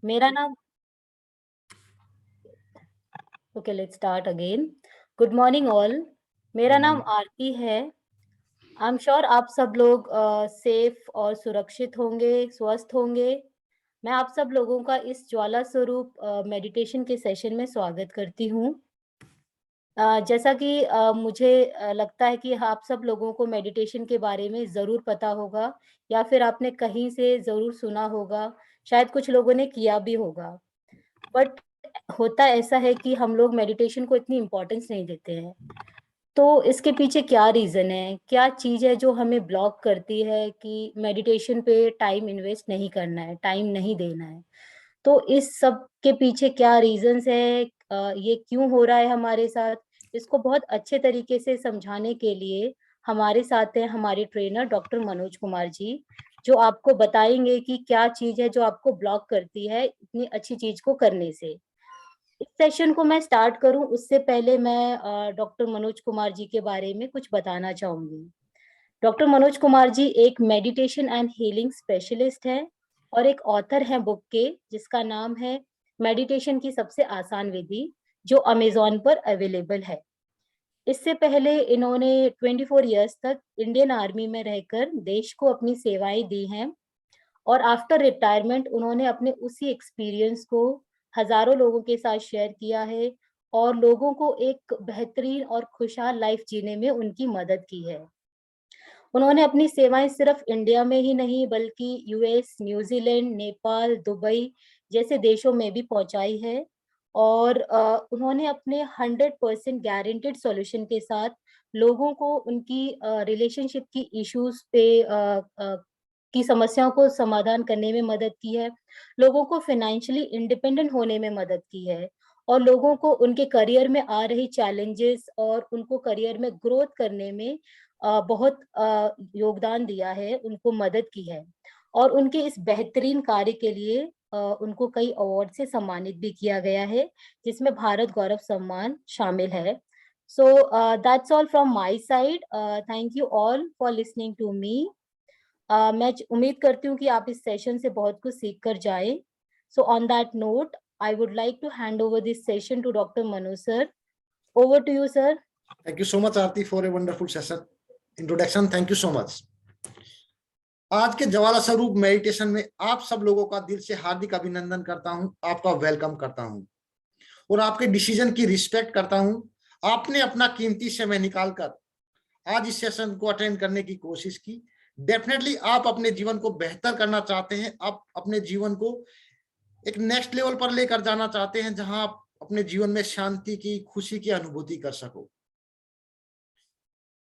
मेरा नाम okay let's start again. Good morning all. मेरा गुड नाम मॉर्निंग। आरती है। आई एम श्योर आप सब लोग सेफ और सुरक्षित होंगे, स्वस्थ होंगे। मैं आप सब लोगों का इस ज्वाला स्वरूप मेडिटेशन के सेशन में स्वागत करती हूँ। जैसा कि मुझे लगता है कि आप सब लोगों को मेडिटेशन के बारे में ज़रूर पता होगा या फिर आपने कहीं से ज़रूर सुना होगा, शायद कुछ लोगों ने किया भी होगा। बट होता ऐसा है कि हम लोग मेडिटेशन को इतनी इम्पोर्टेंस नहीं देते हैं। तो इसके पीछे क्या रीज़न है? क्या चीज़ है जो हमें ब्लॉक करती है कि मेडिटेशन पे टाइम इन्वेस्ट नहीं करना है, टाइम नहीं देना है? तो इस सब के पीछे क्या रीज़न्स हैं? ये क्यों हो रहा है हमारे साथ? इसको बहुत अच्छे तरीके से समझाने के लिए हमारे साथ हैं हमारे ट्रेनर डॉक्टर मनोज कुमार जी, जो आपको बताएँगे कि क्या चीज़ है जो आपको ब्लॉक करती है इतनी अच्छी चीज़ को करने से। इस सेशन को मैं स्टार्ट करूँ उससे पहले मैं डॉक्टर मनोज कुमार जी के बारे में कुछ बताना चाहूँगी। डॉक्टर मनोज कुमार जी एक मेडिटेशन एंड हीलिंग स्पेशलिस्ट हैं और एक ऑथर हैं बुक के जिसका नाम है मेडिटेशन की सबसे आसान विधि, जो अमेज़न पर अवेलेबल है। इससे पहले इन्होंने 24 इयर्स तक इंडियन आर्मी में रहकर देश को अपनी सेवाएँ दी हैं और आफ्टर रिटायरमेंट उन्होंने अपने उसी एक्सपीरियंस को हज़ारों लोगों के साथ शेयर किया है और लोगों को एक बेहतरीन और खुशहाल लाइफ़ जीने में उनकी मदद की है। उन्होंने अपनी सेवाएँ सिर्फ़ इंडिया में ही नहीं बल्कि यूएस, न्यूज़ीलैंड, नेपाल, दुबई जैसे देशों में भी पहुँचाई है और उन्होंने अपने 100% गारंटीड सॉल्यूशन के साथ लोगों को उनकी रिलेशनशिप की इश्यूज़ पे की समस्याओं को समाधान करने में मदद की है, लोगों को फाइनेंशियली इंडिपेंडेंट होने में मदद की है और लोगों को उनके करियर में आ रही चैलेंजेस और उनको करियर में ग्रोथ करने में बहुत योगदान दिया है, उनको मदद की है और उनके इस बेहतरीन कार्य के लिए उनको कई अवार्ड से सम्मानित भी किया गया है, जिसमें भारत गौरव सम्मान शामिल है। So that's all from my side. Thank you all for listening to me. मैं उम्मीद करती हूँ कि आप इस सेशन से बहुत कुछ सीख कर जाएँ। So on that note, I would like to hand over this session to doctor Manu sir. Over to you sir. Thank you so much, Aarti, for a wonderful session. Introduction. Thank you so much. आज के ज्वाला Swaroop meditation में आप सब लोगों का दिल से हार्दिक अभिनंदन करता हूं, आपका वेलकम करता हूं और आपके डिसीजन की रिस्पेक्ट करता हूं। आपने अपना कीमती समय निकालकर आज इस सेशन को अटेंड करने की कोशिश की। डेफिनेटली आप अपने जीवन को बेहतर करना चाहते हैं, आप अपने जीवन को एक नेक्स्ट लेवल पर लेकर जाना चाहते हैं, जहां आप अपने जीवन में शांति की, खुशी की अनुभूति कर सको।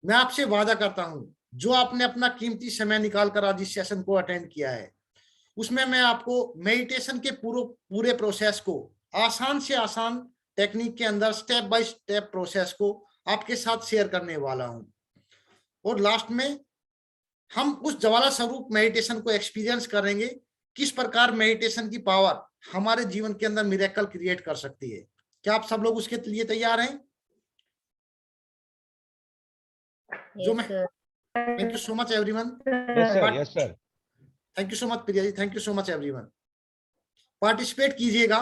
मैं आपसे वादा करता हूं, जो आपने अपना कीमती समय निकालकर आज इस सेशन को अटेंड किया है, उसमें मैं आपको मेडिटेशन के पूरे प्रोसेस को, आसान से आसान टेक्निक के अंदर स्टेप बाय स्टेप प्रोसेस को आपके साथ शेयर करने वाला हूं और लास्ट में हम उस ज्वाला स्वरूप मेडिटेशन को एक्सपीरियंस करेंगे, किस प्रकार मेडिटेशन की पावर हमारे जीवन के अंदर मिरेकल क्रिएट कर सकती है। क्या आप सब लोग उसके लिए तैयार हैं? जो यस मैं sir. Thank you so much everyone. Yes sir, part yes sir. Thank you so much Priya ji, thank you so much everyone. Participate कीजिएगा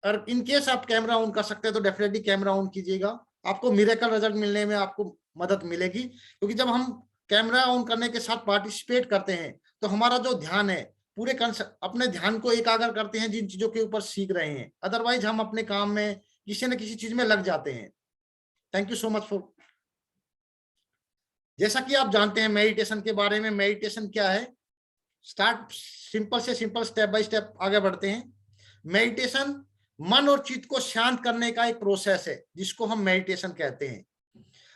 और इन केस आप कैमरा ऑन कर सकते हैं तो डेफिनेटली कैमरा ऑन कीजिएगा। आपको मिरेकल रिजल्ट मिलने में आपको मदद मिलेगी, क्योंकि जब हम कैमरा ऑन करने के साथ पार्टिसिपेट करते हैं तो हमारा जो ध्यान है पूरे अपने ध्यान को एकाग्र करते हैं जिन चीजों के ऊपर सीख रहे हैं। अदरवाइज हम अपने काम में किसी न किसी चीज में लग जाते हैं। Thank you so much for. जैसा कि आप जानते हैं मेडिटेशन के बारे में, मेडिटेशन क्या है, स्टार्ट सिंपल से सिंपल स्टेप बाय स्टेप आगे बढ़ते हैं। मेडिटेशन मन और चित्त को शांत करने का एक प्रोसेस है जिसको हम मेडिटेशन कहते हैं।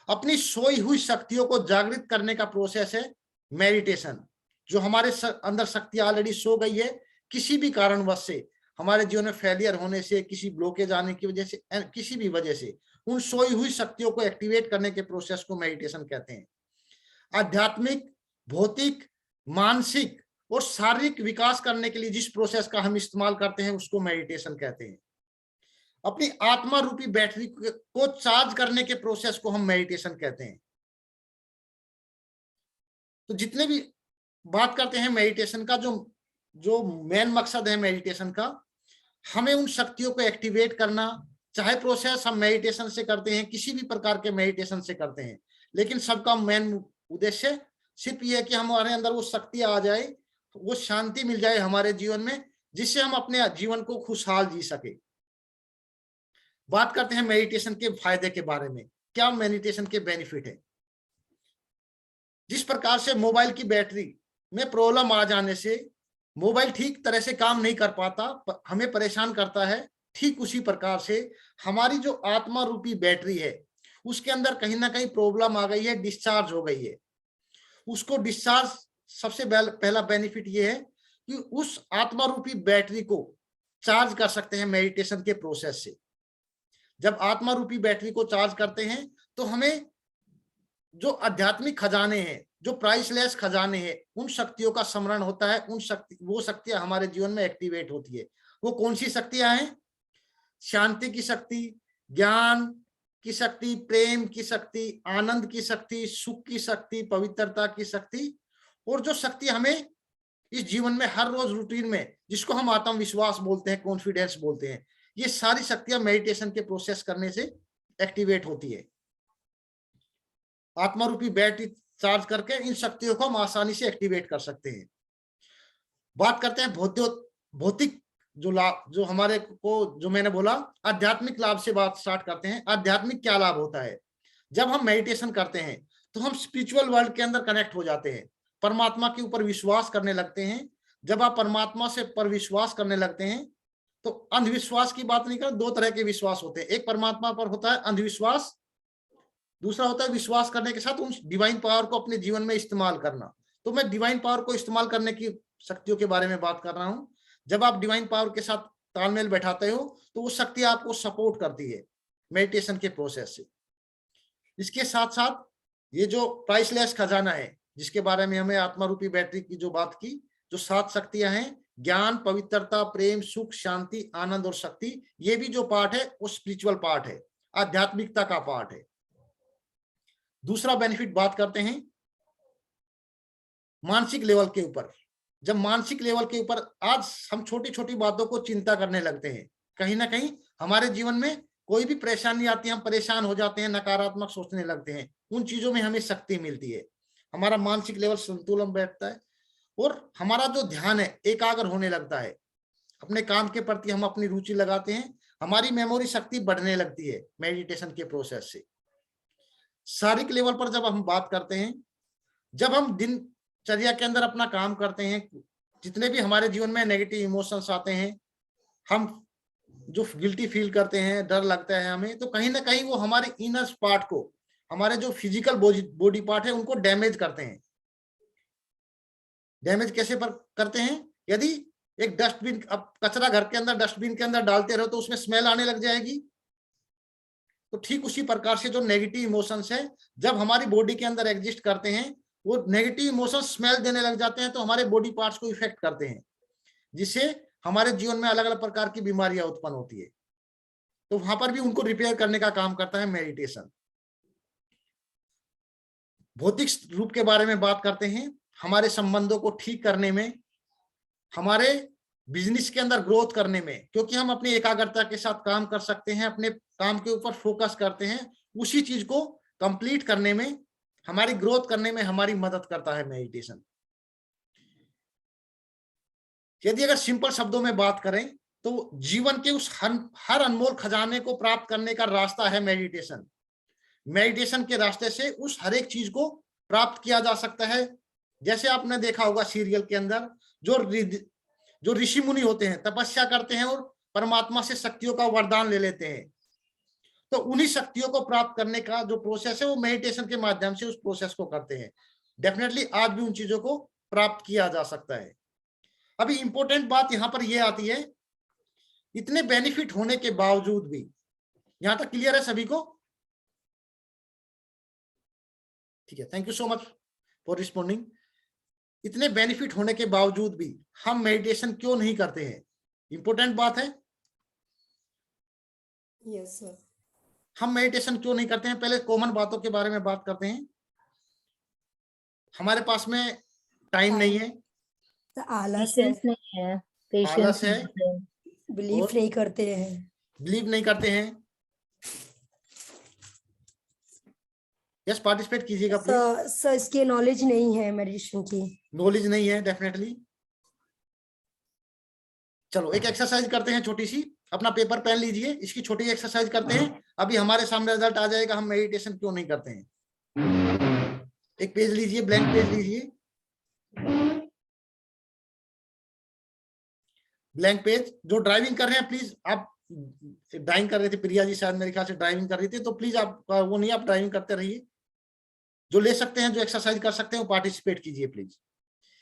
अपनी सोई हुई शक्तियों को जागृत करने का प्रोसेस है मेडिटेशन। जो हमारे अंदर शक्ति ऑलरेडी सो गई है, किसी भी कारणवश से, हमारे जीवन में फेलियर होने से, किसी ब्लॉकेज आने की वजह से, किसी भी वजह से, उन सोई हुई शक्तियों को एक्टिवेट करने के प्रोसेस को मेडिटेशन कहते हैं। आध्यात्मिक, भौतिक, मानसिक और शारीरिक विकास करने के लिए जिस प्रोसेस का हम इस्तेमाल करते हैं उसको मेडिटेशन कहते हैं। अपनी आत्मा रूपी बैटरी को चार्ज करने के प्रोसेस को हम मेडिटेशन कहते हैं। तो जितने भी बात करते हैं मेडिटेशन का, जो जो मेन मकसद है मेडिटेशन का, हमें उन शक्तियों को एक्टिवेट करना। चाहे प्रोसेस हम मेडिटेशन से करते हैं, किसी भी प्रकार के मेडिटेशन से करते हैं, लेकिन सबका मेन उद्देश्य सिर्फ ये है कि हमारे अंदर वो शक्ति आ जाए, वो शांति मिल जाए हमारे जीवन में, जिससे हम अपने जीवन को खुशहाल जी सके। बात करते हैं मेडिटेशन के फायदे के बारे में। क्या मेडिटेशन के बेनिफिट है? जिस प्रकार से मोबाइल की बैटरी में प्रॉब्लम आ जाने से मोबाइल ठीक तरह से काम नहीं कर पाता, हमें परेशान करता है, ठीक उसी प्रकार से हमारी जो आत्मा रूपी बैटरी है, उसके अंदर कहीं ना कहीं प्रॉब्लम आ गई है, डिस्चार्ज हो गई है। उसको डिस्चार्ज, सबसे पहला बेनिफिट ये है कि उस आत्मा रूपी बैटरी को चार्ज कर सकते हैं मेडिटेशन के प्रोसेस से। जब आत्मा रूपी बैटरी को चार्ज करते हैं तो हमें जो आध्यात्मिक खजाने हैं, जो प्राइसलेस खजाने हैं, उन शक्तियों का स्मरण होता है। वो शक्तियां हमारे जीवन में एक्टिवेट होती है। वो कौन सी शक्तियां हैं? शांति की शक्ति, ज्ञान की शक्ति, प्रेम की शक्ति, आनंद की शक्ति, सुख की शक्ति, पवित्रता की शक्ति, और जो शक्ति हमें इस जीवन में हर रोज रूटीन में, जिसको हम आत्मविश्वास बोलते हैं, कॉन्फिडेंस बोलते हैं, ये सारी शक्तियां मेडिटेशन के प्रोसेस करने से एक्टिवेट होती है। आत्मा रूपी बैटरी चार्ज करके इन शक्तियों को हम आसानी से एक्टिवेट कर सकते हैं। बात करते हैं भौतिक जो लाभ, जो हमारे को, जो मैंने बोला आध्यात्मिक लाभ से बात स्टार्ट करते हैं। आध्यात्मिक क्या लाभ होता है? जब हम मेडिटेशन करते हैं तो हम स्पिरिचुअल वर्ल्ड के अंदर कनेक्ट हो जाते हैं, परमात्मा के ऊपर विश्वास करने लगते हैं। जब आप परमात्मा से पर विश्वास करने लगते हैं तो अंधविश्वास की बात नहीं कर, दो तरह के विश्वास होते हैं। एक परमात्मा पर होता है अंधविश्वास, दूसरा होता है विश्वास करने के साथ उन डिवाइन पावर को अपने जीवन में इस्तेमाल करना। तो मैं डिवाइन पावर को इस्तेमाल करने की शक्तियों के बारे में बात कर रहा हूं। जब आप डिवाइन पावर के साथ तालमेल बैठाते हो तो वो शक्ति आपको सपोर्ट करती है मेडिटेशन के प्रोसेस से। इसके साथ साथ ये जो प्राइसलेस खजाना है, जिसके बारे में हमें आत्मा रूपी बैटरी की जो बात की, जो 7 शक्तियां हैं, ज्ञान, पवित्रता, प्रेम, सुख, शांति, आनंद और शक्ति, ये भी जो पार्ट है वो स्पिरिचुअल पार्ट है, आध्यात्मिकता का पार्ट है। दूसरा बेनिफिट बात करते हैं मानसिक लेवल के ऊपर। जब मानसिक लेवल के ऊपर आज हम छोटी छोटी बातों को चिंता करने लगते हैं, कहीं ना कहीं हमारे जीवन में कोई भी परेशानी आती है, हम परेशान हो जाते हैं, नकारात्मक सोचने लगते हैं, उन चीजों में हमें शक्ति मिलती है, हमारा मानसिक लेवल संतुलन बैठता है और हमारा जो ध्यान है एकाग्र होने लगता है। अपने काम के प्रति हम अपनी रुचि लगाते हैं, हमारी मेमोरी शक्ति बढ़ने लगती है मेडिटेशन के प्रोसेस से। शारीरिक लेवल पर जब हम बात करते हैं, जब हम दिनचर्या के अंदर अपना काम करते हैं, जितने भी हमारे जीवन में नेगेटिव इमोशंस आते हैं, हम जो गिल्टी फील करते हैं, डर लगता है हमें, तो कहीं ना कहीं वो हमारे इनर पार्ट को, हमारे जो फिजिकल बॉडी पार्ट है, उनको डैमेज करते हैं। डैमेज कैसे करते हैं? यदि एक डस्टबिन, अब कचरा घर के अंदर डस्टबिन के अंदर डालते रहो तो उसमें स्मेल आने लग जाएगी। तो ठीक उसी प्रकार से जो नेगेटिव इमोशंस है, जब हमारी बॉडी के अंदर एग्जिस्ट करते हैं, वो नेगेटिव इमोशंस स्मेल देने लग जाते हैं, तो हमारे बॉडी पार्ट्स को इफेक्ट करते हैं, जिससे हमारे जीवन में अलग अलग प्रकार की बीमारियां उत्पन्न होती है। तो वहां पर भी उनको रिपेयर करने का काम करता है मेडिटेशन। भौतिक रूप के बारे में बात करते हैं, हमारे संबंधों को ठीक करने में, हमारे बिजनेस के अंदर ग्रोथ करने में, क्योंकि हम अपनी एकाग्रता के साथ काम कर सकते हैं, अपने काम के ऊपर फोकस करते हैं, उसी चीज को कंप्लीट करने में, हमारी ग्रोथ करने में हमारी मदद करता है मेडिटेशन। यदि अगर सिंपल शब्दों में बात करें तो जीवन के उस हर अनमोल खजाने को प्राप्त करने का रास्ता है मेडिटेशन। मेडिटेशन के रास्ते से उस हर एक चीज को प्राप्त किया जा सकता है। जैसे आपने देखा होगा सीरियल के अंदर जो ऋषि मुनि होते हैं, तपस्या करते हैं और परमात्मा से शक्तियों का वरदान ले लेते हैं, तो उन्हीं शक्तियों को प्राप्त करने का जो प्रोसेस है वो मेडिटेशन के माध्यम से उस प्रोसेस को करते हैं। डेफिनेटली आज भी उन चीजों को प्राप्त किया जा सकता है। अभी इंपॉर्टेंट बात यहां पर यह आती है, इतने बेनिफिट होने के बावजूद भी, यहां तक क्लियर है सभी को? ठीक है, thank you so much for responding. इतने बेनिफिट होने के बावजूद भी हम मेडिटेशन क्यों नहीं करते हैं? इंपॉर्टेंट बात है। Yes sir. हम मेडिटेशन क्यों नहीं करते हैं? पहले कॉमन बातों के बारे में बात करते हैं। हमारे पास में टाइम नहीं है, आलस है, पेशेंस नहीं है, पेशेंस आलस है, नहीं है, बिलीव और नहीं करते हैं, बिलीव नहीं करते हैं। यस, पार्टिसिपेट कीजिएगा प्लीज। सर इसकी नॉलेज नहीं है मेडिटेशन की। नॉलेज नहीं है, डेफिनेटली। चलो एक एक्सरसाइज करते हैं छोटी सी, अपना पेपर पेन लीजिए, इसकी छोटी एक्सरसाइज करते हैं। अभी हमारे सामने रिजल्ट आ जाएगा हम मेडिटेशन क्यों नहीं करते हैं। एक पेज लीजिए, ब्लैंक पेज लीजिए, ब्लैंक पेज। जो ड्राइविंग कर रहे हैं प्लीज, आप ड्राइविंग कर रहे थे, प्रिया जी शायद मेरे ख्याल से ड्राइविंग कर रही थी, तो प्लीज आप वो नहीं, आप ड्राइविंग करते रहिए। जो ले सकते हैं, जो एक्सरसाइज कर सकते हैं, वो पार्टिसिपेट कीजिए प्लीज।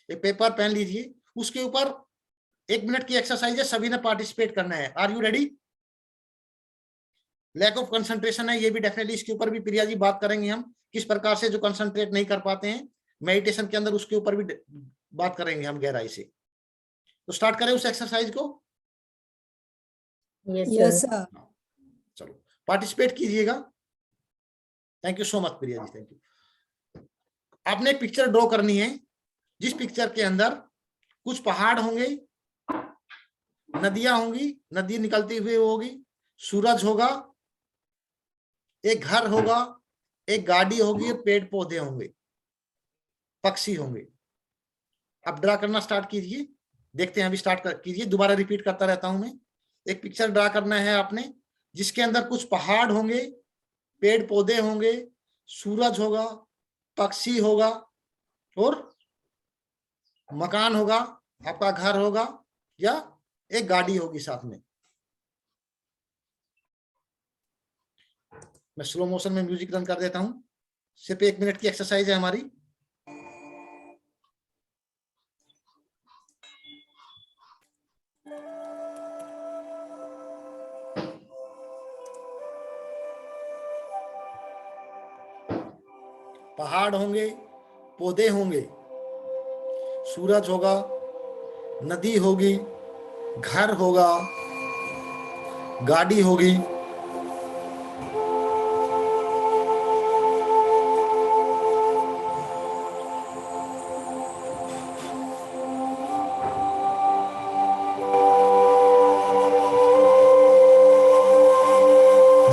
एक पेपर पेन लीजिए, उसके ऊपर 1 मिनट की एक्सरसाइज है, सभी ने पार्टिसिपेट करना है। Are you ready? Lack of concentration है, ये भी डेफिनेटली इसके ऊपर भी प्रिया जी बात करेंगे हम, किस प्रकार से जो कंसंट्रेट नहीं कर पाते हैं मेडिटेशन के अंदर, उसके ऊपर भी बात करेंगे हम गहराई से। तो स्टार्ट करें उस एक्सरसाइज को। Yes sir. चलो पार्टिसिपेट कीजिएगा। Thank you so much Priya ji, thank you. आपने एक पिक्चर ड्रॉ करनी है, जिस पिक्चर के अंदर कुछ पहाड़ होंगे, नदियां होंगी, नदी निकलती हुई होगी, सूरज होगा, एक घर होगा, एक गाड़ी होगी, पेड़ पौधे होंगे, पक्षी होंगे। अब ड्रा करना स्टार्ट कीजिए, देखते हैं। अभी स्टार्ट कीजिए, दोबारा रिपीट करता रहता हूं मैं। एक पिक्चर ड्रा करना है आपने, जिसके अंदर कुछ पहाड़ होंगे, पेड़ पौधे होंगे, सूरज होगा, पक्षी होगा, और मकान होगा, आपका घर होगा, या एक गाड़ी होगी साथ में। मैं स्लो मोशन में म्यूजिक रन कर देता हूं। सिर्फ 1 मिनट की एक्सरसाइज है हमारी। पहाड़ होंगे, पौधे होंगे, सूरज होगा, नदी होगी, घर होगा, गाड़ी होगी,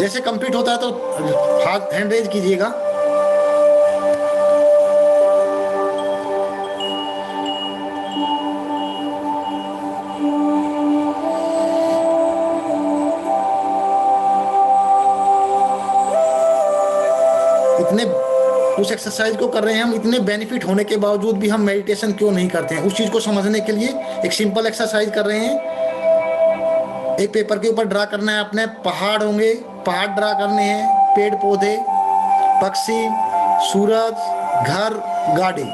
जैसे कंप्लीट होता है तो हाथ हैंड रेज कीजिएगा। इतने उस एक्सरसाइज को कर रहे हैं हम, इतने बेनिफिट होने के बावजूद भी हम मेडिटेशन क्यों नहीं करते हैं, उस चीज को समझने के लिए एक सिंपल एक्सरसाइज कर रहे हैं। एक पेपर के ऊपर ड्रा करना है अपने, पहाड़ होंगे, पहाड़ ड्रा करने हैं, पेड़ पौधे, पक्षी, सूरज, घर, गाड़ी।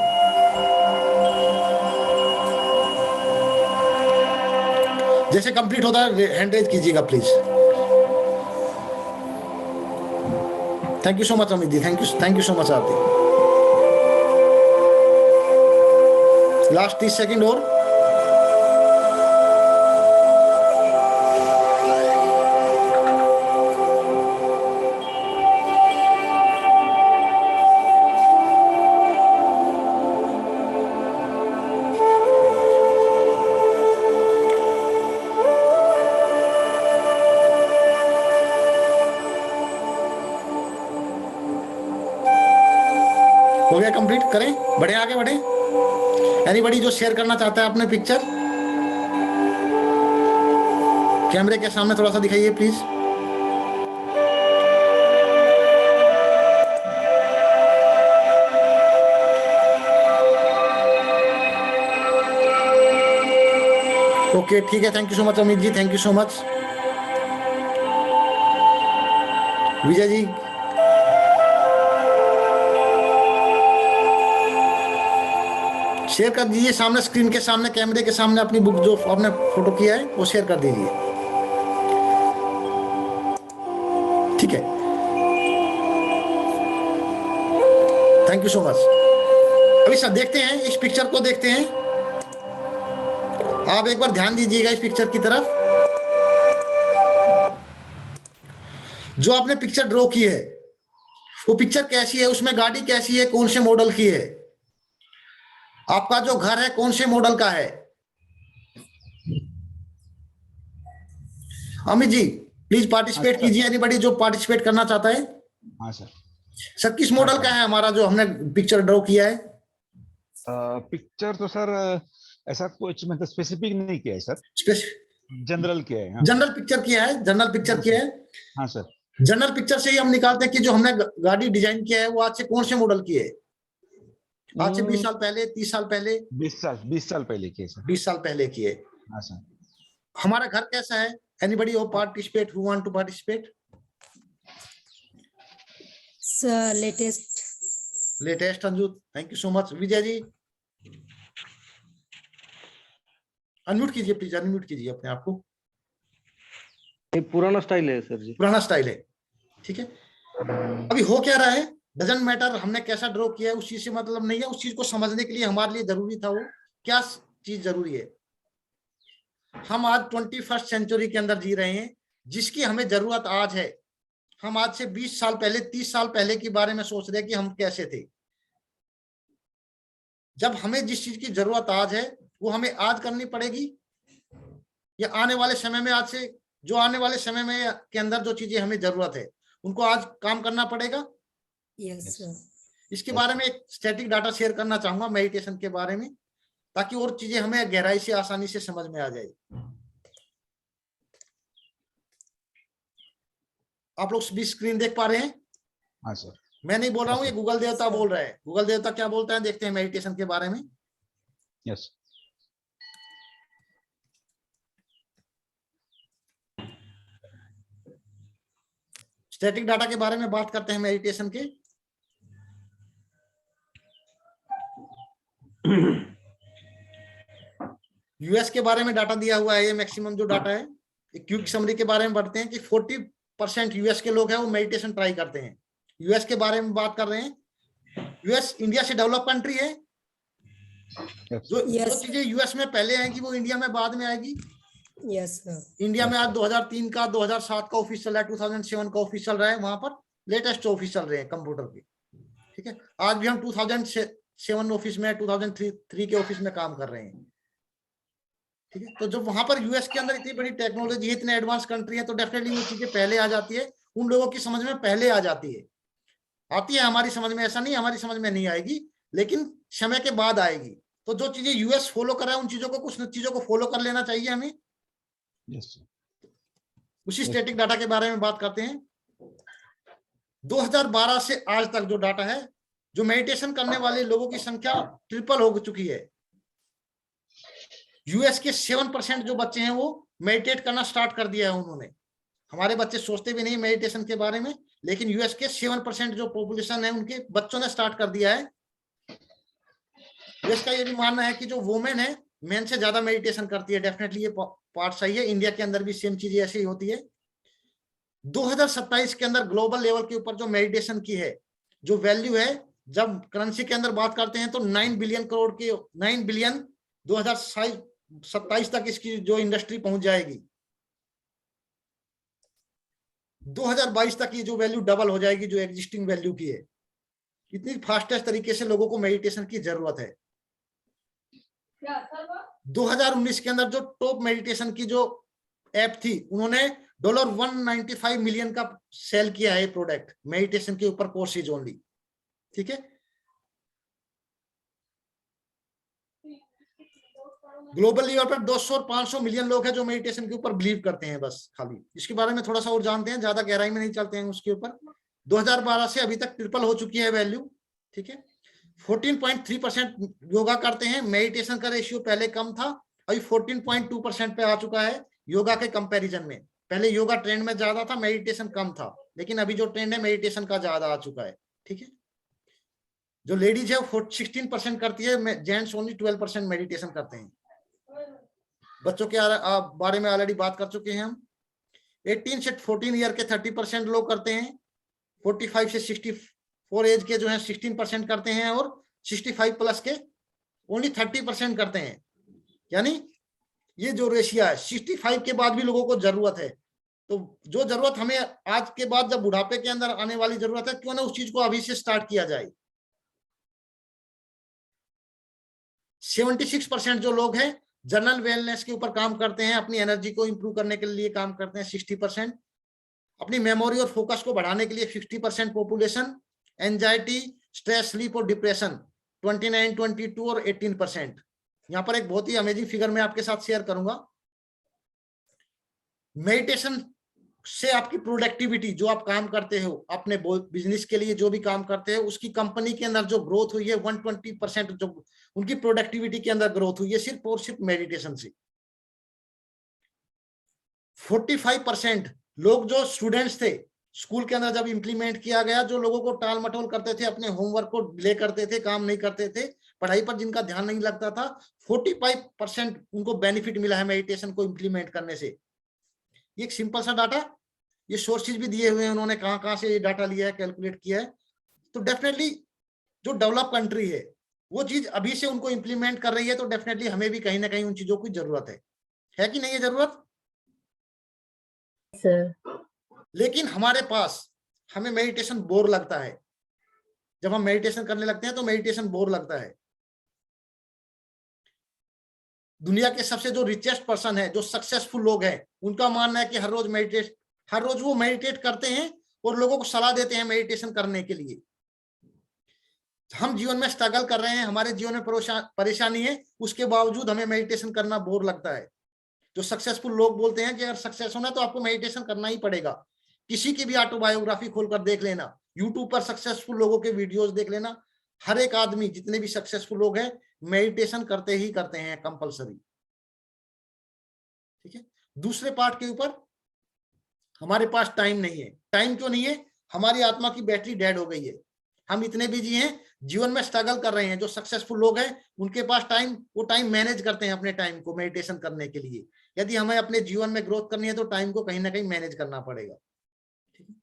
जैसे कंप्लीट होता है हैंड रेज कीजिएगा please. Thank you so much Amit ji, thank you so much Aarti. Last 30 second और। हो गया कंप्लीट? करें, बढ़े आगे बढ़े। एनीबॉडी जो शेयर करना चाहता है अपने पिक्चर, कैमरे के सामने थोड़ा सा दिखाइए प्लीज। ओके ठीक है, thank you so much Amit ji, thank you so much. Vijay ji, share कर दीजिए सामने, स्क्रीन के सामने, कैमरे के सामने अपनी बुक जो आपने फोटो किया है वो शेयर कर दीजिए। ठीक है, थैंक यू सो मच। अभी सब देखते हैं, इस पिक्चर को देखते हैं। आप एक बार ध्यान दीजिएगा इस पिक्चर की तरफ। जो आपने पिक्चर ड्रॉ की है वो पिक्चर कैसी है, उसमें गाड़ी कैसी है, कौन से मॉडल की है, आपका जो घर है कौन से मॉडल का है? अमित जी प्लीज पार्टिसिपेट अच्छा। कीजिए, एनीबॉडी जो पार्टिसिपेट करना चाहता है। हाँ सर। सर किस मॉडल का है हमारा जो हमने पिक्चर ड्रॉ किया है? पिक्चर तो सर ऐसा कुछ मतलब स्पेसिफिक नहीं किया है सर, स्पेसिफिक जनरल किया है। हाँ जनरल पिक्चर किया है, जनरल पिक्चर हाँ किया सर। है। हाँ सर। जनरल पिक्चर से ही हम निकालते हैं कि जो हमने गाड़ी डिजाइन किया है वो आज से कौन से मॉडल की है, आज से 20 साल पहले, 30 साल पहले, 20 साल पहले किया सर। 20 साल पहले की है। हाँ सर। हमारा घर कैसा है? Anybody who participate, who want to participate? Latest. Latest Anju, thank you so much. Vijay ji unmute कीजिए प्लीज, अनम्यूट कीजिए अपने आप को। पुराना स्टाइल है सर जी। पुराना स्टाइल है, ठीक है। अभी हो क्या रहा है डजंट मैटर, हमने कैसा ड्रॉ किया है उस चीज से मतलब नहीं है, उस चीज को समझने के लिए हमारे लिए जरूरी था वो क्या चीज जरूरी है। हम आज 21st सेंचुरी के अंदर जी रहे हैं, जिसकी हमें जरूरत आज है। हम आज से 20 साल पहले, 30 साल पहले के बारे में सोच रहे हैं कि हम कैसे थे। जब हमें जिस चीज की जरूरत आज है वो हमें आज करनी पड़ेगी, या आने वाले समय में, आज से जो आने वाले समय में के अंदर जो चीजें हमें जरूरत है उनको आज काम करना पड़ेगा। Yes sir. इसके बारे में एक स्टैटिक डाटा शेयर करना चाहूंगा मेडिटेशन के बारे में, ताकि और चीजें हमें गहराई से आसानी से समझ में आ जाए। आप लोग भी स्क्रीन देख पा रहे हैं? हाँ सर। मैं नहीं बोल रहा हूँ, ये गूगल देवता बोल रहा है। गूगल देवता क्या बोलता है देखते हैं मेडिटेशन के बारे में। यस। स्टैटिक डाटा के बारे में बात करते हैं मेडिटेशन के। यूएस के बारे में डाटा दिया हुआ है, ये मैक्सिमम जो डाटा है। एक क्विक समरी के बारे में बढ़ते हैं कि 40% यूएस के लोग हैं वो मेडिटेशन ट्राई करते हैं। यूएस के बारे में बात कर रहे हैं। यूएस इंडिया से डेवलप कंट्री है। जो चीजें यूएस में पहले आएगी वो इंडिया में बाद में आएगी। Yes sir. इंडिया में आज 2003 का, 2007 का ऑफिस चल रहा है, 2007 का ऑफिस चल रहा है, वहां पर लेटेस्ट ऑफिस चल रहे हैं कंप्यूटर के, ठीक है। आज भी हम 2007 ऑफिस में, 2003 के ऑफिस में काम कर रहे हैं, ठीक है। तो जब वहां पर यूएस के अंदर इतनी बड़ी टेक्नोलॉजी है, इतने एडवांस कंट्री है, तो डेफिनेटली वो चीजें पहले आ जाती है, उन लोगों की समझ में पहले आ जाती है। आती है हमारी समझ में, ऐसा नहीं हमारी समझ में नहीं आएगी, लेकिन समय के बाद आएगी। तो जो चीजें यूएस फॉलो कर रहा है उन चीजों को, कुछ चीजों को फॉलो कर लेना चाहिए हमें। यस। उसी स्टैटिक डाटा के बारे में बात करते हैं। 2012 से आज तक जो डाटा है, जो मेडिटेशन करने वाले लोगों की संख्या ट्रिपल हो चुकी है। यूएस के 7% जो बच्चे हैं वो मेडिटेट करना स्टार्ट कर दिया है उन्होंने। हमारे बच्चे सोचते भी नहीं मेडिटेशन के बारे में, लेकिन यूएस के 7% जो पॉपुलेशन है उनके बच्चों ने स्टार्ट कर दिया है। यूएस का ये भी मानना है कि जो वुमेन है मेन से ज्यादा मेडिटेशन करती है। डेफिनेटली ये पार्ट सही है। इंडिया के अंदर भी सेम चीज ऐसी ही होती है। 2027 के अंदर ग्लोबल लेवल के ऊपर जो मेडिटेशन की है जो वैल्यू है, जब करेंसी के अंदर बात करते हैं तो 9 बिलियन करोड़ की, 9 बिलियन 2027 तक इसकी जो इंडस्ट्री पहुंच जाएगी। 2022 तक ये जो वैल्यू डबल हो जाएगी जो एग्जिस्टिंग वैल्यू की है। इतनी फास्टेस्ट तरीके से लोगों को मेडिटेशन की जरूरत है। 2019 के अंदर जो टॉप मेडिटेशन की जो ऐप थी, उन्होंने $195 मिलियन का सेल किया है प्रोडक्ट मेडिटेशन के ऊपर, कोर्सेज ओनली, ठीक है। ग्लोबल लेवल पर 200 और 500 मिलियन लोग हैं जो मेडिटेशन के ऊपर बिलीव करते हैं बस खाली। इसके बारे में थोड़ा सा और जानते हैं, ज्यादा गहराई में नहीं चलते हैं उसके ऊपर। 2012 से अभी तक ट्रिपल हो चुकी है वैल्यू, ठीक है। 14.3% योगा करते हैं। मेडिटेशन का रेशियो पहले कम था, अभी 14.2% पे आ चुका है योगा के कंपैरिजन में। पहले योगा ट्रेंड में ज्यादा था, मेडिटेशन कम था, लेकिन अभी जो ट्रेंड है मेडिटेशन का ज्यादा आ चुका है, ठीक है। जो लेडीज है वो 16% करती है, जेंट्स ओनली 12% मेडिटेशन करते हैं। बच्चों के बारे में ऑलरेडी बात कर चुके हैं हम। 18 से 14 ईयर के 30% लोग करते हैं। 45 से 64 एज के जो है 16% करते हैं, और 65 प्लस के ओनली 30% करते हैं। यानी ये जो रेशिया है, 65 के बाद भी लोगों को जरूरत है। तो जो जरूरत हमें आज के बाद जब बुढ़ापे के अंदर आने वाली जरूरत है, क्यों ना उस चीज को अभी से स्टार्ट किया जाए। 76% जो लोग हैं जनरल वेलनेस के ऊपर काम करते हैं, अपनी एनर्जी को इंप्रूव करने के लिए काम करते हैं 60%, अपनी मेमोरी और फोकस को बढ़ाने के लिए 50% पॉपुलेशन, एंजाइटी, स्ट्रेस, स्लीप और डिप्रेशन 29, 22 और 18%। यहाँ पर एक बहुत ही अमेजिंग फिगर मैं आपके साथ शेयर करूंगा। मेडिटेशन से आपकी प्रोडक्टिविटी, जो आप काम करते हो अपने बिजनेस के लिए, जो भी काम करते हो, उसकी कंपनी के अंदर जो ग्रोथ हुई है 120%, जो उनकी प्रोडक्टिविटी के अंदर ग्रोथ हुई है सिर्फ और सिर्फ मेडिटेशन से। 45% लोग जो स्टूडेंट्स थे स्कूल के अंदर जब इंप्लीमेंट किया गया, जो लोगों को टाल मटोल करते थे, अपने होमवर्क को डिले करते थे, काम नहीं करते थे, पढ़ाई पर जिनका ध्यान नहीं लगता था, 45% उनको बेनिफिट मिला है मेडिटेशन को इंप्लीमेंट करने से। ये एक सिंपल सा डाटा, ये सोर्सेज भी दिए हुए हैं उन्होंने, कहां से ये डाटा लिया है, कैलकुलेट किया है। तो डेफिनेटली जो डेवलप कंट्री है वो चीज अभी से उनको इंप्लीमेंट कर रही है, तो डेफिनेटली हमें भी कहीं ना कहीं उन चीजों की जरूरत है कि नहीं है जरूरत सर। लेकिन हमारे पास, हमें मेडिटेशन बोर लगता है। जब हम मेडिटेशन करने लगते हैं तो मेडिटेशन बोर लगता है। दुनिया के सबसे जो रिचेस्ट पर्सन है, जो सक्सेसफुल लोग हैं, उनका मानना है कि हर रोज वो मेडिटेट करते हैं और लोगों को सलाह देते हैं मेडिटेशन करने के लिए। हम जीवन में स्ट्रगल कर रहे हैं, हमारे जीवन में परेशानी है, उसके बावजूद हमें मेडिटेशन करना बोर लगता है। जो सक्सेसफुल लोग बोलते हैं कि अगर सक्सेस होना है तो आपको मेडिटेशन करना ही पड़ेगा। किसी की भी ऑटोबायोग्राफी खोलकर देख लेना, यूट्यूब पर सक्सेसफुल लोगों के वीडियोस देख लेना, हर एक आदमी, जितने भी सक्सेसफुल लोग हैं, मेडिटेशन करते ही करते हैं कंपलसरी। ठीक है। दूसरे पार्ट के ऊपर, हमारे पास टाइम नहीं है। टाइम क्यों नहीं है? हमारी आत्मा की बैटरी डेड हो गई है। हम इतने बिजी हैं, जीवन में स्ट्रगल कर रहे हैं। जो सक्सेसफुल लोग हैं उनके पास टाइम, वो टाइम मैनेज करते हैं अपने टाइम को मेडिटेशन करने के लिए। यदि हमें अपने जीवन में ग्रोथ करनी है तो टाइम को कहीं ना कहीं मैनेज करना पड़ेगा। ठीक है।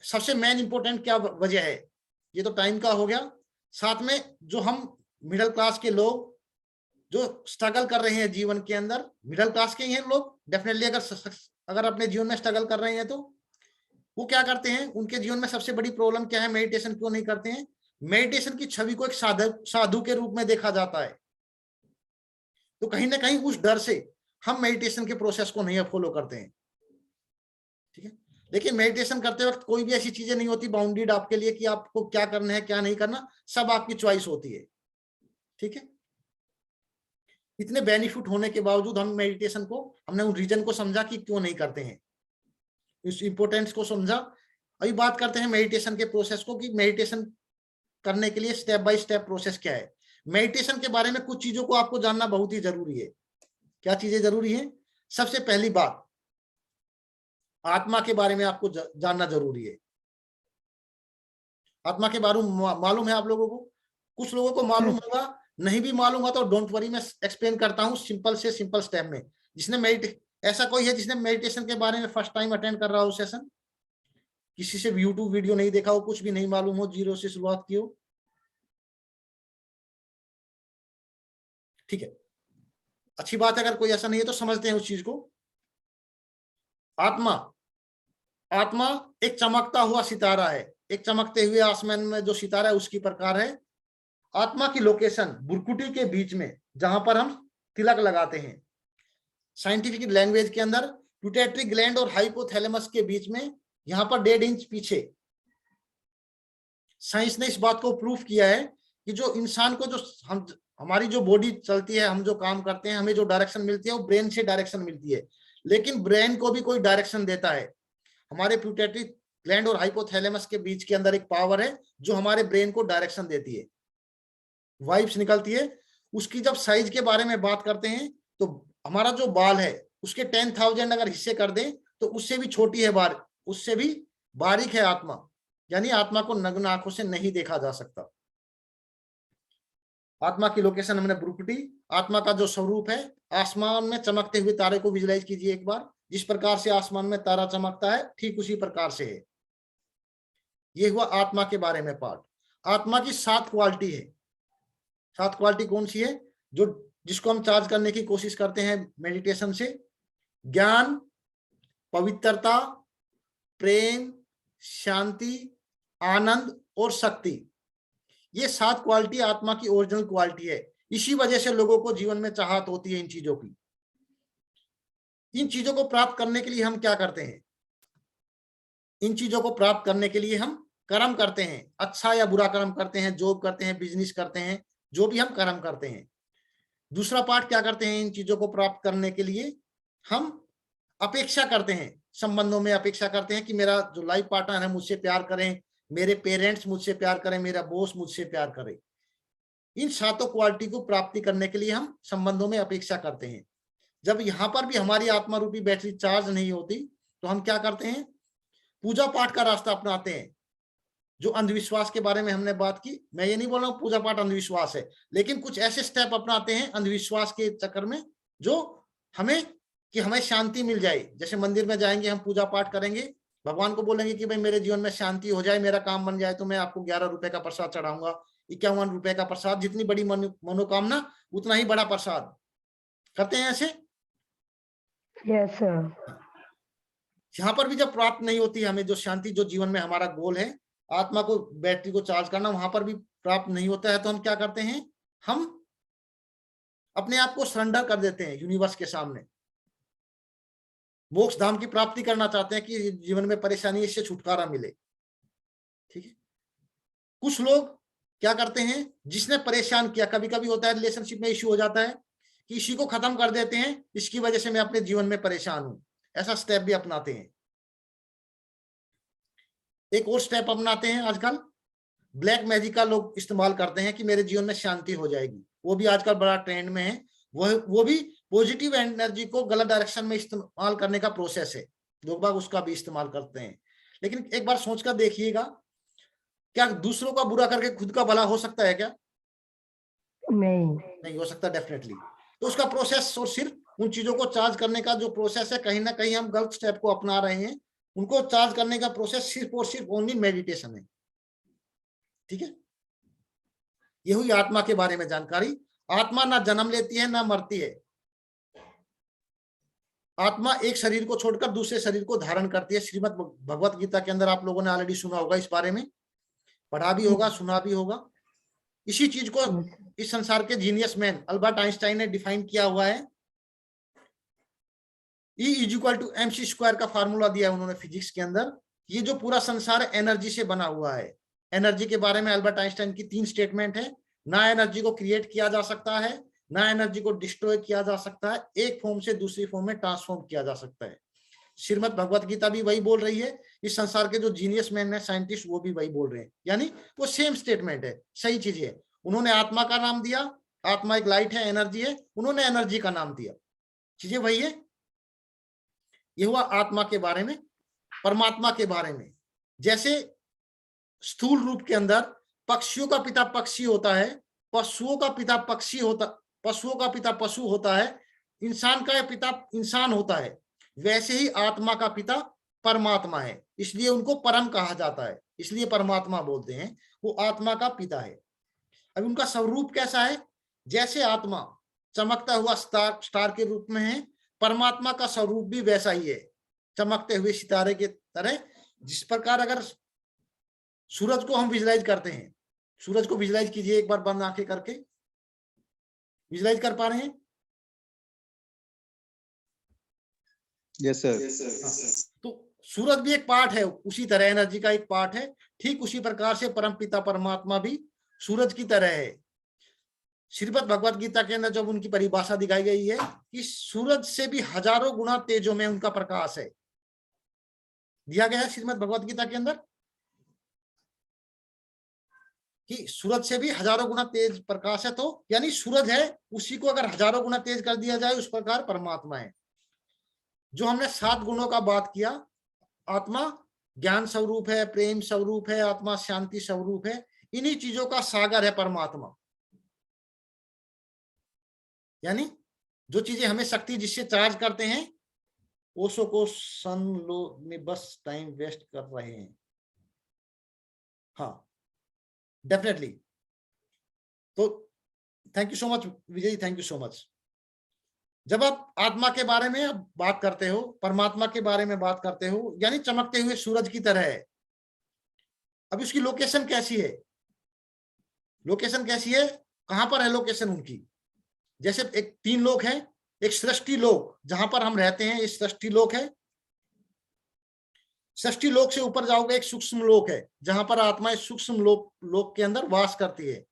सबसे मेन इंपॉर्टेंट क्या वजह है? ये तो टाइम का हो गया। साथ में जो हम मिडिल क्लास के लोग जो स्ट्रगल कर रहे हैं जीवन के अंदर, मिडिल क्लास के ही हैं लोग डेफिनेटली, अगर अपने जीवन में स्ट्रगल कर रहे हैं तो वो क्या करते हैं, उनके जीवन में सबसे बड़ी प्रॉब्लम क्या है, मेडिटेशन क्यों नहीं करते हैं? मेडिटेशन की छवि को एक साधु के रूप में देखा जाता है। तो कहीं ना कहीं उस डर से हम मेडिटेशन के प्रोसेस को नहीं फॉलो करते हैं। ठीक है। लेकिन मेडिटेशन करते वक्त कोई भी ऐसी चीजें नहीं होती बाउंडेड आपके लिए कि आपको क्या करना है क्या नहीं करना, सब आपकी चॉइस होती है। ठीक है। इतने बेनिफिट होने के बावजूद हम मेडिटेशन को, हमने उन रीजन को समझा कि क्यों नहीं करते हैं, इस इंपोर्टेंस को समझा। अभी बात करते हैं मेडिटेशन के प्रोसेस को, कि मेडिटेशन करने के लिए स्टेप बाय स्टेप प्रोसेस क्या है। मेडिटेशन के बारे में कुछ चीजों को आपको जानना बहुत ही जरूरी है। क्या चीजें जरूरी है? सबसे पहली बात, आत्मा के बारे में आपको जानना जरूरी है। आत्मा के बारे में मालूम है आप लोगों को? कुछ लोगों को मालूम होगा, नहीं भी मालूम होगा तो डोंट वरी, मैं एक्सप्लेन करता हूं सिंपल से सिंपल स्टेप में। जिसने ऐसा कोई है जिसने मेडिटेशन के बारे में फर्स्ट टाइम अटेंड कर रहा हो सेशन? किसी से यूट्यूब वीडियो नहीं देखा हो, कुछ भी नहीं मालूम हो, जीरो से शुरुआत की हो? ठीक है, अच्छी बात है। अगर कोई ऐसा नहीं है तो समझते हैं उस चीज को। आत्मा एक चमकता हुआ सितारा है। एक चमकते हुए आसमान में जो सितारा है उसकी प्रकार है। आत्मा की लोकेशन भ्रुकुटी के बीच में, जहां पर हम तिलक लगाते हैं। साइंटिफिक लैंग्वेज के अंदर पिट्यूटरी ग्लैंड और हाइपोथैलेमस के बीच में, यहां पर 1.5 इंच पीछे। साइंस ने इस बात को प्रूफ किया है कि जो इंसान को, जो हमारी जो बॉडी चलती है, हम जो काम करते हैं, हमें जो डायरेक्शन मिलती है वो ब्रेन से डायरेक्शन मिलती है। लेकिन ब्रेन को भी कोई डायरेक्शन देता है। हमारे पिट्यूटरी ग्लैंड और हाइपोथैलेमस के बीच के अंदर एक पावर है जो हमारे ब्रेन को डायरेक्शन देती है, वाइब्स निकलती है। उसकी जब साइज के बारे में बात करते हैं तो हमारा जो बाल है उसके 10,000 अगर हिस्से कर दें तो उससे भी छोटी है, उससे भी बारीक है आत्मा। यानी आत्मा को नग्न आंखों से नहीं देखा जा सकता। आत्मा की लोकेशन हमने भ्रुकुटी। आत्मा का जो स्वरूप है, आसमान में चमकते हुए तारे को विजुलाइज कीजिए एक बार। जिस प्रकार से आसमान में तारा चमकता है ठीक उसी प्रकार से है। ये हुआ आत्मा के बारे में पार्ट। आत्मा की 7 क्वालिटी है। 7 क्वालिटी कौन सी है? जिसको हम चार्ज करने की कोशिश करते हैं मेडिटेशन से। ज्ञान, पवित्रता, प्रेम, शांति, आनंद और शक्ति। ये 7 क्वालिटी आत्मा की ओरिजिनल क्वालिटी है। इसी वजह से लोगों को जीवन में चाहत होती है इन चीजों की। इन चीजों को प्राप्त करने के लिए हम क्या करते हैं? इन चीजों को प्राप्त करने के लिए हम कर्म करते हैं, अच्छा या बुरा कर्म करते हैं, जॉब करते हैं, बिजनेस करते हैं, जो भी हम कर्म करते हैं। दूसरा पार्ट क्या करते हैं? इन चीजों को प्राप्त करने के लिए हम अपेक्षा करते हैं, संबंधों में अपेक्षा करते हैं कि मेरा जो लाइफ पार्टनर है मुझसे प्यार करें, मेरे पेरेंट्स मुझसे प्यार करें, मेरा बॉस मुझसे प्यार करे। इन सातों क्वालिटी को प्राप्ति करने के लिए हम संबंधों में अपेक्षा करते हैं। जब यहाँ पर भी हमारी आत्मा रूपी बैटरी चार्ज नहीं होती तो हम क्या करते हैं? पूजा पाठ का रास्ता अपनाते हैं। जो अंधविश्वास के बारे में हमने बात की, मैं ये नहीं बोल रहा हूँ पूजा पाठ अंधविश्वास है, लेकिन कुछ ऐसे स्टेप अपनाते हैं अंधविश्वास के चक्कर में जो हमें शांति मिल जाए। जैसे मंदिर में जाएंगे, हम पूजा पाठ करेंगे, भगवान को बोलेंगे कि भाई मेरे जीवन में शांति हो जाए, मेरा काम बन जाए, तो मैं आपको 11 रुपए का प्रसाद चढ़ाऊंगा, 51 रुपए का प्रसाद, जितनी बड़ी मनोकामना उतना ही बड़ा प्रसाद। करते हैं ऐसे? Yes, sir. यहाँ पर भी जब प्राप्त नहीं होती हमें जो शांति, जो जीवन में हमारा गोल है आत्मा को बैटरी को चार्ज करना, वहां पर भी प्राप्त नहीं होता है, तो हम क्या करते हैं? हम अपने आप को सरेंडर कर देते हैं यूनिवर्स के सामने। मोक्ष धाम की प्राप्ति करना चाहते हैं कि जीवन में परेशानी, इससे छुटकारा मिले। ठीक है। कुछ लोग क्या करते हैं? जिसने परेशान किया, कभी कभी होता है रिलेशनशिप में इश्यू हो जाता है कि इसी को खत्म कर देते हैं, इसकी वजह से मैं अपने जीवन में परेशान हूं। ऐसा स्टेप भी अपनाते हैं। एक और स्टेप अपनाते हैं आजकल, ब्लैक मैजिक का लोग इस्तेमाल करते हैं कि मेरे जीवन में शांति हो जाएगी। वो भी आजकल बड़ा ट्रेंड में है। वो भी पॉजिटिव एनर्जी को गलत डायरेक्शन में इस्तेमाल करने का प्रोसेस है। लोग बाग उसका भी इस्तेमाल करते हैं। लेकिन एक बार सोचकर देखिएगा, क्या दूसरों का बुरा करके खुद का भला हो सकता है क्या? नहीं हो सकता, डेफिनेटली। तो उसका प्रोसेस, और सिर्फ उन चीजों को चार्ज करने का जो प्रोसेस है, कहीं ना कहीं हम गलत स्टेप को अपना रहे हैं। उनको चार्ज करने का प्रोसेस सिर्फ और सिर्फ ओनली मेडिटेशन है। ठीक है। ये हुई आत्मा के बारे में जानकारी। आत्मा ना जन्म लेती है ना मरती है। आत्मा एक शरीर को छोड़कर दूसरे शरीर को धारण करती है। श्रीमद् भगवत गीता के अंदर आप लोगों ने ऑलरेडी सुना होगा, इस बारे में पढ़ा भी होगा, सुना भी होगा। इसी चीज को इस संसार के जीनियस मैन अल्बर्ट आइंस्टाइन ने डिफाइन किया हुआ है। E=mc² का फार्मूला दिया है उन्होंने फिजिक्स के अंदर। ये जो पूरा संसार एनर्जी से बना हुआ है। एनर्जी के बारे में अल्बर्ट आइंस्टाइन की 3 स्टेटमेंट है। ना एनर्जी को क्रिएट किया जा सकता है, ना एनर्जी को डिस्ट्रॉय किया जा सकता है, एक फॉर्म से दूसरी फॉर्म में ट्रांसफॉर्म किया जा सकता है। श्रीमद् भगवत गीता भी वही बोल रही है। इस संसार के जो जीनियस मैन है, साइंटिस्ट, वो भी वही बोल रहे हैं। यानी वो सेम स्टेटमेंट है, सही चीज है। उन्होंने आत्मा का नाम दिया, आत्मा एक लाइट है, एनर्जी है, उन्होंने एनर्जी का नाम दिया, चीजें वही है। ये हुआ आत्मा के बारे में। परमात्मा के बारे में, जैसे स्थूल रूप के अंदर पक्षियों का पिता पक्षी होता है, पशुओं का पिता पक्षी होता, पशुओं का पिता पशु होता है, इंसान का पिता इंसान होता है, वैसे ही आत्मा का पिता परमात्मा है। इसलिए उनको परम कहा जाता है, इसलिए परमात्मा बोलते हैं। वो आत्मा का पिता है। अब उनका स्वरूप कैसा है? जैसे आत्मा चमकता हुआ स्टार के रूप में है, परमात्मा का स्वरूप भी वैसा ही है, चमकते हुए सितारे के तरह। जिस प्रकार अगर सूरज को हम विजुलाइज करते हैं, सूरज को विजुलाइज कीजिए एक बार बंद आंखें करके। विजुलाइज कर पा रहे हैं? Yes sir. तो सूरज भी एक पार्ट है, उसी तरह एनर्जी का एक पार्ट है। ठीक उसी प्रकार से परम पिता परमात्मा भी सूरज की तरह है। श्रीमद् भगवत गीता के अंदर जब उनकी परिभाषा दिखाई गई है कि सूरज से भी हजारों गुना तेजों में उनका प्रकाश है, दिया गया है श्रीमद् भगवत गीता के अंदर कि सूरज से भी हजारों गुना तेज प्रकाश है। तो यानी सूरज है, उसी को अगर हजारों गुना तेज कर दिया जाए, उस प्रकार परमात्मा है। जो हमने 7 गुणों का बात किया, आत्मा ज्ञान स्वरूप है, प्रेम स्वरूप है, आत्मा शांति स्वरूप है। इन्हीं चीजों का सागर है परमात्मा। यानी जो चीजें हमें शक्ति जिससे चार्ज करते हैं, ओशो को सन लो में बस टाइम वेस्ट कर रहे हैं। हाँ, डेफिनेटली। तो thank you so much Vijay, thank you so much. जब आप आत्मा के बारे में बात करते हो, परमात्मा के बारे में बात करते हो, यानी चमकते हुए सूरज की तरह है। अब उसकी लोकेशन कैसी है? लोकेशन कैसी है? कहां पर है लोकेशन उनकी। जैसे एक 3 लोक है, एक सृष्टि लोक जहां पर हम रहते हैं, ये सृष्टि लोक है। सृष्टि लोक से ऊपर जाओगे, एक सूक्ष्म लोक है जहां पर आत्माएं सूक्ष्म लोक के अंदर वास करती है।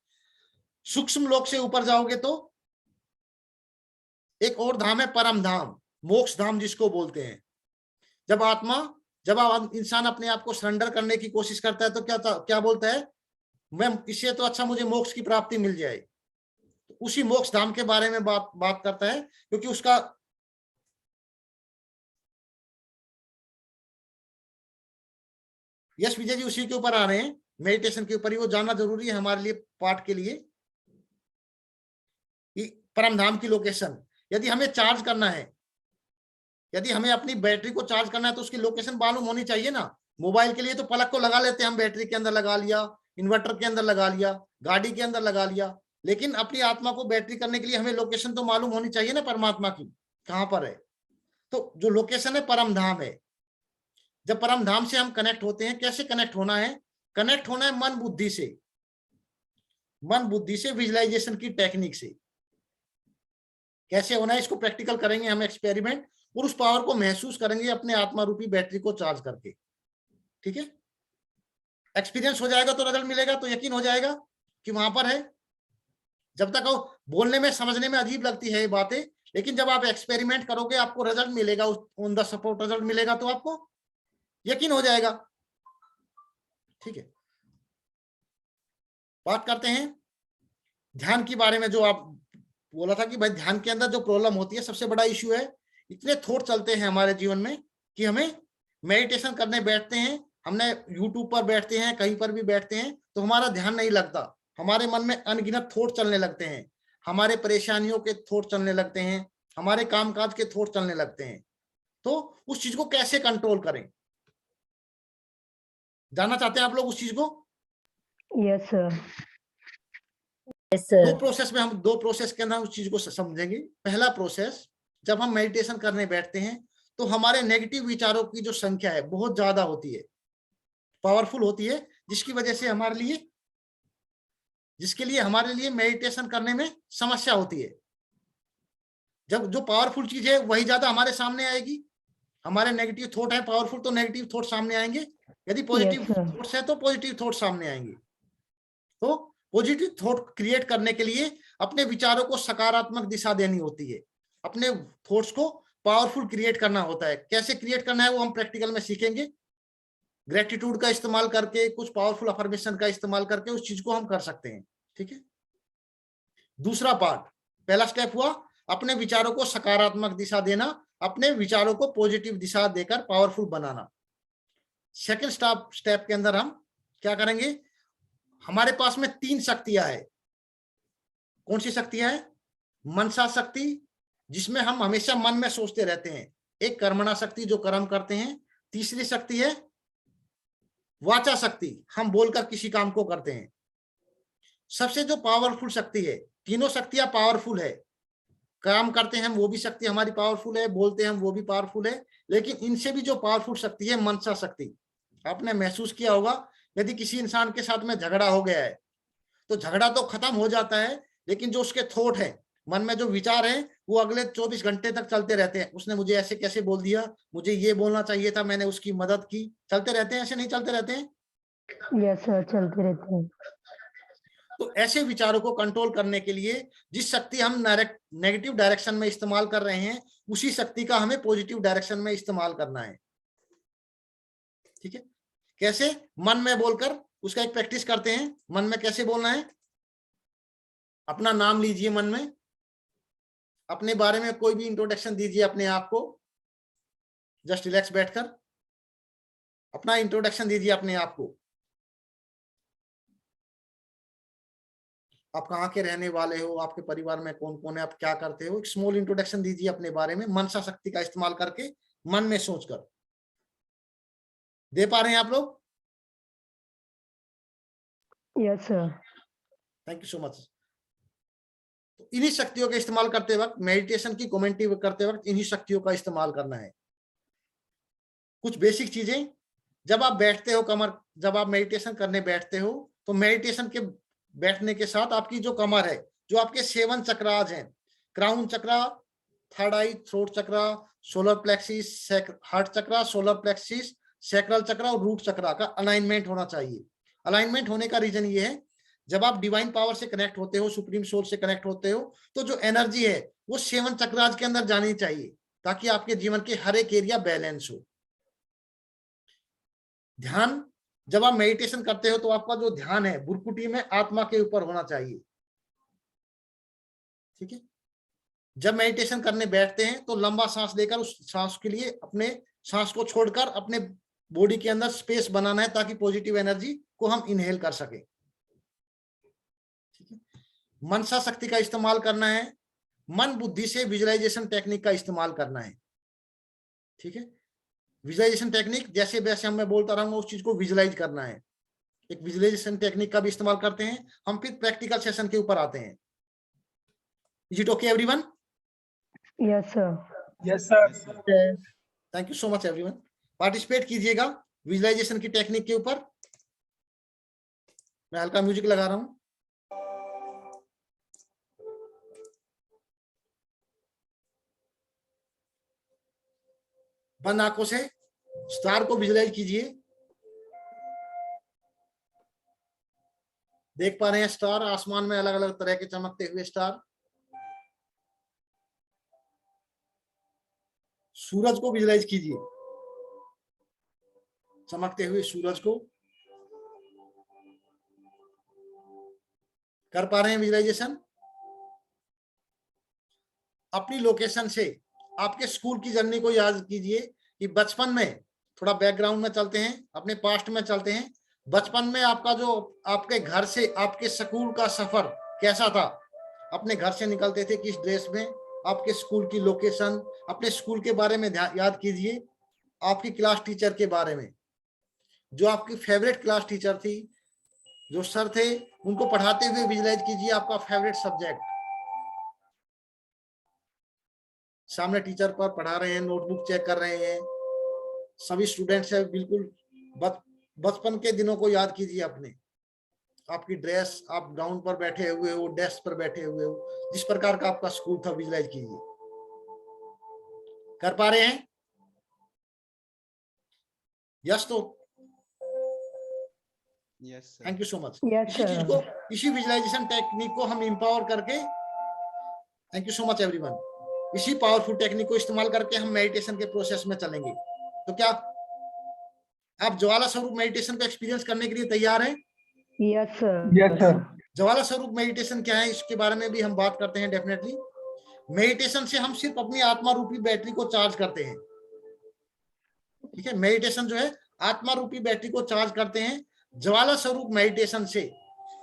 सूक्ष्म लोक से ऊपर जाओगे तो एक और धाम है, परम धाम, मोक्ष धाम जिसको बोलते हैं। जब इंसान अपने आप को सरेंडर करने की कोशिश करता है तो क्या बोलता है, मैं इससे तो अच्छा मुझे मोक्ष की प्राप्ति मिल जाए। तो उसी मोक्ष धाम के बारे में बात करता है, क्योंकि उसका यश विजय जी उसी के ऊपर आ रहे हैं, मेडिटेशन के ऊपर ही। वो जानना जरूरी है हमारे लिए, पाठ के लिए। परम धाम की लोकेशन, यदि हमें चार्ज करना है, यदि हमें अपनी बैटरी को चार्ज करना है तो उसकी लोकेशन मालूम होनी चाहिए ना। मोबाइल के लिए तो प्लग को लगा लेते हैं हम, बैटरी के अंदर लगा लिया, इन्वर्टर के अंदर लगा लिया, गाड़ी के अंदर लगा लिया, लेकिन अपनी आत्मा को बैटरी करने के लिए हमें लोकेशन तो मालूम होनी चाहिए ना, परमात्मा की कहां पर है। तो जो लोकेशन है परम धाम है। जब परम धाम से हम कनेक्ट होते हैं, कैसे कनेक्ट होना है, कनेक्ट होना है मन बुद्धि से, मन बुद्धि से, विजुअलाइजेशन की टेक्निक से। कैसे होना है, इसको प्रैक्टिकल करेंगे हम, एक्सपेरिमेंट, और उस पावर को महसूस करेंगे अपने आत्मा रूपी बैटरी को चार्ज करके। ठीक है, एक्सपीरियंस हो जाएगा तो रिजल्ट मिलेगा, तो यकीन हो जाएगा कि वहां पर है। जब तक वो बोलने में समझने में अजीब लगती है ये बातें, लेकिन जब आप एक्सपेरिमेंट करोगे आपको रिजल्ट मिलेगा, ऑन द स्पॉट रिजल्ट मिलेगा, तो आपको यकीन हो जाएगा। ठीक है, बात करते हैं ध्यान के बारे में। जो आप बोला था कि भाई ध्यान के अंदर जो प्रॉब्लम होती है, सबसे बड़ा इश्यू है, इतने थॉट चलते हैं हमारे जीवन में कि हमें मेडिटेशन करने बैठते हैं, हमने यूट्यूब पर बैठते हैं, कहीं पर भी बैठते हैं, तो हमारा ध्यान नहीं लगता। हमारे मन में अनगिनत थॉट चलने लगते हैं, हमारे परेशानियों के थॉट चलने लगते हैं, हमारे कामकाज के थॉट चलने लगते हैं। तो उस चीज को कैसे कंट्रोल करें, जानना चाहते हैं आप लोग उस चीज को? Yes, sir. Yes sir. दो प्रोसेस के अंदर उस चीज को समझेंगे। पहला प्रोसेस, जब हम मेडिटेशन करने बैठते हैं तो हमारे नेगेटिव विचारों की जो संख्या है बहुत ज्यादा होती है, पावरफुल होती है, जिसकी वजह से जिसके लिए हमारे लिए मेडिटेशन करने में समस्या होती है। जब जो पावरफुल चीज है वही ज्यादा हमारे सामने आएगी। हमारे नेगेटिव थॉट है पावरफुल, तो नेगेटिव थॉट सामने आएंगे। यदि पॉजिटिव Yes, sir. थॉट्स है तो पॉजिटिव थॉट सामने आएंगे। तो पॉजिटिव थॉट क्रिएट करने के लिए अपने विचारों को सकारात्मक दिशा देनी होती है, अपने थॉट्स को पावरफुल क्रिएट करना होता है। कैसे क्रिएट करना है वो हम प्रैक्टिकल में सीखेंगे। ग्रेटिट्यूड का इस्तेमाल करके, कुछ पावरफुल अफर्मेशन का इस्तेमाल करके उस चीज को हम कर सकते हैं। ठीक है, दूसरा पार्ट, पहला स्टेप हुआ अपने विचारों को सकारात्मक दिशा देना, अपने विचारों को पॉजिटिव दिशा देकर पावरफुल बनाना। सेकंड स्टेप के अंदर हम क्या करेंगे, हमारे पास में 3 शक्तियां है। कौन सी शक्तियां है? मनसा शक्ति, जिसमें हम हमेशा मन में सोचते रहते हैं। एक कर्मणा शक्ति, जो कर्म करते हैं। तीसरी शक्ति है वाचा शक्ति, हम बोलकर किसी काम को करते हैं। सबसे जो पावरफुल शक्ति है, तीनों शक्तियां पावरफुल है, काम करते हैं हम वो भी शक्ति हमारी पावरफुल है, बोलते हैं हम वो भी पावरफुल है, लेकिन इनसे भी जो पावरफुल शक्ति है मनसा शक्ति। आपने महसूस किया होगा, यदि किसी इंसान के साथ में झगड़ा हो गया है तो झगड़ा तो खत्म हो जाता है, लेकिन जो उसके थॉट है, मन में जो विचार है, वो अगले 24 घंटे तक चलते रहते हैं। उसने मुझे ऐसे कैसे बोल दिया, मुझे ये बोलना चाहिए था, मैंने उसकी मदद की। चलते रहते हैं, ऐसे नहीं चलते रहते हैं? Yes, sir. चलते रहते हैं। तो ऐसे विचारों को कंट्रोल करने के लिए जिस शक्ति हम नेगेटिव डायरेक्शन में इस्तेमाल कर रहे हैं, उसी शक्ति का हमें पॉजिटिव डायरेक्शन में इस्तेमाल करना है। ठीक है, कैसे? मन में बोलकर, उसका एक प्रैक्टिस करते हैं। मन में कैसे बोलना है? अपना नाम लीजिए मन में, अपने बारे में कोई भी इंट्रोडक्शन दीजिए अपने आप को, जस्ट रिलैक्स बैठकर अपना इंट्रोडक्शन दीजिए अपने आप को। आप कहाँ के रहने वाले हो, आपके परिवार में कौन कौन है, आप क्या करते हो, एक स्मॉल इंट्रोडक्शन दीजिए अपने बारे में, मनसा शक्ति का इस्तेमाल करके, मन में सोचकर। दे पा रहे हैं आप लोग? Yes, sir. Thank you so much. तो इन्हीं शक्तियों का इस्तेमाल करते वक्त, मेडिटेशन की कमेंट्री करते वक्त इन्हीं शक्तियों का इस्तेमाल करना है। कुछ बेसिक चीजें, जब आप बैठते हो, जब आप मेडिटेशन करने बैठते हो, तो मेडिटेशन के बैठने के साथ आपकी जो कमर है, जो आपके 7 चक्रास हैं, क्राउन चक्रा, थर्ड आई, थ्रोट चक्रा, सोलर प्लेक्सिस, हार्ट चक्रा, सोलर प्लेक्सिस, सैक्रल चक्रा और रूट चक्रा का अलाइनमेंट होना चाहिए। अलाइनमेंट होने का रीजन ये है, जब आप डिवाइन पावर से कनेक्ट होते हो, सुप्रीम सोल से कनेक्ट होते हो, तो जो एनर्जी है वो 7 चक्रास के अंदर जानी चाहिए, ताकि आपके जीवन के हर एक एरिया बैलेंस हो। ध्यान, जब आप मेडिटेशन करते हो तो आपका जो ध्यान है भुरकुटी में आत्मा के ऊपर होना चाहिए। ठीक है, जब मेडिटेशन करने बैठते हैं तो लंबा सांस लेकर उस सांस के लिए अपने सांस को छोड़कर अपने बॉडी के अंदर स्पेस बनाना है, ताकि पॉजिटिव एनर्जी को हम इनहेल कर सके। ठीक है, मनसा शक्ति का इस्तेमाल करना है, मन बुद्धि से विजुअलाइजेशन टेक्निक का इस्तेमाल करना है। ठीक है, विजुअलाइजेशन टेक्निक जैसे वैसे मैं बोलता रहूंगा, उस चीज को विजुअलाइज करना है। एक विजुअलाइजेशन टेक्निक का भी इस्तेमाल करते हैं हम। फिर प्रैक्टिकल सेशन के ऊपर आते हैं। Is it okay everyone? Yes sir. Yes sir. Thank you so much everyone. Participate कीजिएगा विजुअलाइजेशन की टेक्निक के ऊपर। मैं हल्का म्यूजिक लगा रहा हूं। बंद आंखों से स्टार को विजुअलाइज कीजिए। देख पा रहे हैं स्टार, आसमान में अलग अलग तरह के चमकते हुए स्टार। सूरज को विजुअलाइज कीजिए, चमकते हुए सूरज को। कर पा रहे हैं विजुअलाइजेशन? अपनी लोकेशन से आपके स्कूल की जर्नी को याद कीजिए कि बचपन में, थोड़ा बैकग्राउंड में चलते हैं, अपने पास्ट में चलते हैं। बचपन में आपका जो आपके घर से आपके स्कूल का सफर कैसा था? अपने घर से निकलते थे किस ड्रेस में? आपके स्कूल की लोकेशन, अपने स्कूल के बारे में याद कीजिए। आपकी क्लास टीचर के बारे में, जो आपकी फेवरेट क्लास टीचर थी, जो सर थे, उनको पढ़ाते हुए विजुअलाइज कीजिए आपका फेवरेट सब्जेक्ट। सामने टीचर पर पढ़ा रहे हैं, नोटबुक चेक कर रहे हैं, सभी स्टूडेंट्स है। बिल्कुल बचपन के दिनों को याद कीजिए अपने। आपकी ड्रेस, आप ग्राउंड पर बैठे हुए हो, डेस्क पर बैठे हुए हो, जिस प्रकार का आपका स्कूल था विजुअलाइज कीजिए। कर पा रहे हैं? यस तो yes thank you so much. Yes इसी चीज को, सर। इसी विजुअलाइजेशन टेक्निक को हम इंपावर करके, thank you so much everyone, इसी पावरफुल टेक्निक को इस्तेमाल करके हम मेडिटेशन के प्रोसेस में चलेंगे। तो क्या आप ज्वाला स्वरूप मेडिटेशन को एक्सपीरियंस करने के लिए तैयार हैं? Yes sir. Yes sir. Jwala Swaroop meditation क्या है, इसके बारे में भी हम बात करते हैं डेफिनेटली। मेडिटेशन से हम सिर्फ अपनी आत्मा रूपी बैटरी को चार्ज करते हैं। ठीक है, मेडिटेशन जो है आत्मा रूपी बैटरी को चार्ज करते हैं। ज्वाला स्वरूप मेडिटेशन से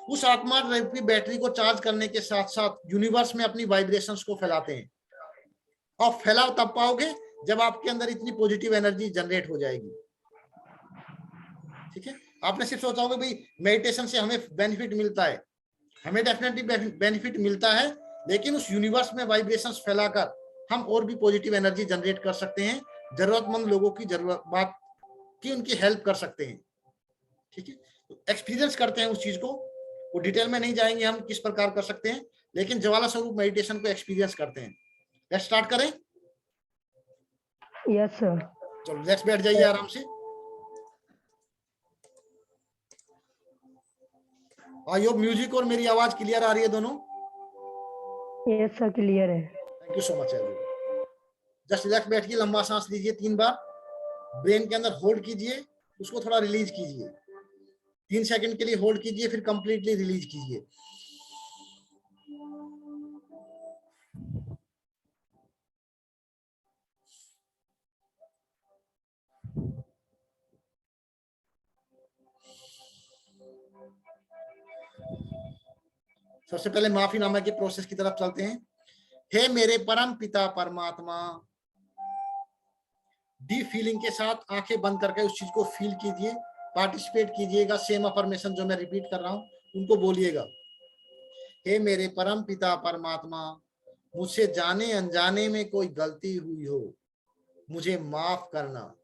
उस आत्मा रूपी बैटरी को चार्ज करने के साथ साथ यूनिवर्स में अपनी वाइब्रेशंस को फैलाते हैं। और फैलाव तब पाओगे जब आपके अंदर इतनी पॉजिटिव एनर्जी जनरेट हो जाएगी। ठीक है, आपने सिर्फ सोचा होगा भाई मेडिटेशन से हमें बेनिफिट मिलता है। हमें डेफिनेटली बेनिफिट मिलता है, लेकिन उस यूनिवर्स में वाइब्रेशंस फैलाकर हम और भी पॉजिटिव एनर्जी जनरेट कर सकते हैं। जरूरतमंद लोगों की जरूरत बात की उनकी हेल्प कर सकते हैं। ठीक है, तो एक्सपीरियंस करते हैं उस चीज को। वो डिटेल में नहीं जाएंगे हम किस प्रकार कर सकते हैं, लेकिन ज्वाला स्वरूप मेडिटेशन को एक्सपीरियंस करते हैं। लेट्स स्टार्ट करें। Yes sir. चलो लेट्स बैठ जाइए आराम से। आई होप म्यूजिक और मेरी आवाज क्लियर आ रही है दोनों। यस सर, क्लियर है। Thank you so much everyone. Just relax बैठिए, लंबा सांस लीजिए 3 बार, ब्रेन के अंदर होल्ड कीजिए, उसको थोड़ा रिलीज कीजिए। 3 सेकंड के लिए होल्ड कीजिए, फिर कंप्लीटली रिलीज कीजिए। सबसे पहले माफीनामा के प्रोसेस की तरफ चलते हैं। हे मेरे परम पिता परमात्मा, डीप फीलिंग के साथ आंखें बंद करके उस चीज को फील कीजिए, पार्टिसिपेट कीजिएगा। सेम अफर्मेशन जो मैं रिपीट कर रहा हूं उनको बोलिएगा। हे मेरे परम पिता परमात्मा, मुझसे जाने अनजाने में कोई गलती हुई हो, मुझे माफ करना।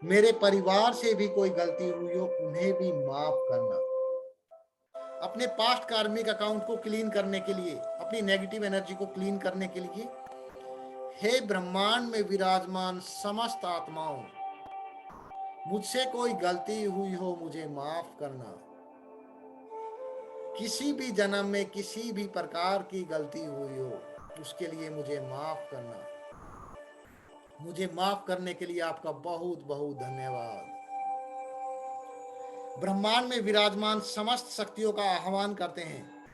मेरे परिवार से भी कोई गलती हुई हो, उन्हें भी माफ करना। अपने पास्ट कार्मिक अकाउंट को क्लीन करने के लिए, अपनी नेगेटिव एनर्जी को क्लीन करने के लिए, हे ब्रह्मांड में विराजमान समस्त आत्माओं, मुझसे कोई गलती हुई हो मुझे माफ करना। किसी भी जन्म में किसी भी प्रकार की गलती हुई हो उसके लिए मुझे माफ करना। मुझे माफ करने के लिए आपका बहुत बहुत धन्यवाद। ब्रह्मांड में विराजमान समस्त शक्तियों का आह्वान करते हैं।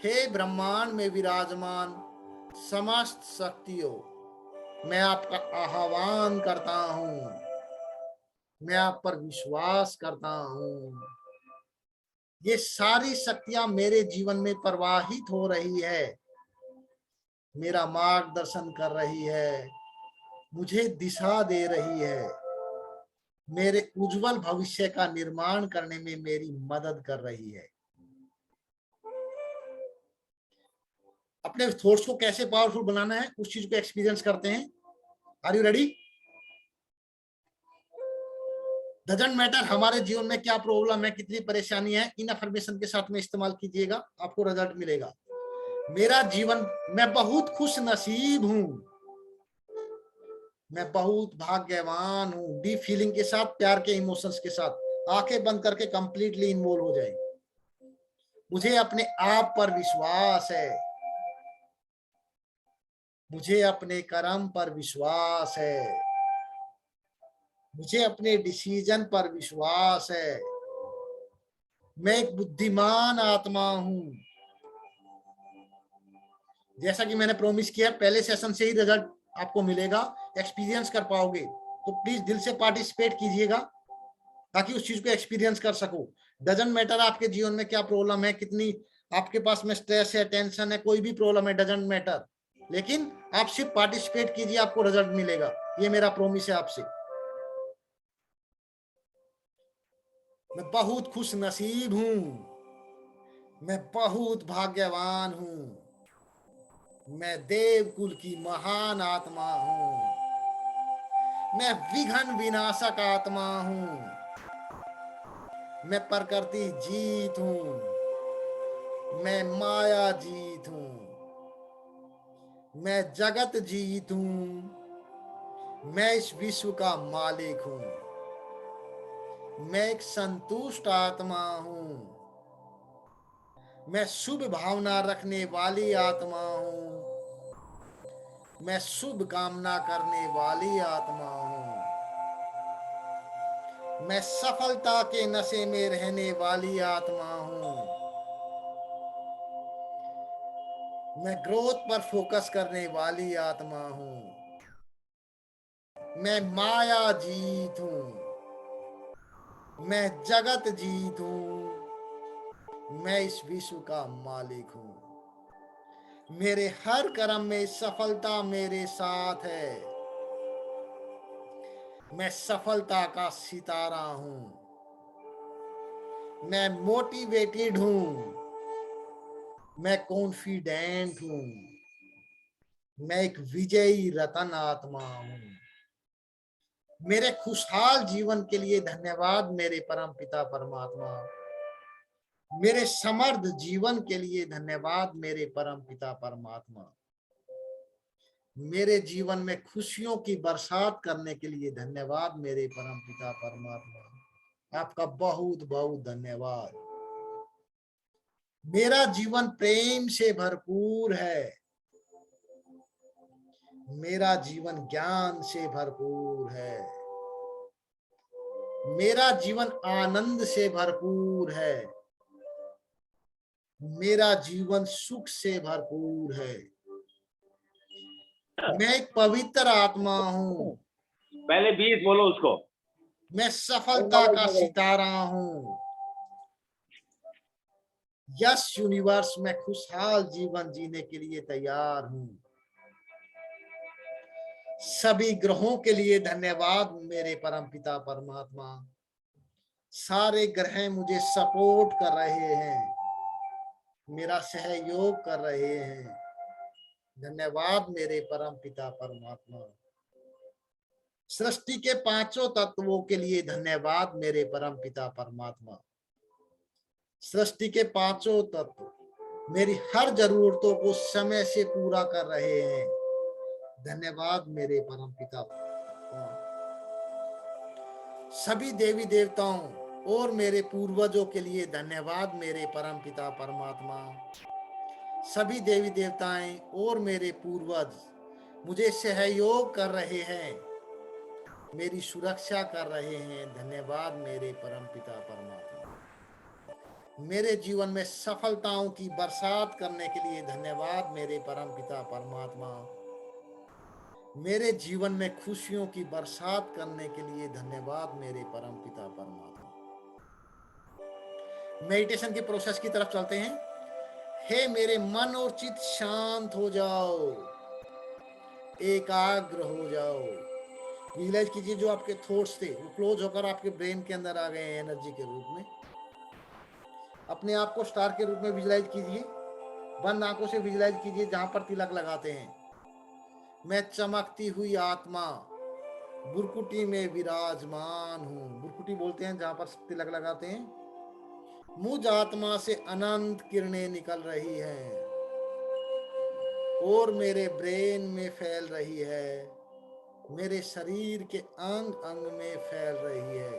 हे ब्रह्मांड में विराजमान समस्त शक्तियों, मैं आपका आह्वान करता हूं, मैं आप पर विश्वास करता हूं। ये सारी शक्तियां मेरे जीवन में प्रवाहित हो रही है, मेरा मार्गदर्शन कर रही है, मुझे दिशा दे रही है, मेरे उज्जवल भविष्य का निर्माण करने में मेरी मदद कर रही है। अपने थॉट्स को कैसे पावरफुल बनाना है उस चीज को एक्सपीरियंस करते हैं। Are you ready? Doesn't matter हमारे जीवन में क्या प्रॉब्लम है, कितनी परेशानी है, इन अफर्मेशन के साथ में इस्तेमाल कीजिएगा, आपको रिजल्ट मिलेगा। मेरा जीवन, मैं बहुत खुश नसीब हूं, मैं बहुत भाग्यवान हूं। डीप फीलिंग के साथ, प्यार के इमोशंस के साथ आंखें बंद करके कंप्लीटली इन्वॉल्व हो जाए। मुझे अपने आप पर विश्वास है, मुझे अपने कर्म पर विश्वास है, मुझे अपने डिसीजन पर विश्वास है। मैं एक बुद्धिमान आत्मा हूं। जैसा कि मैंने प्रॉमिस किया, पहले सेशन से ही रिजल्ट आपको मिलेगा, एक्सपीरियंस कर पाओगे। तो प्लीज दिल से पार्टिसिपेट कीजिएगा ताकि उस चीज को एक्सपीरियंस कर सको। डजंट मैटर आपके जीवन में क्या प्रॉब्लम है, कितनी आपके पास में स्ट्रेस है, टेंशन है, कोई भी प्रॉब्लम है, डजंट मैटर, लेकिन आप सिर्फ पार्टिसिपेट कीजिए, आपको रिजल्ट मिलेगा। ये मेरा प्रॉमिस है आपसे। मैं बहुत खुश नसीब हूं, मैं बहुत भाग्यवान हूं, मैं देवकुल की महान आत्मा हूं, मैं विघ्न विनाशक आत्मा हूं, मैं प्रकृति जीत हूं, मैं माया जीत हूं, मैं जगत जीत हूं, मैं इस विश्व का मालिक हूं, मैं एक संतुष्ट आत्मा हूं, मैं शुभ भावना रखने वाली आत्मा हूं, मैं शुभ कामना करने वाली आत्मा हूं, मैं सफलता के नशे में रहने वाली आत्मा हूं, मैं ग्रोथ पर फोकस करने वाली आत्मा हूं, मैं माया जीत हूं, मैं जगत जीत हूं, मैं इस विश्व का मालिक हूं। मेरे हर कर्म में सफलता मेरे साथ है, मैं सफलता का सितारा हूं, मैं मोटिवेटेड हूं, मैं कॉन्फिडेंट हूं, मैं एक विजयी रतन आत्मा हूं। मेरे खुशहाल जीवन के लिए धन्यवाद मेरे परम पिता परमात्मा। मेरे समृद्ध जीवन के लिए धन्यवाद मेरे परम पिता परमात्मा। मेरे जीवन में खुशियों की बरसात करने के लिए धन्यवाद मेरे परम पिता परमात्मा। आपका बहुत बहुत धन्यवाद। मेरा जीवन प्रेम से भरपूर है, मेरा जीवन ज्ञान से भरपूर है, मेरा जीवन आनंद से भरपूर है, मेरा जीवन सुख से भरपूर है। मैं एक पवित्र आत्मा हूं, पहले 20 बोलो उसको। मैं सफलता का सितारा हूं। यस यूनिवर्स, मैं खुशहाल जीवन जीने के लिए तैयार हूं। सभी ग्रहों के लिए धन्यवाद मेरे परम पिता परमात्मा। सारे ग्रह मुझे सपोर्ट कर रहे हैं, मेरा सहयोग कर रहे हैं। धन्यवाद मेरे परम पिता परमात्मा। सृष्टि के पांचों तत्वों के लिए धन्यवाद मेरे परम पिता परमात्मा। सृष्टि के पांचों तत्व मेरी हर जरूरतों को समय से पूरा कर रहे हैं। धन्यवाद मेरे परम पिता। सभी देवी देवताओं और मेरे पूर्वजों के लिए धन्यवाद मेरे परम पिता परमात्मा। सभी देवी देवताएं और मेरे पूर्वज मुझे सहयोग कर रहे हैं, मेरी सुरक्षा कर रहे हैं। धन्यवाद मेरे परम पिता परमात्मा। मेरे जीवन में सफलताओं की बरसात करने के लिए धन्यवाद मेरे परम पिता परमात्मा। मेरे जीवन में खुशियों की बरसात करने के लिए धन्यवाद मेरे परम पिता परमात्मा। मेडिटेशन के प्रोसेस की तरफ चलते हैं। हे मेरे मन और चित्त शांत हो जाओ, एकाग्र हो जाओ। विजुलाइज कीजिए जो आपके थॉट्स थे वो क्लोज होकर आपके ब्रेन के अंदर आ गए हैं एनर्जी के रूप में। अपने आप को स्टार के रूप में विजुलाइज कीजिए। बंद आंखों से विजुलाइज कीजिए जहां पर तिलक लगाते हैं। मैं चमकती हुई आत्मा बुरकुटी में विराजमान हूँ। बुरकुटी बोलते हैं जहां पर तिलक लगाते हैं। मुझ आत्मा से अनंत किरणें निकल रही हैं और मेरे ब्रेन में फैल रही है, मेरे शरीर के अंग अंग में फैल रही है।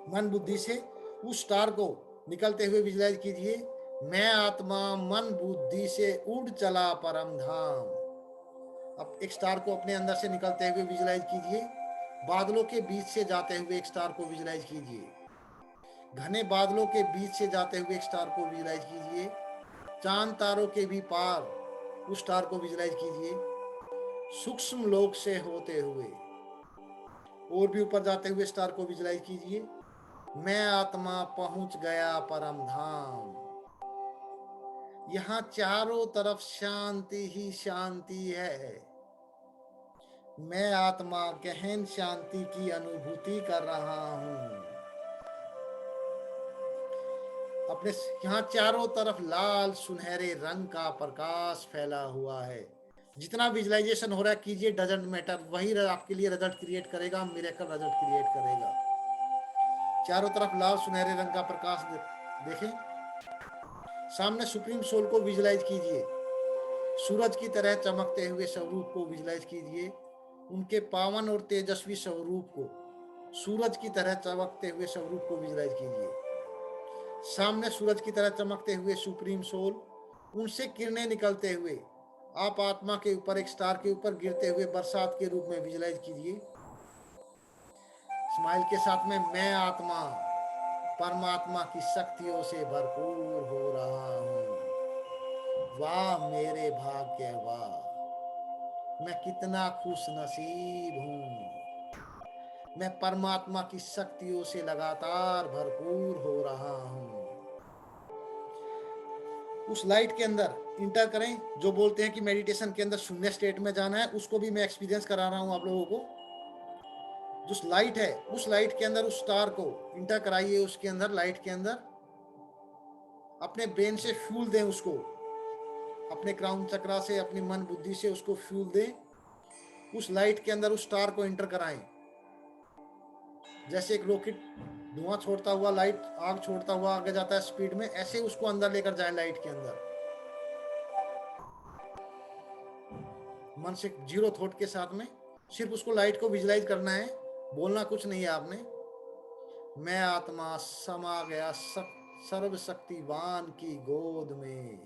मन बुद्धि से उस स्टार को निकलते हुए विजुलाइज कीजिए। मैं आत्मा मन बुद्धि से उड़ चला परम धाम। अब एक स्टार को अपने अंदर से निकलते हुए विजुलाइज कीजिए। बादलों के बीच से जाते हुए एक स्टार को विजुलाइज कीजिए। घने बादलों के बीच से जाते हुए एक स्टार को विजुलाइज कीजिए। चांद तारों के भी पार उस स्टार को विजुलाइज कीजिए। सूक्ष्म लोक से होते हुए और भी ऊपर जाते हुए स्टार को विजुलाइज कीजिए। मैं आत्मा पहुंच गया परम धाम। यहाँ चारों तरफ शांति ही शांति है। मैं आत्मा गहन शांति की अनुभूति कर रहा हूँ। अपने यहाँ चारों तरफ लाल सुनहरे रंग का प्रकाश फैला हुआ है। जितना विजुलाइजेशन हो रहा है कीजिए, डजंट मैटर, वही आपके लिए रिजल्ट क्रिएट करेगा, मिरेकल रिजल्ट क्रिएट करेगा। चारों तरफ लाल सुनहरे रंग का प्रकाश देखें। सामने सुप्रीम सोल को विजुलाइज कीजिए। सूरज की तरह चमकते हुए स्वरूप को विजुलाइज कीजिए। उनके पावन और तेजस्वी स्वरूप को, सूरज की तरह चमकते हुए स्वरूप को विजुलाइज कीजिए। सामने सूरज की तरह चमकते हुए सुप्रीम सोल, उनसे किरणें निकलते हुए आप आत्मा के ऊपर एक स्टार के ऊपर गिरते हुए बरसात के रूप में विजुलाइज कीजिए। स्माइल के साथ में मैं आत्मा परमात्मा की शक्तियों से भरपूर हो रहा हूँ। वाह मेरे भाग्य, वाह मैं कितना खुश नसीब हूँ। मैं परमात्मा की शक्तियों से लगातार भरपूर हो रहा हूँ। उस लाइट के अंदर इंटर करें। जो बोलते हैं कि मेडिटेशन के अंदर शून्य स्टेट में जाना है, उसको भी मैं एक्सपीरियंस करा रहा हूं आप लोगों को। जो लाइट है उस लाइट के अंदर उस स्टार को इंटर कराइए। उसके अंदर लाइट के अंदर अपने ब्रेन से फ्यूल दें उसको, अपने क्राउन चक्रा से, अपनी मन बुद्धि से उसको फ्यूल दें। उस लाइट के अंदर उस स्टार को इंटर कराएं। जैसे एक रॉकेट धुआं छोड़ता हुआ, लाइट आग छोड़ता हुआ आगे जाता है स्पीड में, ऐसे उसको अंदर लेकर जाए लाइट के अंदर। मन से जीरो थॉट के साथ में सिर्फ उसको लाइट को विजुलाइज करना है, बोलना कुछ नहीं है आपने। मैं आत्मा समा गया सर्वशक्तिवान की गोद में,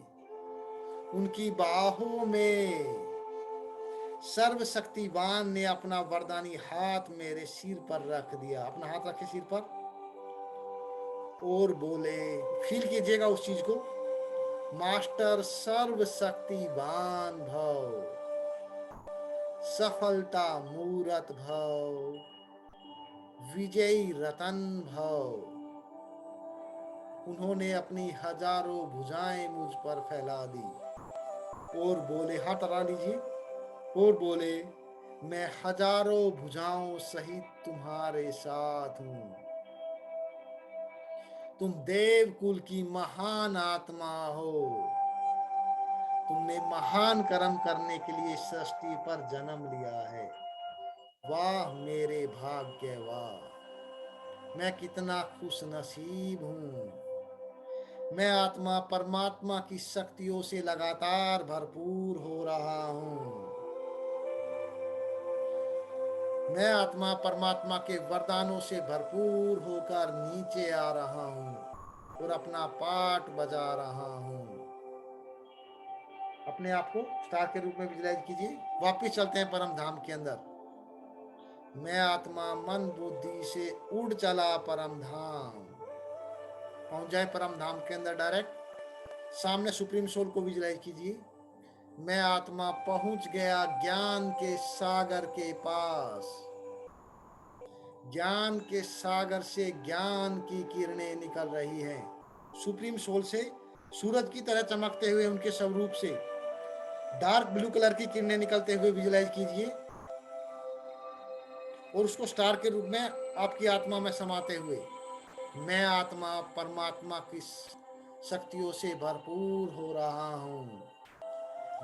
उनकी बाहों में। सर्वशक्तिवान ने अपना वरदानी हाथ मेरे सिर पर रख दिया। अपना हाथ रखे सिर पर और बोले, फील कीजिएगा उस चीज को। मास्टर सर्वशक्तिवान भव, सफलता मूरत भव, विजयी रतन भव। उन्होंने अपनी हजारों भुजाएं मुझ पर फैला दी और बोले, हाथ हटा लीजिए और बोले, मैं हजारों भुजाओं सहित तुम्हारे साथ हूं। तुम देव कुल की महान आत्मा हो। तुमने महान कर्म करने के लिए सृष्टि पर जन्म लिया है। वाह मेरे भाग्य, वाह मैं कितना खुश नसीब हूँ। मैं आत्मा परमात्मा की शक्तियों से लगातार भरपूर हो रहा हूँ। मैं आत्मा परमात्मा के वरदानों से भरपूर होकर नीचे आ रहा हूँ और अपना पाठ बजा रहा हूँ। अपने आप को स्टार के रूप में विजुलाइज कीजिए। वापिस चलते हैं परम धाम के अंदर। मैं आत्मा मन बुद्धि से उड़ चला परम धाम। पहुंच जाए परम धाम के अंदर डायरेक्ट। सामने सुप्रीम सोल को विजुलाइज कीजिए। मैं आत्मा पहुंच गया ज्ञान के सागर के पास। ज्ञान के सागर से ज्ञान की किरणें निकल रही हैं। सुप्रीम सोल से सूरज की तरह चमकते हुए उनके स्वरूप से डार्क ब्लू कलर की किरणें निकलते हुए विजुलाइज कीजिए और उसको स्टार के रूप में आपकी आत्मा में समाते हुए मैं आत्मा परमात्मा की शक्तियों से भरपूर हो रहा हूँ।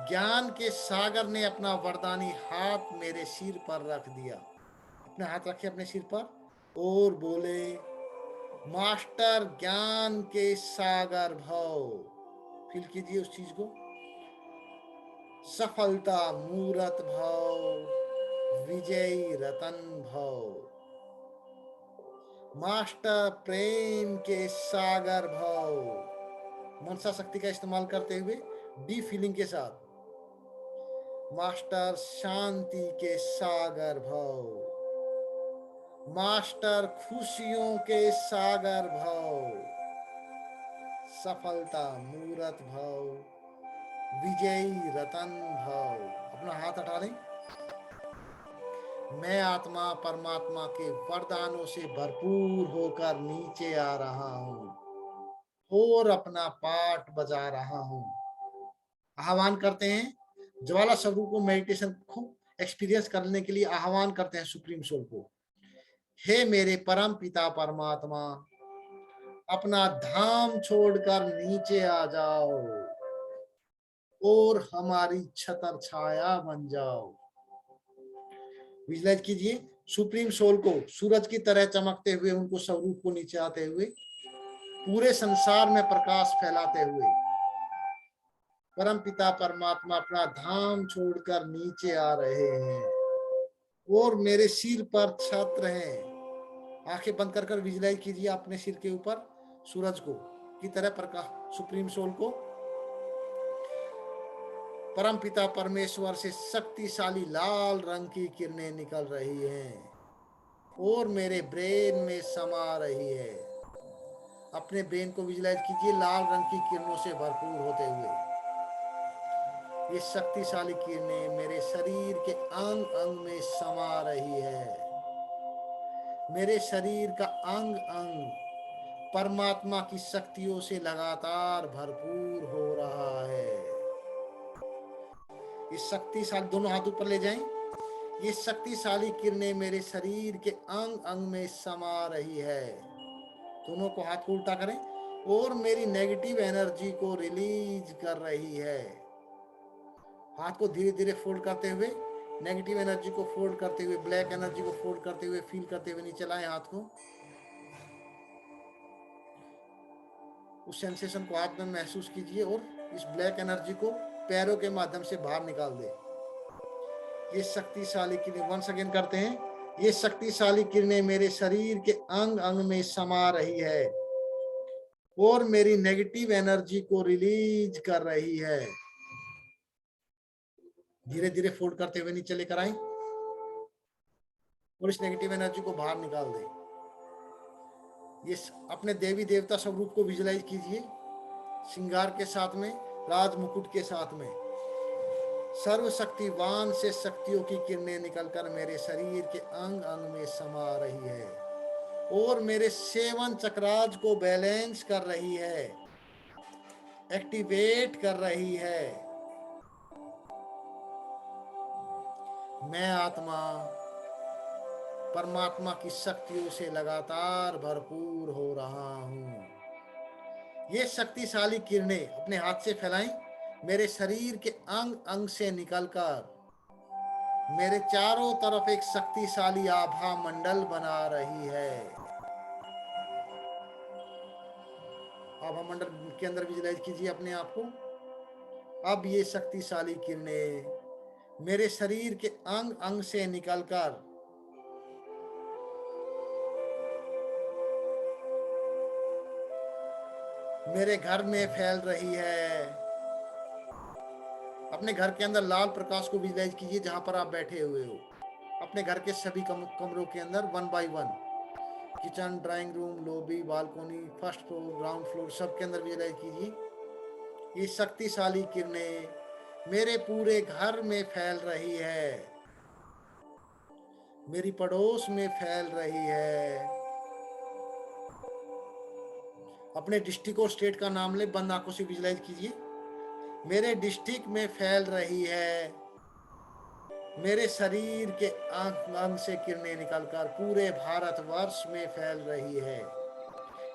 ज्ञान के सागर ने अपना वरदानी हाथ मेरे सिर पर रख दिया। अपने हाथ रखे अपने सिर पर और बोले, मास्टर ज्ञान के सागर भव। फील कीजिए उस चीज को। सफलता मूरत भव, विजयी रतन भव। मास्टर प्रेम के सागर भव। मनसा शक्ति का इस्तेमाल करते हुए डी फीलिंग के साथ। मास्टर शांति के सागर भव। मास्टर खुशियों के सागर भव। सफलता मूरत भव, विजयी रतन भव। अपना हाथ हटा लें। मैं आत्मा परमात्मा के वरदानों से भरपूर होकर नीचे आ रहा हूँ और अपना पाठ बजा रहा हूँ। आह्वान करते हैं ज्वाला स्वरूप को, मेडिटेशन को एक्सपीरियंस करने के लिए आह्वान करते हैं सुप्रीम सोल को। हे मेरे परम पिता परमात्मा, अपना धाम छोड़कर नीचे आ जाओ और हमारी छतर छाया बन जाओ। विजुलाइज कीजिए सुप्रीम सोल को सूरज की तरह चमकते हुए, उनको स्वरूप को नीचे आते हुए, पूरे संसार में प्रकाश फैलाते हुए। परम पिता परमात्मा अपना धाम छोड़कर नीचे आ रहे हैं और मेरे सिर पर छत्र हैं। आंखें बंद कर विजुलाइज कीजिए अपने सिर के ऊपर सूरज को की तरह प्रकाश, सुप्रीम सोल को। परम पिता परमेश्वर से शक्तिशाली लाल रंग की किरणें निकल रही हैं और मेरे ब्रेन में समा रही है। अपने ब्रेन को विजुलाइज कीजिए लाल रंग की किरणों से भरपूर होते हुए। ये शक्तिशाली किरणें मेरे शरीर के अंग अंग में समा रही है। मेरे शरीर का अंग अंग परमात्मा की शक्तियों से लगातार भरपूर हो रहा है। ये शक्तिशाली, दोनों हाथ ऊपर ले जाएं। ये शक्तिशाली किरणें मेरे शरीर के अंग अंग में समा रही है। दोनों को हाथ को उल्टा करें और मेरी नेगेटिव एनर्जी को रिलीज कर रही है। हाथ को धीरे धीरे फोल्ड करते हुए, नेगेटिव एनर्जी को फोल्ड करते हुए, ब्लैक एनर्जी को फोल्ड करते हुए, फील करते हुए नीचे लाएं हाथ को। उस सेंसेशन को हाथ में महसूस कीजिए और इस ब्लैक एनर्जी को पैरों के माध्यम से बाहर निकाल दे। ये शक्तिशाली किरणें वंस अगेन करते हैं। ये शक्तिशाली किरणें मेरे शरीर के अंग अंग में समा रही है और मेरी नेगेटिव एनर्जी को रिलीज कर रही है। धीरे धीरे फोल्ड करते हुए नीचे लेकर आए और इस नेगेटिव एनर्जी को बाहर निकाल दें। ये अपने देवी देवता स्वरूप को विजुलाइज कीजिए, श्रृंगार के साथ में, राज मुकुट के साथ में। सर्वशक्तिवान से शक्तियों की किरणें निकलकर मेरे शरीर के अंग अंग में समा रही है और मेरे 7 चक्रास को बैलेंस कर रही है, एक्टिवेट कर रही है। मैं आत्मा परमात्मा की शक्तियों से लगातार भरपूर हो रहा हूँ। ये शक्तिशाली किरणें अपने हाथ से फैलाएं, मेरे शरीर के अंग अंग से निकलकर मेरे चारों तरफ एक शक्तिशाली आभा मंडल बना रही है। आभा मंडल के अंदर विजुलाइज कीजिए अपने आप को। अब ये शक्तिशाली किरणें मेरे शरीर के अंग अंग से निकलकर मेरे घर में फैल रही है। अपने घर के अंदर लाल प्रकाश को विजुलाइज कीजिए जहां पर आप बैठे हुए हो। अपने घर के सभी कमरों के अंदर 1 by 1, kitchen, drawing room, lobby, balcony, first floor, ground floor, सब के अंदर विजुलाइज कीजिए। ये शक्तिशाली किरणें मेरे पूरे घर में फैल रही है, मेरी पड़ोस में फैल रही है। अपने डिस्ट्रिक्ट और स्टेट का नाम ले, बंद आंखों से विजुलाइज कीजिए। मेरे डिस्ट्रिक्ट में फैल रही है, मेरे शरीर के अंग अंग से किरणें निकलकर पूरे भारतवर्ष में फैल रही है।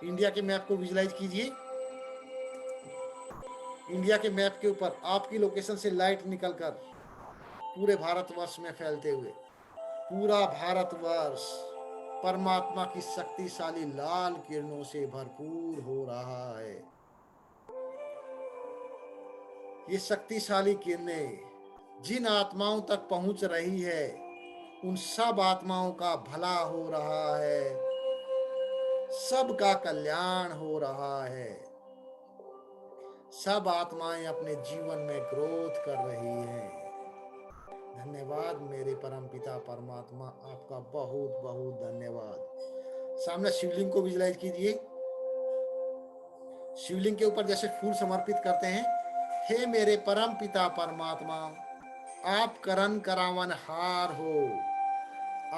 इंडिया के मैप को विजुलाइज कीजिए। इंडिया के मैप के ऊपर आपकी लोकेशन से लाइट निकलकर पूरे भारतवर्ष में फैलते हुए पूरा भारतवर्ष परमात्मा की शक्तिशाली लाल किरणों से भरपूर हो रहा है। ये शक्तिशाली किरणें जिन आत्माओं तक पहुंच रही है उन सब आत्माओं का भला हो रहा है, सबका कल्याण हो रहा है। सब आत्माएं अपने जीवन में ग्रोथ कर रही हैं। धन्यवाद मेरे परम पिता परमात्मा, आपका बहुत बहुत धन्यवाद। सामने शिवलिंग को विजुलाइज कीजिए। शिवलिंग के ऊपर जैसे फूल समर्पित करते हैं, हे मेरे परम पिता परमात्मा, आप करन करावन हार हो।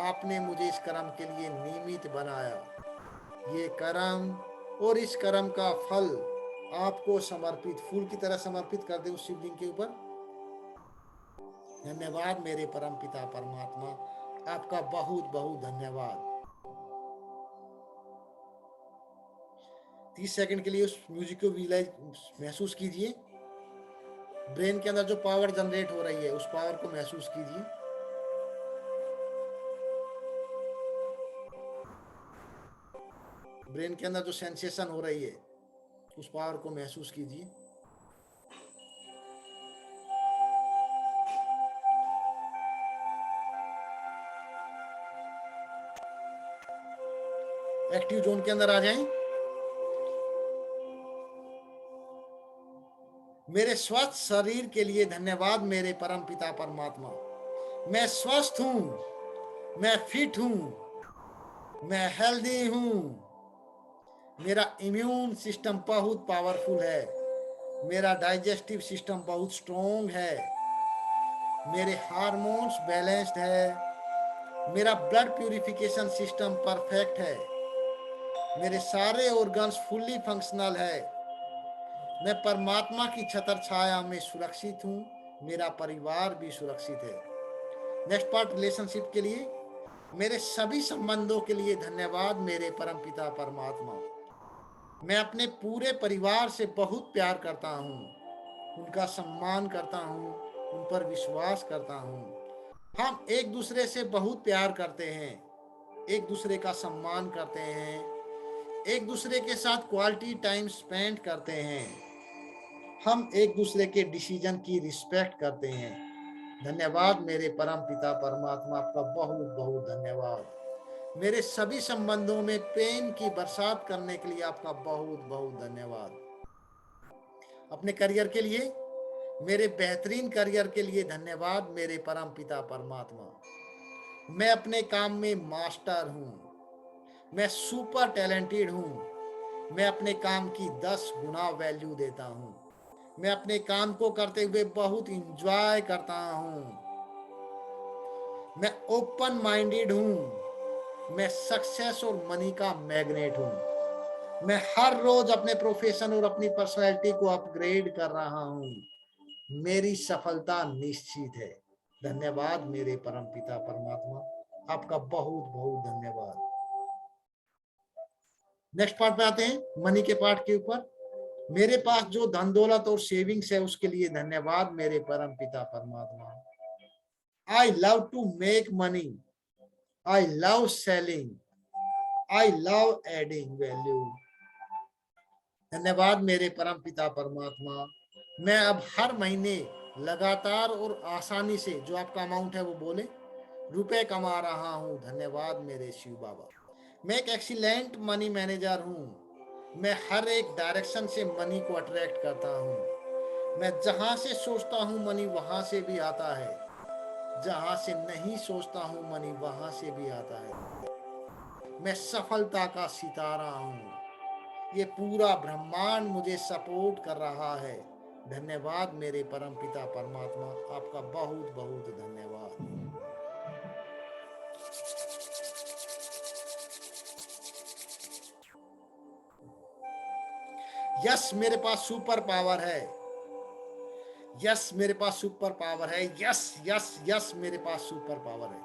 आपने मुझे इस कर्म के लिए निमित्त बनाया। ये कर्म और इस कर्म का फल आपको समर्पित, फूल की तरह समर्पित कर दे उस शिवलिंग के ऊपर। धन्यवाद मेरे परम पिता परमात्मा, आपका बहुत बहुत धन्यवाद। 30 सेकंड के लिए उस म्यूजिक को विजुलाइज महसूस कीजिए। ब्रेन के अंदर जो पावर जनरेट हो रही है उस पावर को महसूस कीजिए। ब्रेन के अंदर जो सेंसेशन हो रही है उस पावर को महसूस कीजिए। एक्टिव जोन के अंदर आ जाएं। मेरे स्वस्थ शरीर के लिए धन्यवाद मेरे परम पिता परमात्मा। मैं स्वस्थ हूं, मैं फिट हूं, मैं हेल्दी हूं। मेरा इम्यून सिस्टम बहुत पावरफुल है, मेरा डाइजेस्टिव सिस्टम बहुत स्ट्रॉन्ग है, मेरे हार्मोन्स बैलेंस्ड है, मेरा ब्लड प्यूरिफिकेशन सिस्टम परफेक्ट है, मेरे सारे ऑर्गन्स फुल्ली फंक्शनल है। मैं परमात्मा की छत्र छाया में सुरक्षित हूँ, मेरा परिवार भी सुरक्षित है। नेक्स्ट पार्ट रिलेशनशिप के लिए, मेरे सभी संबंधों के लिए धन्यवाद मेरे परम पिता परमात्मा। मैं अपने पूरे परिवार से बहुत प्यार करता हूँ, उनका सम्मान करता हूँ, उन पर विश्वास करता हूँ। हम एक दूसरे से बहुत प्यार करते हैं, एक दूसरे का सम्मान करते हैं, एक दूसरे के साथ क्वालिटी टाइम स्पेंड करते हैं। हम एक दूसरे के डिसीजन की रिस्पेक्ट करते हैं। धन्यवाद मेरे परम पिता परमात्मा, आपका बहुत बहुत धन्यवाद। मेरे सभी संबंधों में प्रेम की बरसात करने के लिए आपका बहुत बहुत धन्यवाद। अपने करियर के लिए, मेरे बेहतरीन करियर के लिए धन्यवाद मेरे परम पिता परमात्मा। मैं अपने काम में मास्टर हूँ, मैं सुपर टैलेंटेड हूँ। मैं अपने काम की 10 गुना वैल्यू देता हूँ। मैं अपने काम को करते हुए बहुत इंजॉय करता हूँ। मैं ओपन माइंडेड हूँ। मैं सक्सेस और मनी का मैग्नेट हूँ। मैं हर रोज अपने प्रोफेशन और अपनी पर्सनैलिटी को अपग्रेड कर रहा हूँ। मेरी सफलता निश्चित है। धन्यवाद मेरे परम पिता परमात्मा, आपका बहुत बहुत धन्यवाद। नेक्स्ट पार्ट पे आते हैं, मनी के पार्ट के ऊपर। मेरे पास जो धन दौलत और सेविंग्स है उसके लिए धन्यवाद मेरे परम पिता परमात्मा। I love to make money, I love selling, I love adding value. धन्यवाद मेरे परम पिता परमात्मा। मैं अब हर महीने लगातार और आसानी से, जो आपका अमाउंट है वो बोले, रुपए कमा रहा हूँ। धन्यवाद मेरे शिव बाबा। मैं एक एक्सीलेंट मनी मैनेजर हूँ। मैं हर एक डायरेक्शन से मनी को अट्रैक्ट करता हूँ। मैं जहां से सोचता हूँ मनी वहां से भी आता है, जहां से नहीं सोचता हूँ मनी वहां से भी आता है। मैं सफलता का सितारा हूँ। ये पूरा ब्रह्मांड मुझे सपोर्ट कर रहा है। धन्यवाद मेरे परम पिता परमात्मा, आपका बहुत बहुत धन्यवाद। यस, मेरे पास सुपर पावर है। यस, मेरे पास सुपर पावर है। यस यस यस, मेरे पास सुपर पावर है।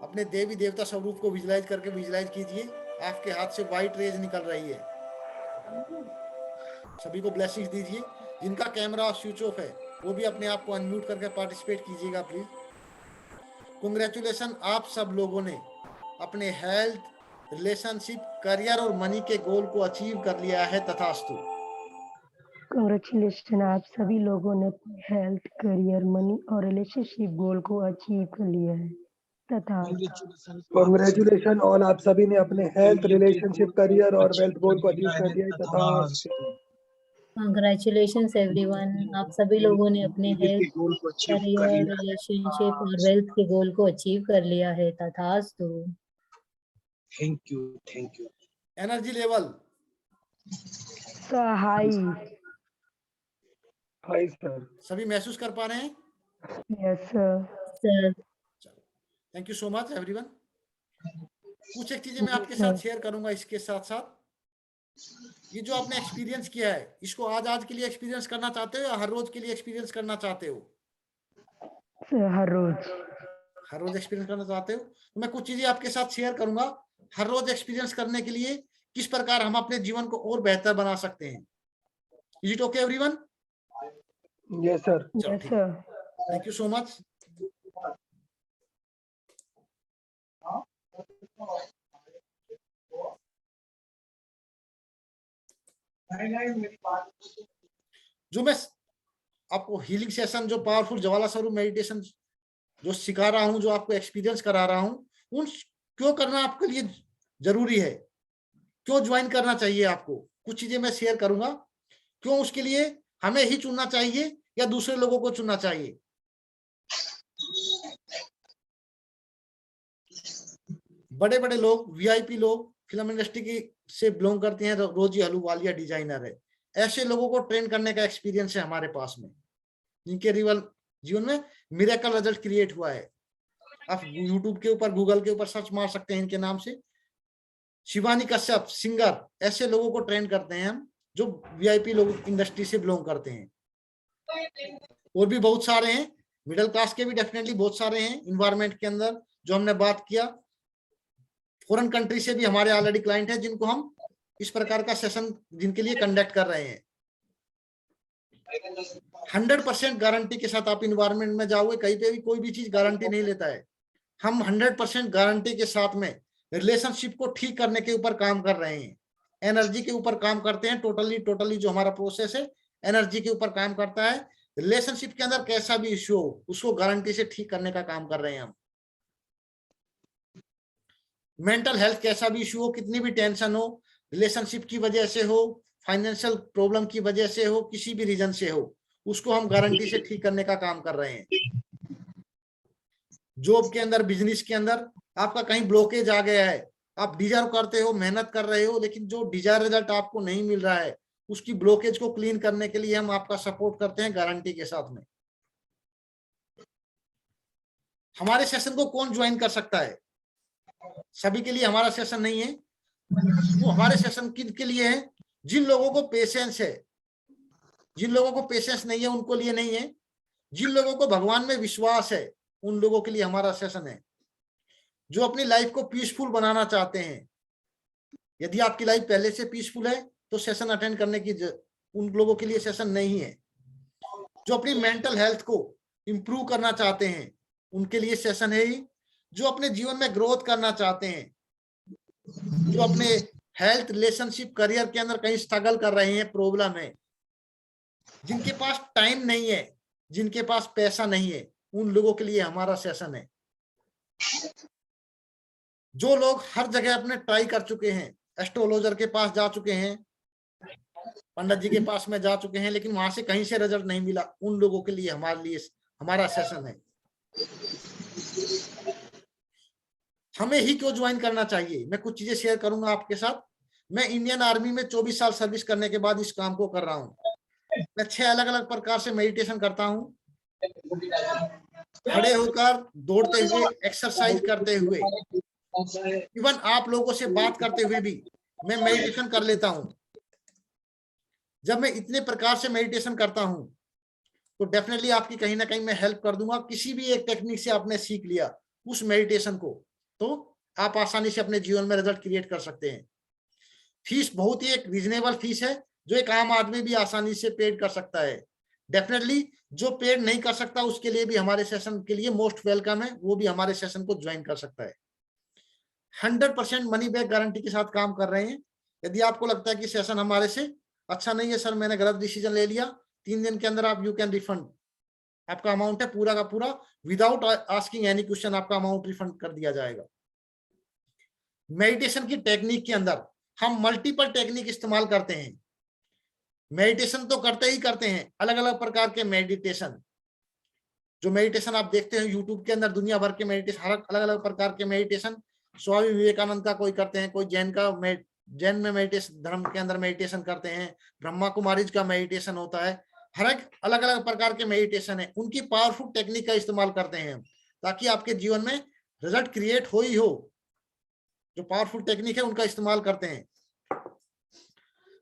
अपने देवी देवता स्वरूप को विजुलाइज करके विजुलाइज कीजिए। आपके हाथ से व्हाइट रेज निकल रही है। सभी को ब्लेसिंग्स दीजिए। जिनका कैमरा स्विच ऑफ है वो भी अपने आप को अनम्यूट करके पार्टिसिपेट कीजिएगा प्लीज। कांग्रेचुलेशन, आप सब लोगों ने अपने हेल्थ, रिलेशनशिप, करियर और मनी के गोल को अचीव कर लिया है। तथास्तु। कांग्रेचुलेशन, आप सभी लोगों ने हेल्थ, करियर, मनी और रिलेशनशिप गोल को अचीव कर लिया है तथा कॉन्ग्रेचुलेशन ऑल, आप सभी ने अपने हेल्थ, रिलेशनशिप, करियर और वेल्थ गोल को अचीव कर लिया है तथा कांग्रेचुलेशंस एवरीवन, आप सभी लोगों ने अपने हेल्थ, करियर, रिलेशनशिप और वेल्थ के गोल को अचीव कर लिया है। तथास्तु। Thank you. Energy level high. High sir. सभी महसूस कर पा रहे हैं? Yes sir. Sir, thank you so much everyone. कुछ एक चीजें मैं आपके साथ शेयर करूंगा। इसके साथ साथ ये जो आपने एक्सपीरियंस किया है, इसको आज के लिए एक्सपीरियंस करना चाहते हो या हर रोज के लिए एक्सपीरियंस करना चाहते हो? हर रोज। हर रोज एक्सपीरियंस करना चाहते हो तो मैं कुछ चीजें आपके साथ शेयर करूंगा। हर रोज एक्सपीरियंस करने के लिए किस प्रकार हम अपने जीवन को और बेहतर बना सकते हैं। Is it okay everyone? Yes sir. Yes sir. Thank you so much. जो मैं आपको हीलिंग सेशन, जो पावरफुल ज्वाला स्वरूप मेडिटेशन जो सिखा रहा हूं, जो आपको एक्सपीरियंस करा रहा हूं, उन क्यों करना आपके लिए जरूरी है, क्यों ज्वाइन करना चाहिए आपको, कुछ चीजें मैं शेयर करूंगा। क्यों उसके लिए हमें ही चुनना चाहिए या दूसरे लोगों को चुनना चाहिए। बड़े बड़े लोग, वीआईपी लोग, फिल्म इंडस्ट्री की से बिलोंग करते हैं, रोजी अहलूवालिया डिजाइनर है, ऐसे लोगों को ट्रेन करने का एक्सपीरियंस है हमारे पास में, जिनके रियल जीवन में मिरेकल रिजल्ट क्रिएट हुआ है। आप यूट्यूब के ऊपर, गूगल के ऊपर सर्च मार सकते हैं इनके नाम से। शिवानी कश्यप सिंगर, ऐसे लोगों को ट्रेन करते हैं हम, जो वीआईपी लोग इंडस्ट्री से बिलोंग करते हैं। और भी बहुत सारे हैं, मिडिल क्लास के भी डेफिनेटली बहुत सारे हैं। इन्वायरमेंट के अंदर जो हमने बात किया, फॉरेन कंट्री से भी हमारे ऑलरेडी क्लाइंट है, जिनको हम इस प्रकार का सेशन जिनके लिए कंडक्ट कर रहे हैं। 100% गारंटी के साथ आप इन्वायरमेंट में जाओगे, कहीं पे भी कोई भी चीज गारंटी नहीं लेता है। हम 100% गारंटी के साथ में रिलेशनशिप को ठीक करने के ऊपर काम कर रहे हैं, एनर्जी के ऊपर काम करते हैं। टोटली जो हमारा प्रोसेस है एनर्जी के ऊपर काम करता है। रिलेशनशिप के अंदर कैसा भी इश्यू हो उसको गारंटी से ठीक करने का काम कर रहे हैं हम। मेंटल हेल्थ कैसा भी इश्यू हो, कितनी भी टेंशन हो, रिलेशनशिप की वजह से हो, फाइनेंशियल प्रॉब्लम की वजह से हो, किसी भी रीजन से हो, उसको हम गारंटी से ठीक करने का काम कर रहे हैं। जॉब के अंदर, बिजनेस के अंदर आपका कहीं ब्लॉकेज आ गया है, आप डिजर्व करते हो, मेहनत कर रहे हो, लेकिन जो डिजायर रिजल्ट आपको नहीं मिल रहा है, उसकी ब्लॉकेज को क्लीन करने के लिए हम आपका सपोर्ट करते हैं गारंटी के साथ में। हमारे सेशन को कौन ज्वाइन कर सकता है? सभी के लिए हमारा सेशन नहीं है। वो हमारे सेशन किन के लिए है? जिन लोगों को पेशेंस है। जिन लोगों को पेशेंस नहीं है उनको लिए नहीं है। जिन लोगों को भगवान में विश्वास है उन लोगों के लिए हमारा सेशन है। जो अपनी लाइफ को पीसफुल बनाना चाहते हैं, यदि आपकी लाइफ पहले से पीसफुल है तो सेशन अटेंड करने की उन लोगों के लिए सेशन नहीं है। जो अपनी मेंटल हेल्थ को इंप्रूव करना चाहते हैं उनके लिए सेशन है ही। जो अपने जीवन में ग्रोथ करना चाहते हैं, जो अपने हेल्थ, रिलेशनशिप, करियर के अंदर कहीं स्ट्रगल कर रहे हैं, प्रॉब्लम है, जिनके पास टाइम नहीं है, जिनके पास पैसा नहीं है, उन लोगों के लिए हमारा सेशन है। जो लोग हर जगह अपने ट्राई कर चुके हैं, एस्ट्रोलॉजर के पास जा चुके हैं, पंडित जी के पास में जा चुके हैं, लेकिन वहां से कहीं से रिजल्ट नहीं मिला, उन लोगों के लिए हमारा सेशन है। हमें ही क्यों ज्वाइन करना चाहिए? मैं कुछ चीजें शेयर करूंगा आपके साथ। मैं इंडियन आर्मी में 24 साल सर्विस करने के बाद इस काम को कर रहा हूं। मैं 6 अलग अलग प्रकार से मेडिटेशन करता हूं, खड़े होकर, दौड़ते हुए, एक्सरसाइज करते हुए, इवन आप लोगों से बात करते हुए भी मैं मेडिटेशन कर लेता हूं। जब मैं इतने प्रकार से मेडिटेशन करता हूं तो डेफिनेटली आपकी कहीं ना कहीं मैं हेल्प कर दूंगा। किसी भी एक टेक्निक से आपने सीख लिया उस मेडिटेशन को, तो आप आसानी से अपने जीवन में रिजल्ट क्रिएट कर सकते हैं। फीस बहुत ही एक रीजनेबल फीस है, जो एक आम आदमी भी आसानी से पेड कर सकता है। डेफिनेटली जो पेड नहीं कर सकता उसके लिए भी हमारे सेशन के लिए मोस्ट वेलकम है, वो भी हमारे सेशन को ज्वाइन कर सकता है। 100% मनी बैक गारंटी के साथ काम कर रहे हैं। यदि आपको लगता है कि सेशन हमारे से अच्छा नहीं है, सर मैंने गलत डिसीजन ले लिया, 3 दिन के अंदर आप यू कैन रिफंड, आपका अमाउंट है पूरा का पूरा, विदाउट आस्किंग एनी क्वेश्चन आपका अमाउंट रिफंड कर दिया जाएगा। मेडिटेशन की टेक्निक के अंदर हम मल्टीपल टेक्निक इस्तेमाल करते हैं। मेडिटेशन तो करते ही करते हैं, अलग अलग प्रकार के मेडिटेशन, जो मेडिटेशन आप देखते हैं यूट्यूब के अंदर, दुनिया भर के मेडिटेशन, अलग अलग प्रकार के मेडिटेशन, स्वामी विवेकानंद का कोई करते हैं, कोई जैन में मेडिटेशन, धर्म के अंदर मेडिटेशन करते हैं, ब्रह्मा कुमारीज का मेडिटेशन होता है, हर एक अलग अलग प्रकार के मेडिटेशन है। उनकी पावरफुल टेक्निक का इस्तेमाल करते हैं ताकि आपके जीवन में रिजल्ट क्रिएट हो ही हो। जो पावरफुल टेक्निक है उनका इस्तेमाल करते हैं।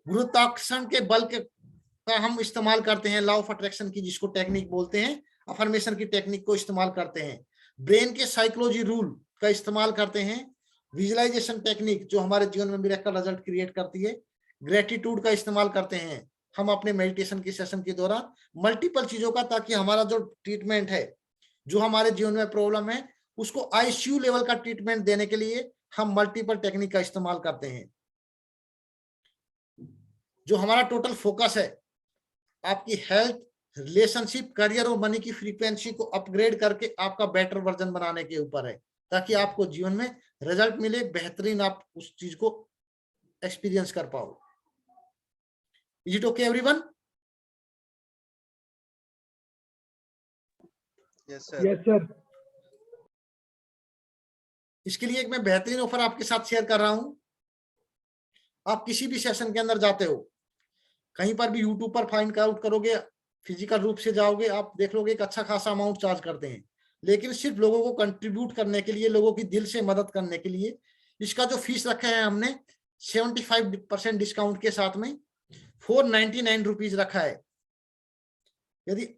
गुरुत्वाकर्षण के बल का हम इस्तेमाल करते हैं, लॉ ऑफ अट्रैक्शन की जिसको टेक्निक बोलते हैं, अफर्मेशन की टेक्निक को इस्तेमाल करते हैं। ब्रेन के साइकोलॉजी रूल का इस्तेमाल करते हैं। विजुअलाइजेशन टेक्निक जो हमारे जीवन में मिरेकल रिजल्ट क्रिएट करती है। ग्रेटिट्यूड का इस्तेमाल करते हैं हम अपने मेडिटेशन की सेशन के दौरान, मल्टीपल चीजों का, ताकि हमारा जो ट्रीटमेंट है, जो हमारे जीवन में प्रॉब्लम है, उसको आईसीयू लेवल का ट्रीटमेंट देने के लिए हम मल्टीपल टेक्निक का इस्तेमाल करते हैं। जो हमारा टोटल फोकस है आपकी हेल्थ, रिलेशनशिप, करियर और मनी की फ्रीक्वेंसी को अपग्रेड करके आपका बेटर वर्जन बनाने के ऊपर है, ताकि आपको जीवन में रिजल्ट मिले, बेहतरीन आप उस चीज को एक्सपीरियंस कर पाओ। Is it okay everyone? Yes sir. इसके लिए एक मैं बेहतरीन ऑफर आपके साथ शेयर कर रहा हूं। आप किसी भी सेशन के अंदर जाते हो, कहीं पर भी यूट्यूब पर फाइंड आउट करोगे, फिजिकल रूप से जाओगे, आप देख लोगे एक अच्छा खासा अमाउंट चार्ज करते हैं, लेकिन सिर्फ लोगों को कंट्रीब्यूट करने के लिए, लोगों की दिल से मदद करने के लिए इसका जो फीस रखा है हमने 75% डिस्काउंट के साथ में 499 रुपीज रखा है। यदि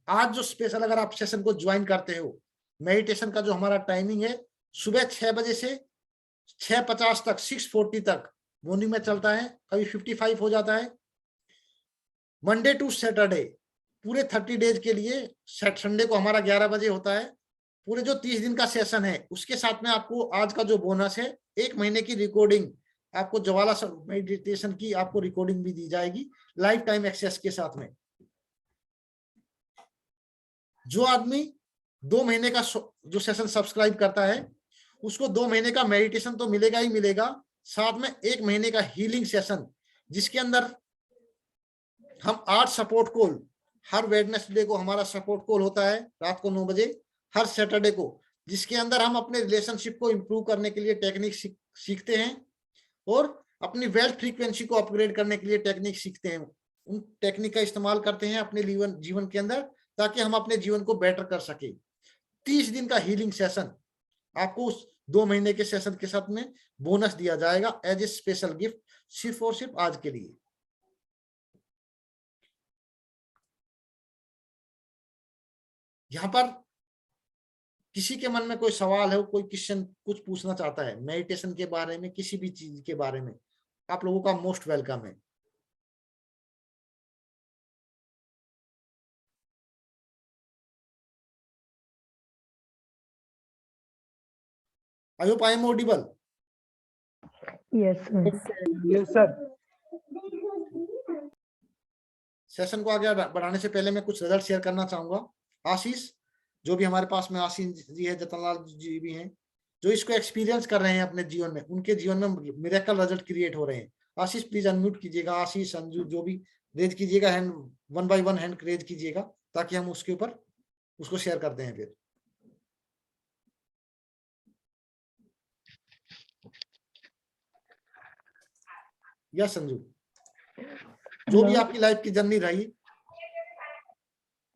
आज जो स्पेशल अगर आप सेशन को ज्वाइन करते हो, मेडिटेशन का जो हमारा टाइमिंग है सुबह 6 बजे से 6:50 तक, 6:40 तक मॉर्निंग में चलता है, कभी 55 हो जाता है। मंडे टू सैटरडे पूरे 30 डेज के लिए, संडे को हमारा 11 बजे होता है। पूरे जो 30 दिन का सेशन है उसके साथ में आपको आज का जो बोनस है, 1 महीने की रिकॉर्डिंग, आपको ज्वाला मेडिटेशन की आपको रिकॉर्डिंग भी दी जाएगी लाइफ टाइम एक्सेस के साथ में। जो आदमी 2 महीने का जो सेशन सब्सक्राइब करता है उसको 2 महीने का मेडिटेशन तो मिलेगा ही मिलेगा, साथ में 1 महीने का हीलिंग सेशन, जिसके अंदर हम 8 सपोर्ट कॉल, हर वेडनेसडे को हमारा सपोर्ट कॉल होता है रात को 9 बजे, हर सैटरडे को, जिसके अंदर हम अपने रिलेशनशिप को इंप्रूव करने के लिए टेक्निक सीखते हैं और अपनी वेल्थ फ्रीक्वेंसी को अपग्रेड करने के लिए टेक्निक सीखते हैं। उन टेक्निक का इस्तेमाल करते हैं अपने जीवन के अंदर, ताकि हम अपने जीवन को बेटर कर सके। 30 दिन का हीलिंग सेशन आपको उस 2 महीने के सेशन के साथ में बोनस दिया जाएगा एज ए स्पेशल गिफ्ट, सिर्फ और सिर्फ आज के लिए। यहाँ पर किसी के मन में कोई सवाल है, कोई क्वेश्चन कुछ पूछना चाहता है मेडिटेशन के बारे में, किसी भी चीज के बारे में, आप लोगों का मोस्ट वेलकम है। I hope I am audible. Yes, sir. Yes, sir. Yes sir. Session को आगे बढ़ाने से पहले मैं कुछ रिजल्ट शेयर करना चाहूंगा। आशीष, जो भी हमारे पास में आशीष जी है, जतनलाल जी भी हैं, जो इसको एक्सपीरियंस कर रहे हैं अपने जीवन में, उनके जीवन में मिरेकल रिजल्ट क्रिएट हो रहे हैं। आशीष प्लीज अनम्यूट कीजिएगा। आशीष, संजू, जो भी रेज कीजिएगा हैंड, 1 by 1 हैंड रेज कीजिएगा ताकि हम उसके ऊपर उसको शेयर करते हैं फिर। यस संजू, जो भी आपकी लाइफ की जर्नी रही।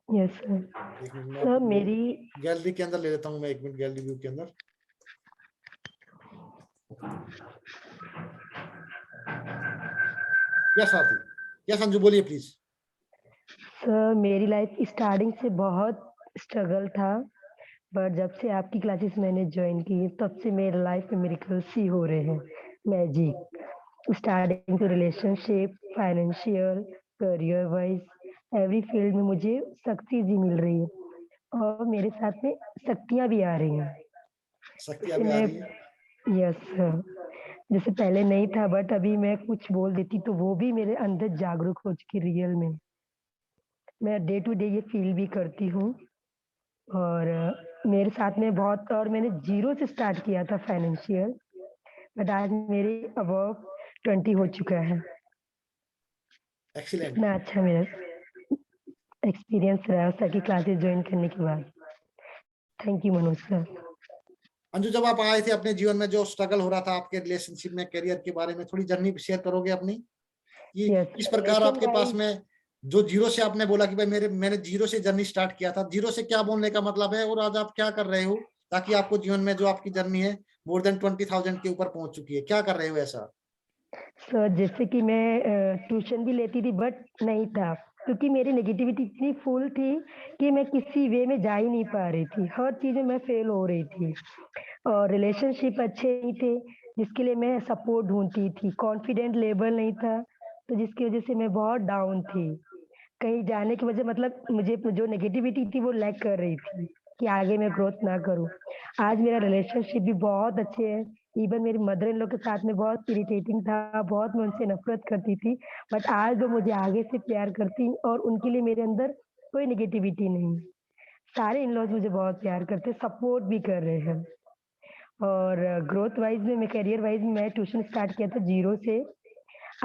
Yes sir. एक मिनट सर मैं मेरी गैलरी के अंदर ले लेता हूँ, मैं 1 मिनट गैलरी व्यू के अंदर। यस साथी, यस संजू बोलिए प्लीज। सर मेरी लाइफ स्टार्टिंग से बहुत स्ट्रगल था, पर जब से आपकी क्लासेस मैंने ज्वाइन की तब से मेरी लाइफ में मिरेकल्स ही हो रहे हैं, magic. Starting to relationship, financial, career wise, every field में मुझे सक्सेस ही मिल रही है और मेरे साथ में शक्तियाँ भी आ रही हैं। शक्ति अभी आ रही है। Yes sir. जैसे पहले नहीं था, बट अभी मैं कुछ बोल देती तो वो भी मेरे अंदर जागरूक हो चुकी रियल में। मैं डे टू डे ये फील भी करती हूँ और मेरे साथ में बहुत, और मैंने जीरो से स्टार्ट किया था फाइनेंशियल, बट आज मेरे अबव 20 हो चुका है। एक्सीलेंट। इतना अच्छा मेरा एक्सपीरियंस रहा सर की क्लासेस ज्वाइन करने के बाद। Thank you Manoj sir. Anju, जब आप आए थे अपने जीवन में जो स्ट्रगल हो रहा था आपके रिलेशनशिप में, करियर के बारे में थोड़ी जर्नी शेयर करोगे अपनी, कि किस प्रकार आपके पास में जो जीरो से आपने बोला कि भाई मैंने जीरो से जर्नी स्टार्ट किया था, जीरो से क्या बोलने का मतलब है और आज आप क्या कर रहे हो ताकि आपको जीवन में जो आपकी जर्नी है मोर देन 20,000 के ऊपर पहुंच चुकी है, क्या कर रहे हो ऐसा? सर जैसे कि मैं ट्यूशन भी लेती थी बट नहीं था, क्योंकि मेरी नेगेटिविटी इतनी फुल थी कि मैं किसी वे में जा ही नहीं पा रही थी, हर चीज में मैं फेल हो रही थी और रिलेशनशिप अच्छे नहीं थे जिसके लिए मैं सपोर्ट ढूंढती थी। कॉन्फिडेंट लेवल नहीं था तो जिसकी वजह से मैं बहुत डाउन थी। कहीं जाने की वजह मतलब मुझे जो नेगेटिविटी थी वो लैक कर रही थी कि आगे मैं ग्रोथ ना करूं। आज मेरा रिलेशनशिप भी बहुत अच्छे है। इवन मेरी मदर इन लॉ के साथ में बहुत इरिटेटिंग था, बहुत मैं उनसे नफरत करती थी, बट आज वो मुझे आगे से प्यार करती और उनके लिए मेरे अंदर कोई नेगेटिविटी नहीं। सारे इन लॉज मुझे बहुत प्यार करते, सपोर्ट भी कर रहे हैं। और ग्रोथ वाइज में, मैं करियर वाइज में, मैं ट्यूशन स्टार्ट किया था जीरो से।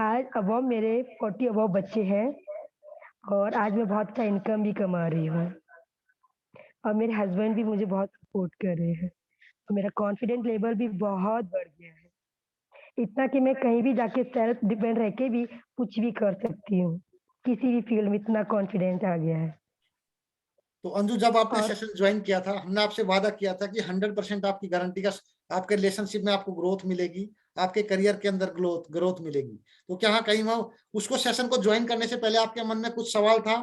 आज अबव मेरे 40 अबव बच्चे हैं और आज मैं बहुत अच्छा इनकम भी कमा रही हूँ और मेरे हस्बैंड भी मुझे बहुत सपोर्ट कर रहे हैं और मेरा कॉन्फिडेंट लेवल भी बहुत बढ़ गया है, इतना कि मैं कहीं भी जाके सेल्फ डिपेंड रह के भी कुछ भी कर सकती हूँ, किसी भी फील्ड में इतना कॉन्फिडेंस आ गया है। तो अंजू, जब आपने और सेशन ज्वाइन किया था, हमने आपसे वादा किया था कि 100% आपकी गारंटी का आपके रिलेशनशिप में आपको ग्रोथ मिलेगी, आपके करियर के अंदर ग्रोथ मिलेगी। तो क्या कहीं उसको सेशन को ज्वाइन करने से पहले आपके मन में कुछ सवाल था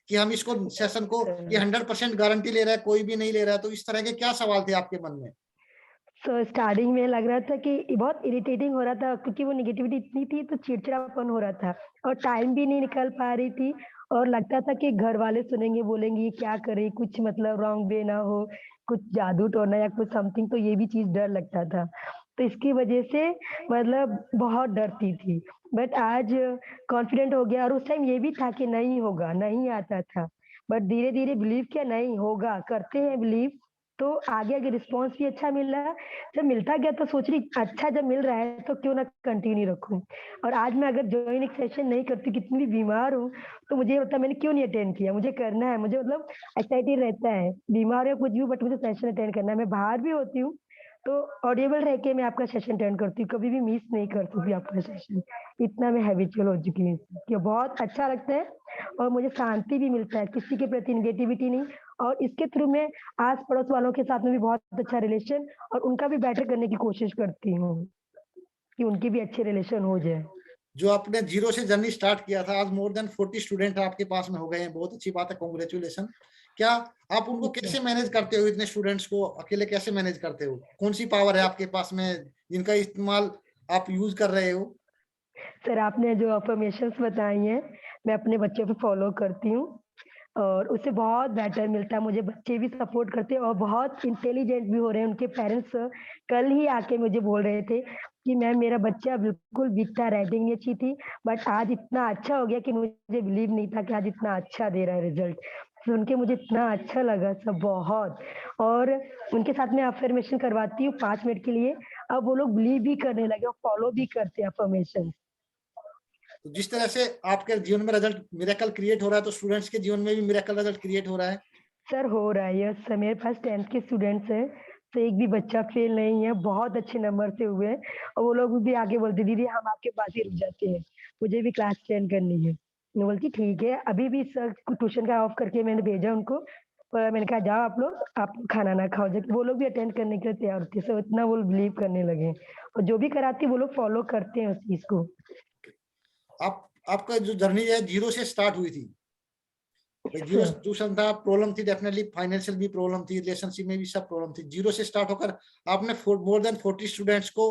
कि हम इसको सेशन को ये 100% गारंटी ले रहा है, कोई भी नहीं ले रहा है, तो इस तरह के क्या सवाल थे आपके मन में? सो स्टार्टिंग में लग रहा था कि बहुत इरिटेटिंग हो रहा था क्योंकि वो नेगेटिविटी इतनी थी तो चिड़चिड़ापन हो रहा था और टाइम भी नहीं निकल पा रही थी और लगता था कि घर वाले सुनेंगे, बोलेंगे ये क्या करे, कुछ मतलब रॉन्ग वे ना हो, कुछ जादू टोना या कुछ समथिंग, तो ये भी चीज डर लगता था। तो इसकी वजह से मतलब बहुत डरती थी, बट आज कॉन्फिडेंट हो गया और उस टाइम ये भी था कि नहीं होगा, नहीं आता था, बट धीरे धीरे बिलीव किया नहीं होगा, करते हैं बिलीव, तो आगे आगे रिस्पॉन्स भी अच्छा मिल रहा है। जब मिलता गया तो सोच रही अच्छा जब मिल रहा है तो क्यों ना कंटिन्यू रखूं। और आज मैं अगर ज्वाइन एक सेशन नहीं करती, कितनी भी बीमार हूँ, तो मुझे होता मैंने क्यों नहीं अटेंड किया, मुझे करना है, मुझे मतलब एक्साइटेड रहता है, बीमार है कुछ भी बट मुझे सेशन अटेंड करना है। मैं बाहर भी होती हूँ तो ऑडिएबल रह के मैं आपका सेशन अटेंड करती हूँ, कभी भी मिस नहीं करती हूँ आपका सेशन, इतना मैं हैबिचुअल हो चुकी हूँ कि बहुत अच्छा लगता है और मुझे शांति भी मिलता है, किसी के प्रति निगेटिविटी नहीं। और इसके थ्रू मैं आस पड़ोस वालों के साथ में भी बहुत अच्छा रिलेशन और उनका भी बेटर करने की कोशिश करती हूँ कि उनके भी अच्छे रिलेशन हो जाए। जो आपने जीरो से जर्नी स्टार्ट किया था, आज मोर देन 40 स्टूडेंट आपके पास में हो गए हैं, बहुत अच्छी बात है, कांग्रेचुलेशन। क्या आप उनको कैसे मैनेज करते हो, इतने स्टूडेंट्स को अकेले कैसे मैनेज करते हो? कौन सी पावर है आपके पास में जिनका इस्तेमाल आप यूज कर रहे हो? सर आपने जो अफर्मेशंस बताई हैं मैं अपने बच्चों पे फॉलो करती हूँ और उससे बहुत बेटर मिलता है मुझे। बच्चे भी सपोर्ट करते हैं और बहुत इंटेलिजेंट भी हो रहे हैं। उनके पेरेंट्स कल ही आके मुझे बोल रहे थे कि मैम मेरा बच्चा बिल्कुल वीक था, राइटिंग नहीं अच्छी थी, बट आज इतना अच्छा हो गया कि मुझे बिलीव नहीं था कि आज इतना अच्छा दे रहा है रिजल्ट। सुन के मुझे इतना अच्छा लगा सब बहुत। और उनके साथ में अफर्मेशन करवाती हूँ 5 मिनट के लिए। अब वो लोग बिलीव भी करने लगे और फॉलो भी करते हैं अफर्मेशन। तो जिस तरह से आपके जीवन में रिजल्ट मिरेकल क्रिएट हो रहा है, तो स्टूडेंट्स के जीवन में भी मिरेकल रिजल्ट क्रिएट हो रहा है। सर हो रहा है, यस सर। मेरे पास 10th के स्टूडेंट्स हैं, तो एक भी बच्चा फेल नहीं है, बहुत अच्छे नंबर से हुए हैं। और वो लोग भी आके बोलते दीदी हम आपके पास ही रुक जाते हैं, मुझे भी क्लास अटेंड करनी है। मैं बोलती ठीक है। अभी भी सर ट्यूशन का ऑफ करके मैंने भेजा उनको, पर मैंने कहा जाओ आप लोग, आप खाना ना खाओ। जब वो लोग भी अटेंड करने के लिए तैयार होते, सो इतना वो बिलीव करने लगे और जो भी कराती वो लोग फॉलो करते हैं उस चीज को। आपका जो जर्नी है 0 से स्टार्ट हुई थी, जीरो ट्यूशन था, प्रॉब्लम थी, डेफिनेटली फाइनेंशियल भी प्रॉब्लम थी, रिलेशनशिप में भी सब प्रॉब्लम थी। 0 से स्टार्ट होकर आपने मोर देन 40 स्टूडेंट्स को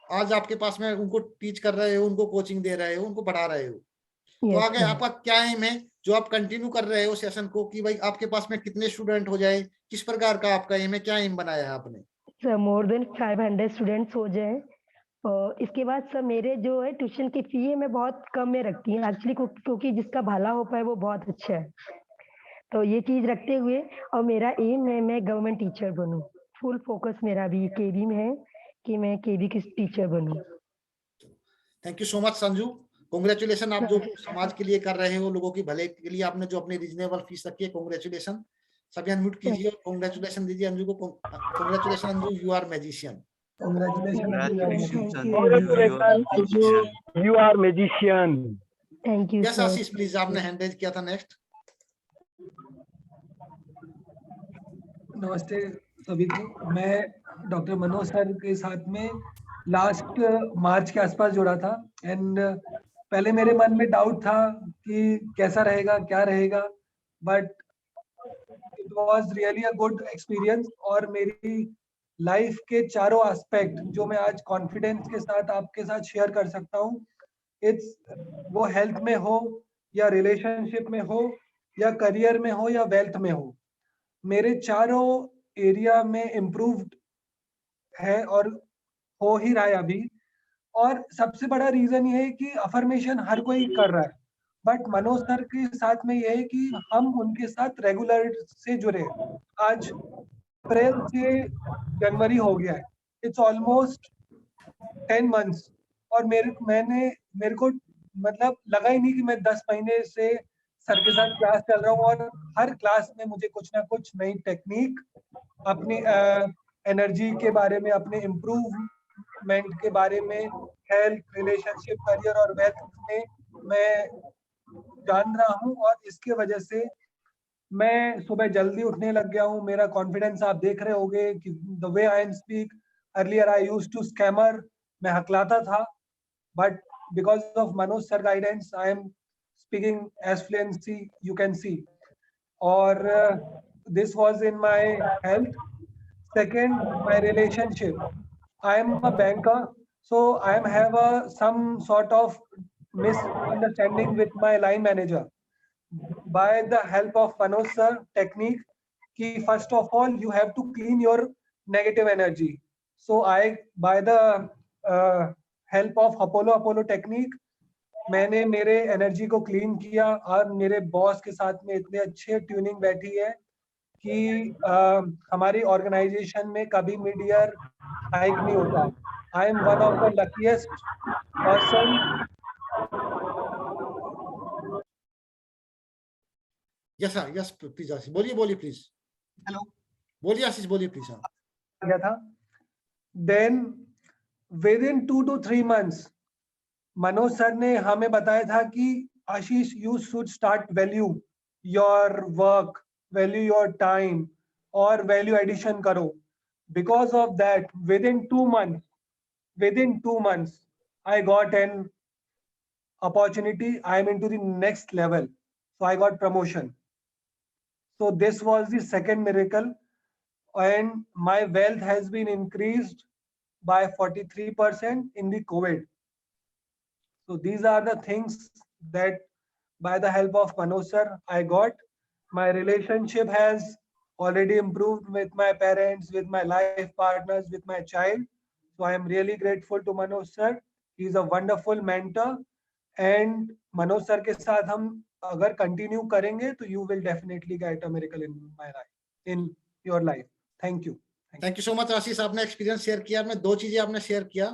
आज आपके पास में उनको टीच कर रहे हो, उनको कोचिंग दे रहे हो, उनको पढ़ा रहे हो। तो यस आगे सर। आपका क्या एम है जो आप कंटिन्यू कर रहे हो सेशन को, कि भाई आपके पास में कितने स्टूडेंट हो जाए, किस प्रकार का आपका एम है, क्या एम बनाया है आपने? सर मोर देन 500 स्टूडेंट्स हो जाए। और इसके बाद सर मेरे जो है ट्यूशन की फी है मैं बहुत कम में रखती हूँ एक्चुअली, क्योंकि जिसका भला हो पाए वो बहुत अच्छा है। तो ये चीज रखते हुए और मेरा एम है मैं गवर्नमेंट टीचर बनूं। फुल फोकस मेरा भी केवी में है कि मैं केवी की टीचर बनूं। Thank you so much Sanju, congratulation. आप जो समाज के लिए कर रहे हो, लोगों की भले के लिए आपने जो अपनी रीजनेबल फीस रखी है, कॉन्ग्रेचुलेशन। सभी अनम्यूट कीजिए और कॉन्ग्रेचुलेशन दीजिए अंजू को। Congratulation Anju, you are magician. You are magician. Thank you yes sir. Ashish please, आपने हैंड रेज किया था। नेक्स्ट। नमस्ते सभी को। मैं डॉक्टर मनोज सर के साथ में लास्ट मार्च के आसपास जुड़ा था एंड पहले मेरे मन में डाउट था कि कैसा रहेगा, क्या रहेगा, but it was really a good experience. और मेरी लाइफ के चारों एस्पेक्ट जो मैं आज कॉन्फिडेंस के साथ आपके साथ शेयर कर सकता हूँ, इट्स वो हेल्थ में हो या रिलेशनशिप में हो या करियर में हो या वेल्थ में हो, मेरे चारों एरिया में इम्प्रूव्ड है और हो ही रहा है अभी। और सबसे बड़ा रीजन ये है कि अफर्मेशन हर कोई कर रहा है, बट मनोज सर के साथ में ये है कि हम उनके साथ रेगुलर से जुड़े। आज अप्रैल से जनवरी हो गया है, इट्स ऑलमोस्ट 10 मंथ्स। और मेरे को मतलब लगा ही नहीं कि मैं 10 महीने से सर के साथ क्लास चल रहा हूँ। और हर क्लास में मुझे कुछ ना कुछ नई टेक्निक, अपनी एनर्जी के बारे में, अपने इम्प्रूवमेंट के बारे में, हेल्थ, रिलेशनशिप, करियर और वेल्थ में मैं जान रहा हूँ। और इसके वजह से मैं सुबह जल्दी उठने लग गया हूँ। मेरा कॉन्फिडेंस आप देख रहे होंगे कि the way I am speak, earlier I used to stammer, मैं हकलाता था, but because of Manoj sir guidance I am speaking as fluency you can see. और this was in my health. Second, my relationship. I am a banker, so I am have some sort of misunderstanding with my line manager. By the help of Manoj sir technique, ki first of all you have to clean your negative energy. So by the help of Apollo technique, मैंने मेरे energy को clean किया और मेरे boss के साथ में इतने अच्छे ट्यूनिंग बैठी है कि हमारी ऑर्गेनाइजेशन में कभी मिड ईयर हाइक नहीं होता। I am one of the luckiest person. Yes sir, yes please Ashish बोलिए प्लीज। हेलो, बोलिए आशीष, बोलिए प्लीज। हाँ, गया था। Then within 2 to 3 months Manoj sir ने हमें बताया था कि Ashish you should start value your work, value your time और वैल्यू एडिशन करो। Because of that within 2 months I got an opportunity. I am into the next level, so I got promotion. So this was the second miracle, and my wealth has been increased by 43% in the COVID. So these are the things that by the help of Manoj sir, I got. My relationship has already improved with my parents, with my life partners, with my child. So I am really grateful to Manoj sir. He is a wonderful mentor. And Manoj sir के साथ हम अगर continue करेंगे तो you will definitely get a miracle in my life, in your life. Thank you. Thank you so much Ashish, आपने experience share किया। मैं 2 चीजें आपने शेयर किया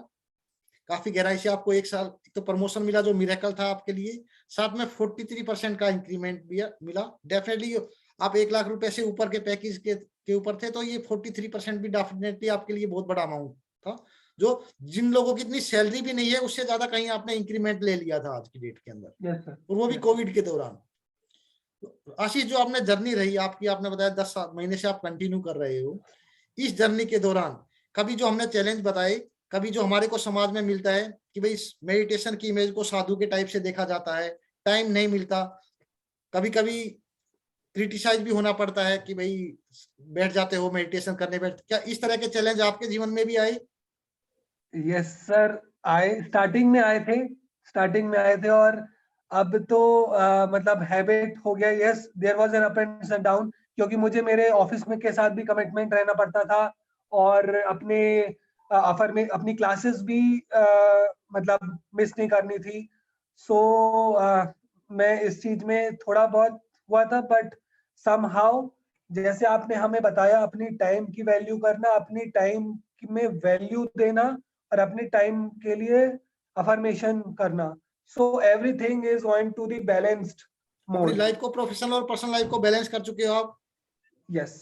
काफी गहराई से। आपको 1 साल तो प्रमोशन मिला जो मिरेकल था आपके लिए, साथ में 43% का इंक्रीमेंट भी मिला। डेफिनेटली आप 1 लाख रुपए से ऊपर के पैकेज के ऊपर थे, तो ये 43% भी डेफिनेटली आपके लिए बहुत बड़ा अमाउंट था, जो जिन लोगों की इतनी सैलरी भी नहीं है उससे ज्यादा कहीं आपने इंक्रीमेंट ले लिया था आज की डेट के अंदर। Yes sir. और वो भी कोविड के दौरान। आशीष, जो आपने जर्नी रही आपकी, आपने बताया 10 महीने से आप कंटिन्यू कर रहे हो, इस जर्नी के दौरान कभी जो हमने चैलेंज बताए, कभी जो हमारे को समाज में मिलता है कि भाई मेडिटेशन की इमेज को साधु के टाइप से देखा जाता है, टाइम नहीं मिलता, कभी कभी क्रिटिसाइज भी होना पड़ता है कि भाई बैठ जाते हो मेडिटेशन करने, क्या इस तरह के चैलेंज आपके जीवन में भी आए? यस सर, आए, स्टार्टिंग में आए थे और अब तो मतलब हैबिट हो गया। Yes, there was an up and down, क्योंकि मुझे मेरे ऑफिस में के साथ भी कमिटमेंट रहना पड़ता था और अपने में अपनी क्लासेस भी मतलब मिस नहीं करनी थी। सो मैं इस चीज में थोड़ा बहुत हुआ था, बट समहाउ जैसे आपने हमें बताया अपनी टाइम की वैल्यू करना, अपनी टाइम में वैल्यू देना और अपने टाइम के लिए अफर्मेशन करना, so everything is going to the balanced अपनी मोड। लाइफ को, प्रोफेशनल और पर्सनल लाइफ को बैलेंस कर चुके हो आप। यस।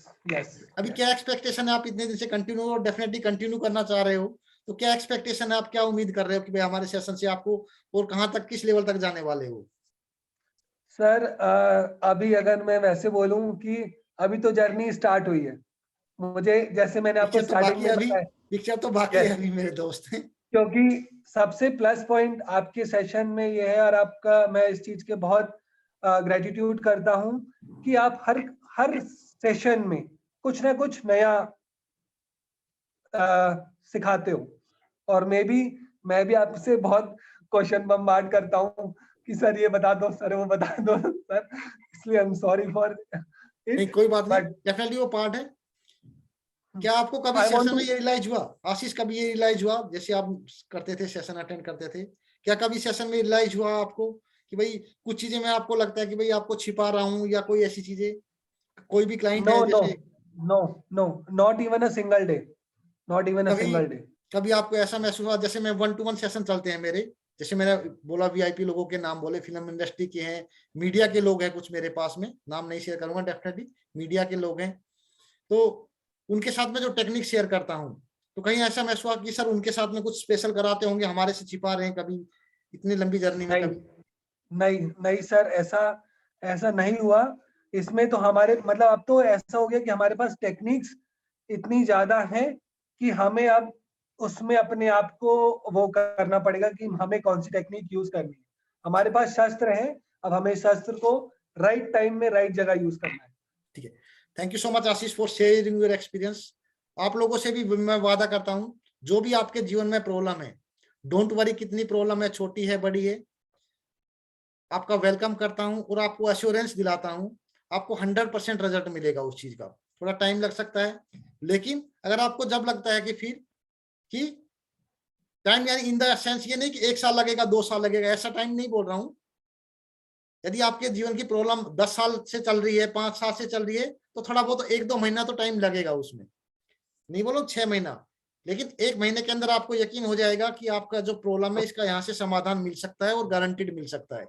अभी क्या एक्सपेक्टेशन है? आप इतने दिन से कंटिन्यू और डेफिनेटली कंटिन्यू करना चाह रहे हो, तो क्या एक्सपेक्टेशन है? आप क्या उम्मीद कर रहे हो कि भाई हमारे सेशन से आपको और कहां तक, किस लेवल तक जाने वाले हो? सर अभी अगर मैं वैसे बोलूं कि अभी तो जर्नी स्टार्ट हुई है। मुझे जैसे मैंने आपको स्टार्टिंग में बताया, पिक्चर तो बाकी है अभी मेरे दोस्त हैं। क्योंकि सबसे प्लस पॉइंट आपके सेशन में ये है और आपका मैं इस चीज के बहुत ग्रेटिट्यूड करता हूं कि आप हर सेशन में कुछ ना कुछ नया सिखाते हो। और मैं भी आपसे बहुत क्वेश्चन बम्बार्ड करता हूं कि सर ये बता दो, सर वो बता दो सर, इसलिए आई एम सॉरी फॉर नहीं, कोई बात नहीं, डेफिनेटली वो पार्ट है। क्या आपको कभी सेशन में ये रियलाइज हुआ, आशीष, कभी ये रियलाइज हुआ, जैसे आप करते थे सेशन अटेंड करते थे, क्या कभी सेशन में रियलाइज हुआ आपको कि भाई कुछ चीजें में आपको लगता है कि भाई आपको छिपा रहा हूँ, या कोई ऐसी चीजें, कोई भी क्लाइंट है जैसे? No, not even a single day, not even a single day. कभी आपको ऐसा महसूस हुआ, जैसे मैं 1-to-1 सेशन चलते हैं मेरे, जैसे मैंने बोला वीआईपी लोगों के नाम बोले, फिल्म इंडस्ट्री के हैं, मीडिया के लोग हैं कुछ मेरे पास में, नाम नहीं शेयर करूंगा, डेफिनेटली मीडिया के लोग हैं, तो उनके साथ में जो टेक्निक शेयर करता हूँ, तो कहीं ऐसा महसूस हुआ कि सर उनके साथ में कुछ स्पेशल कराते होंगे, हमारे से छिपा रहे हैं कभी इतनी लंबी जर्नी में? कभी नहीं सर, ऐसा नहीं हुआ। इसमें तो हमारे मतलब अब तो ऐसा हो गया कि हमारे पास टेक्निक्स इतनी ज्यादा है कि हमें अब उसमें अपने आप को वो करना पड़ेगा कि हमें कौन सी टेक्निक यूज करनी है। हमारे पास शस्त्र है, अब हमें शस्त्र को राइट टाइम में राइट जगह यूज करना है। ठीक है, thank you so much Ashish for sharing your experience. आप लोगों से भी मैं वादा करता हूं, जो भी आपके जीवन में प्रॉब्लम है, डोंट वरी कितनी प्रॉब्लम है, छोटी है बड़ी है, आपका वेलकम करता हूं और आपको एश्योरेंस दिलाता हूं, आपको 100% रिजल्ट मिलेगा उस चीज का। थोड़ा टाइम लग सकता है, लेकिन अगर आपको जब लगता है कि फिर कि टाइम, यानी इन द सेंस ये नहीं कि 1 साल लगेगा 2 साल लगेगा, ऐसा टाइम नहीं बोल रहा हूं। यदि आपके जीवन की प्रॉब्लम 10 साल से चल रही है, 5 साल से चल रही है, तो थोड़ा बहुत 1-2 महीना तो टाइम लगेगा उसमें, नहीं बोलो 6 महीना, लेकिन 1 महीने के अंदर आपको यकीन हो जाएगा कि आपका जो प्रॉब्लम है इसका यहाँ से समाधान मिल सकता है और गारंटीड मिल सकता है।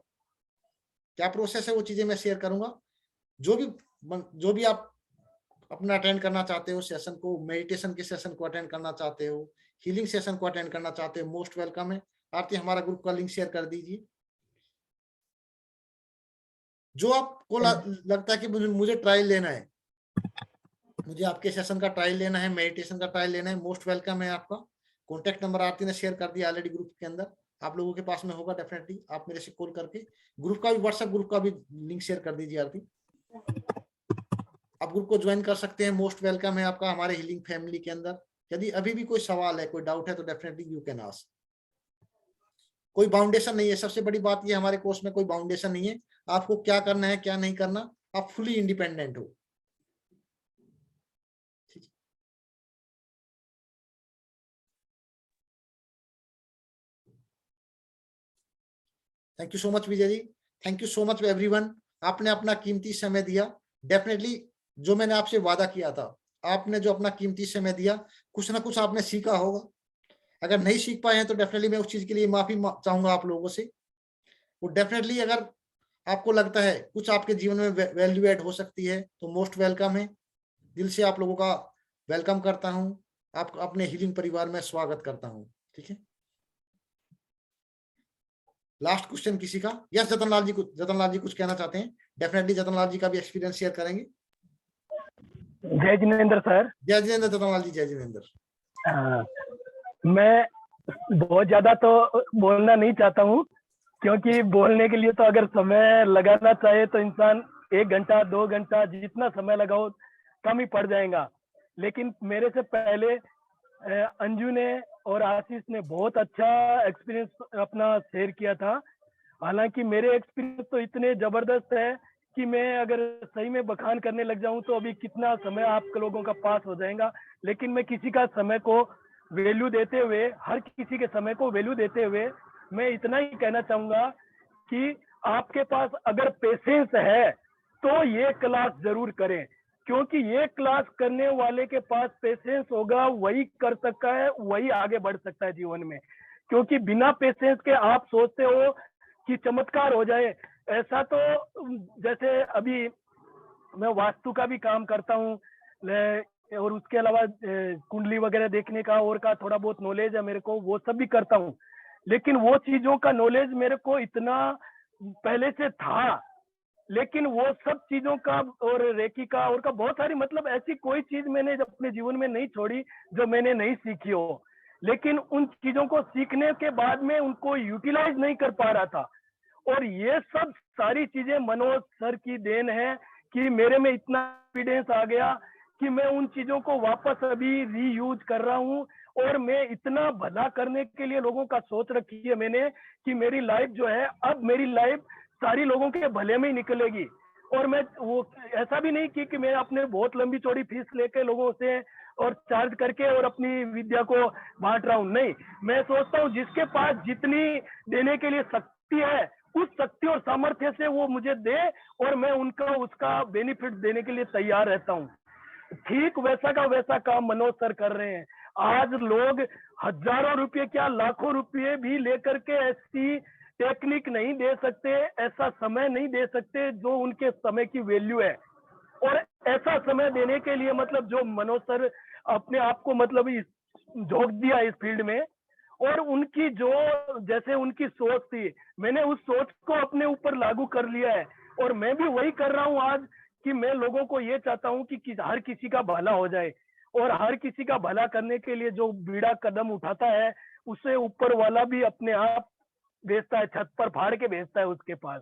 क्या प्रोसेस है वो चीजें मैं शेयर करूंगा। जो भी आप अपना अटेंड करना चाहते हो सेशन को, मेडिटेशन के सेशन को अटेंड करना चाहते हो, हीलिंग सेशन को अटेंड करना चाहते हो, मोस्ट वेलकम है। आरती हमारा ग्रुप का लिंक शेयर कर दीजिए। जो आपको लगता है कि मुझे ट्रायल लेना है, मुझे आपके सेशन का ट्रायल लेना है, मेडिटेशन का ट्रायल लेना है, मोस्ट वेलकम है आपका। कॉन्टेक्ट नंबर आरती ने शेयर कर दिया ऑलरेडी ग्रुप के अंदर, आप लोगों के पास में होगा डेफिनेटली, आप मेरे से कॉल करके ग्रुप का भी, व्हाट्सएप ग्रुप का भी लिंक शेयर कर दीजिए आरती, आप ग्रुप को ज्वाइन कर सकते हैं। मोस्ट वेलकम है आपका हमारे हीलिंग फैमिली के अंदर। यदि अभी भी कोई सवाल है, कोई डाउट है, तो डेफिनेटली यू कैन आस्क। कोई बाउंडेशन नहीं है, सबसे बड़ी बात ये, हमारे कोर्स में कोई बाउंडेशन नहीं है। आपको क्या करना है क्या नहीं करना, आप फुली इंडिपेंडेंट हो। Thank you so much Vijay ji, thank you so much everyone, आपने अपना कीमती समय दिया। डेफिनेटली जो मैंने आपसे वादा किया था, आपने जो अपना कीमती समय दिया, कुछ ना कुछ आपने सीखा होगा। अगर नहीं सीख पाए हैं तो डेफिनेटली मैं उस चीज के लिए माफी चाहूंगा आप लोगों से। वो डेफिनेटली अगर आपको लगता है कुछ आपके जीवन में वैल्यू एड हो सकती है तो मोस्ट वेलकम है। दिल से आप लोगों का वेलकम करता हूं, आप अपने हीलिंग परिवार में स्वागत करता हूं। ठीक है, लास्ट क्वेश्चन किसी का? यस जतनलाल जी, कुछ कहना चाहते हैं? डेफिनेटली जतनलाल जी का भी एक्सपीरियंस शेयर करेंगे। जय जिनेंद्र सर। जय जिनेंद्र जतनलाल जी, जय जिनेंद्र। मैं बहुत ज्यादा तो बोलना नहीं चाहता हूँ, क्योंकि बोलने के लिए तो अगर समय लगाना चाहे तो इंसान 1 घंटा 2 घंटा जितना समय लगाओ कम ही पड़ जाएगा। लेकिन मेरे से पहले अंजू ने और आशीष ने बहुत अच्छा एक्सपीरियंस अपना शेयर किया था। हालांकि मेरे एक्सपीरियंस तो इतने जबरदस्त है कि मैं अगर सही में बखान करने लग जाऊं तो अभी कितना समय आप लोगों का पास हो जाएगा। लेकिन मैं किसी का समय को वैल्यू देते हुए, हर किसी के समय को वैल्यू देते हुए मैं इतना ही कहना चाहूंगा कि आपके पास अगर पेशेंस है तो ये क्लास जरूर करें, क्योंकि ये क्लास करने वाले के पास पेशेंस होगा, वही कर सकता है, वही आगे बढ़ सकता है जीवन में। क्योंकि बिना पेशेंस के आप सोचते हो कि चमत्कार हो जाए, ऐसा तो जैसे अभी मैं वास्तु का भी काम करता हूँ और उसके अलावा कुंडली वगैरह देखने का और का थोड़ा बहुत नॉलेज है मेरे को, वो सब भी करता हूँ। लेकिन वो चीजों का नॉलेज मेरे को इतना पहले से था, लेकिन वो सब चीजों का और रेकी का और का बहुत सारी, मतलब ऐसी कोई चीज मैंने अपने जीवन में नहीं छोड़ी जो मैंने नहीं सीखी हो। लेकिन उन चीजों को सीखने के बाद में उनको यूटिलाइज नहीं कर पा रहा था। और ये सब सारी चीजें मनोज सर की देन है कि मेरे में इतना कॉन्फिडेंस आ गया कि मैं उन चीजों को वापस अभी रीयूज कर रहा हूँ। और मैं इतना भला करने के लिए लोगों का सोच रखी है मैंने कि मेरी लाइफ जो है, अब मेरी लाइफ सारी लोगों के भले में ही निकलेगी। और मैं वो ऐसा भी नहीं कि मैं अपने बहुत लंबी चौड़ी फीस लेके लोगों से और चार्ज करके और अपनी विद्या को बांट रहा हूँ। नहीं, मैं सोचता हूँ जिसके पास जितनी देने के लिए शक्ति है, उस शक्ति और सामर्थ्य से वो मुझे दे और मैं उनका उसका बेनिफिट देने के लिए तैयार रहता हूँ। ठीक वैसा का वैसा काम मनोज सर कर रहे हैं। आज लोग हजारों रुपये क्या लाखों रुपये भी लेकर के ऐसी टेक्निक नहीं दे सकते, ऐसा समय नहीं दे सकते जो उनके समय की वैल्यू है। और ऐसा समय देने के लिए मतलब जो मनोज सर अपने आप को मतलब झोंक दिया इस फील्ड में, और उनकी जो जैसे उनकी सोच थी, मैंने उस सोच को अपने ऊपर लागू कर लिया है। और मैं भी वही कर रहा हूँ आज कि मैं लोगों को ये चाहता हूँ कि हर किसी का भला हो जाए। और हर किसी का भला करने के लिए जो बीड़ा कदम उठाता है उसे ऊपर वाला भी अपने आप भेजता है, छत पर फाड़ के भेजता है उसके पास।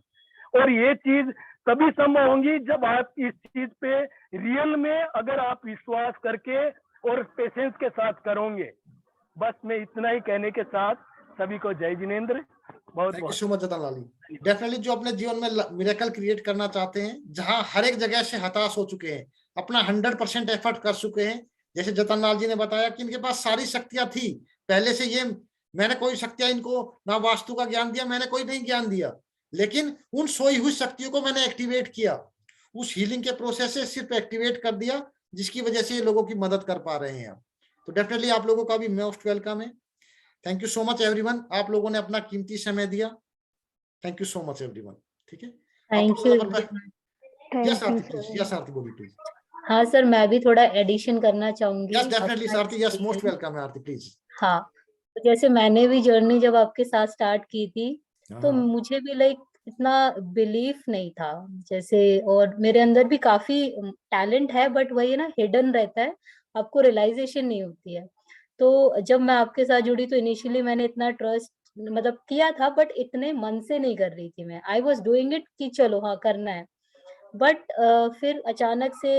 और ये चीज तभी संभव होंगी जब आप इस चीज पे रियल में अगर आप विश्वास करके और पेशेंस के साथ करोगे। बस मैं इतना ही कहने के साथ सभी को जय जिनेंद्र। बहुत thank you so much Jatanlal ji. Definitely जो अपने जीवन में मिरेकल क्रिएट करना चाहते हैं, जहां हर एक जगह से हताश हो चुके हैं, अपना 100% एफर्ट कर चुके हैं, जैसे जतनलाल जी ने बताया कि इनके पास सारी शक्तियां थी पहले से। ये मैंने कोई शक्तियां इनको ना वास्तु का ज्ञान दिया, मैंने कोई नहीं ज्ञान दिया, लेकिन उन सोई हुई शक्तियों को मैंने एक्टिवेट किया, उस हीलिंग के प्रोसेस से सिर्फ एक्टिवेट कर दिया, जिसकी वजह से ये लोगों की मदद कर पा रहे हैं। तो डेफिनेटली आप लोगों का भी मोस्ट वेलकम है। Thank you so much everyone, आप लोगों ने अपना कीमती समय दिया। Thank you so much everyone. ठीक है, thank you. Yes Aarti please, yes Aarti बोलिए प्लीज। हाँ सर, मैं भी थोड़ा एडिशन करना चाहूंगी। यस डेफिनेटली आरती, यस मोस्ट वेलकम है आरती प्लीज। हाँ, तो जैसे मैंने भी जर्नी जब आपके साथ स्टार्ट की थी तो मुझे भी लाइक इतना बिलीफ नहीं था जैसे, और मेरे अंदर भी काफी टैलेंट है, बट वही ना हिडन रहता है, आपको रियलाइजेशन नहीं होती है। तो जब मैं आपके साथ जुड़ी तो इनिशियली मैंने इतना ट्रस्ट मतलब किया था, बट इतने मन से नहीं कर रही थी मैं। आई वॉज डूइंग इट कि चलो हाँ करना है। बट फिर अचानक से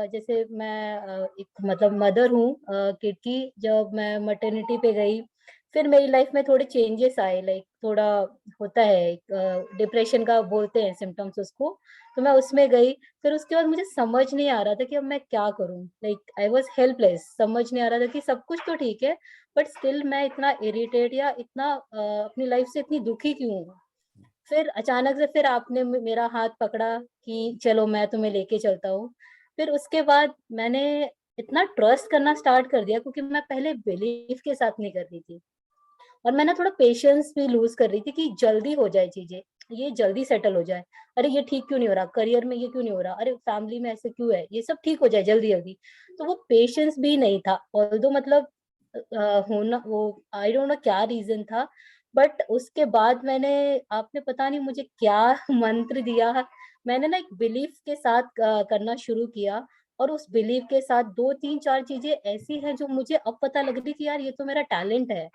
जैसे मैं एक मतलब मदर हूँ किड की, जब मैं मटर्निटी पे गई फिर मेरी लाइफ में थोड़े चेंजेस आए, लाइक थोड़ा होता है डिप्रेशन का बोलते हैं सिम्टम्स उसको, तो मैं उसमें गई। फिर उसके बाद मुझे समझ नहीं आ रहा था कि अब मैं क्या करूँ, लाइक आई वाज हेल्पलेस, समझ नहीं आ रहा था कि सब कुछ तो ठीक है बट स्टिल मैं इतना इरिटेट या इतना अपनी लाइफ से इतनी दुखी क्यों हूँ। फिर अचानक से फिर आपने मेरा हाथ पकड़ा कि चलो मैं तुम्हें लेके चलता हूँ। फिर उसके बाद मैंने इतना ट्रस्ट करना स्टार्ट कर दिया, क्योंकि मैं पहले बिलीफ के साथ नहीं कर रही थी और मैं ना थोड़ा पेशेंस भी लूज कर रही थी कि जल्दी हो जाए चीजें, ये जल्दी सेटल हो जाए। अरे ये ठीक क्यों नहीं हो रहा, करियर में ये क्यों नहीं हो रहा, अरे फैमिली में ऐसे क्यों है, ये सब ठीक हो जाए जल्दी जल्दी। तो वो पेशेंस भी नहीं था, ऑल्दो मतलब होना वो, आई डोंट नो क्या रीजन था। बट उसके बाद मैंने, आपने पता नहीं मुझे क्या मंत्र दिया, मैंने ना एक बिलीफ के साथ करना शुरू किया। और उस बिलीफ के साथ 2 3 4 चीजें ऐसी हैं जो मुझे अब पता लग रही कि यार ये तो मेरा टैलेंट है,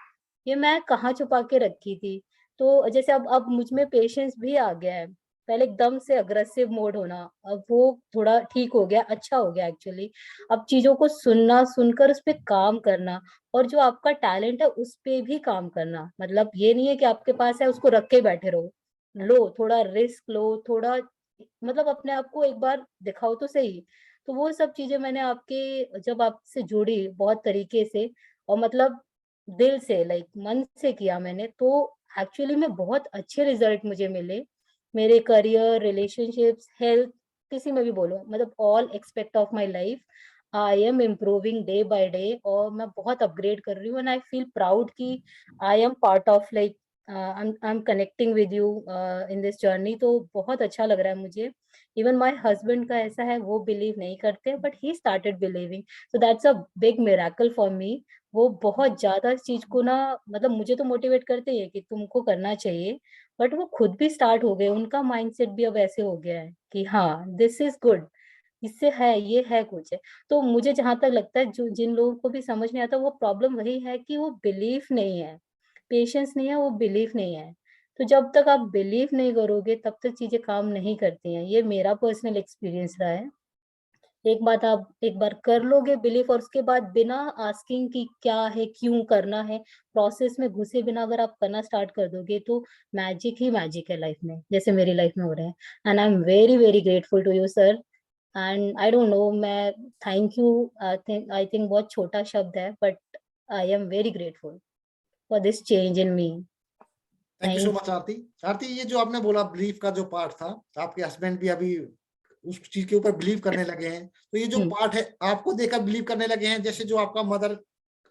ये मैं कहाँ छुपा के रखी थी। तो जैसे अब मुझ में पेशेंस भी आ गया है। पहले एकदम से अग्रेसिव मोड होना, अब वो थोड़ा ठीक हो गया, अच्छा हो गया एक्चुअली। अब चीजों को सुनना, सुनकर उस पे काम करना, और जो आपका टैलेंट है उस पे भी काम करना। मतलब ये नहीं है कि आपके पास है उसको रख के बैठे रहो, लो थोड़ा रिस्क लो, थोड़ा मतलब अपने आप को एक बार दिखाओ तो सही। तो वो सब चीजें मैंने आपके, जब आपसे जुड़ी बहुत तरीके से और मतलब दिल से, लाइक मन से किया मैंने, तो एक्चुअली में बहुत अच्छे रिजल्ट मुझे मिले। मेरे करियर, रिलेशनशिप्स, हेल्थ, किसी में भी बोलो, मतलब all expect of my life I am improving day by day, और मैं बहुत अपग्रेड कर रही हूँ। एंड आई फील प्राउड कि I am part of, like I am connecting with you in this journey. तो बहुत अच्छा लग रहा है मुझे। इवन माय हस्बैंड का ऐसा है, वो बिलीव नहीं करते but he started believing, so that's a big miracle for me. वो बहुत ज्यादा इस चीज को ना, मतलब मुझे तो मोटिवेट करते हैं कि तुमको करना चाहिए, बट वो खुद भी स्टार्ट हो गए, उनका माइंडसेट भी अब ऐसे हो गया है कि हाँ दिस इज गुड, इससे है, ये है कुछ है। तो मुझे जहां तक लगता है, जो जिन लोगों को भी समझ नहीं आता, वो प्रॉब्लम वही है कि वो बिलीफ नहीं है, पेशेंस नहीं है, वो बिलीफ नहीं है। तो जब तक आप बिलीव नहीं करोगे तब तक चीजें काम नहीं करती हैं, ये मेरा पर्सनल एक्सपीरियंस रहा है। एक बात आप एक बार कर लोगे बिलीफ, और उसके बाद बिना आस्किंग कि क्या है, क्यों करना है, प्रोसेस में घुसे बिना अगर आप करना स्टार्ट कर दोगे, तो मैजिक ही मैजिक है लाइफ में, जैसे मेरी लाइफ में हो रहा है। And I am very very grateful to you sir. And I don't know, मैं थैंक यू, आई थिंक बहुत छोटा शब्द है, but I am very grateful for this change in me. Thank you so thank much Aarti. Aarti, ये जो आपने बोला belief का जो पार्ट था, आपके हस्बैंड भी अभी उस चीज के ऊपर बिलीव करने लगे हैं, तो ये जो पार्ट है आपको देखकर बिलीव करने लगे हैं, जैसे जो आपका मदर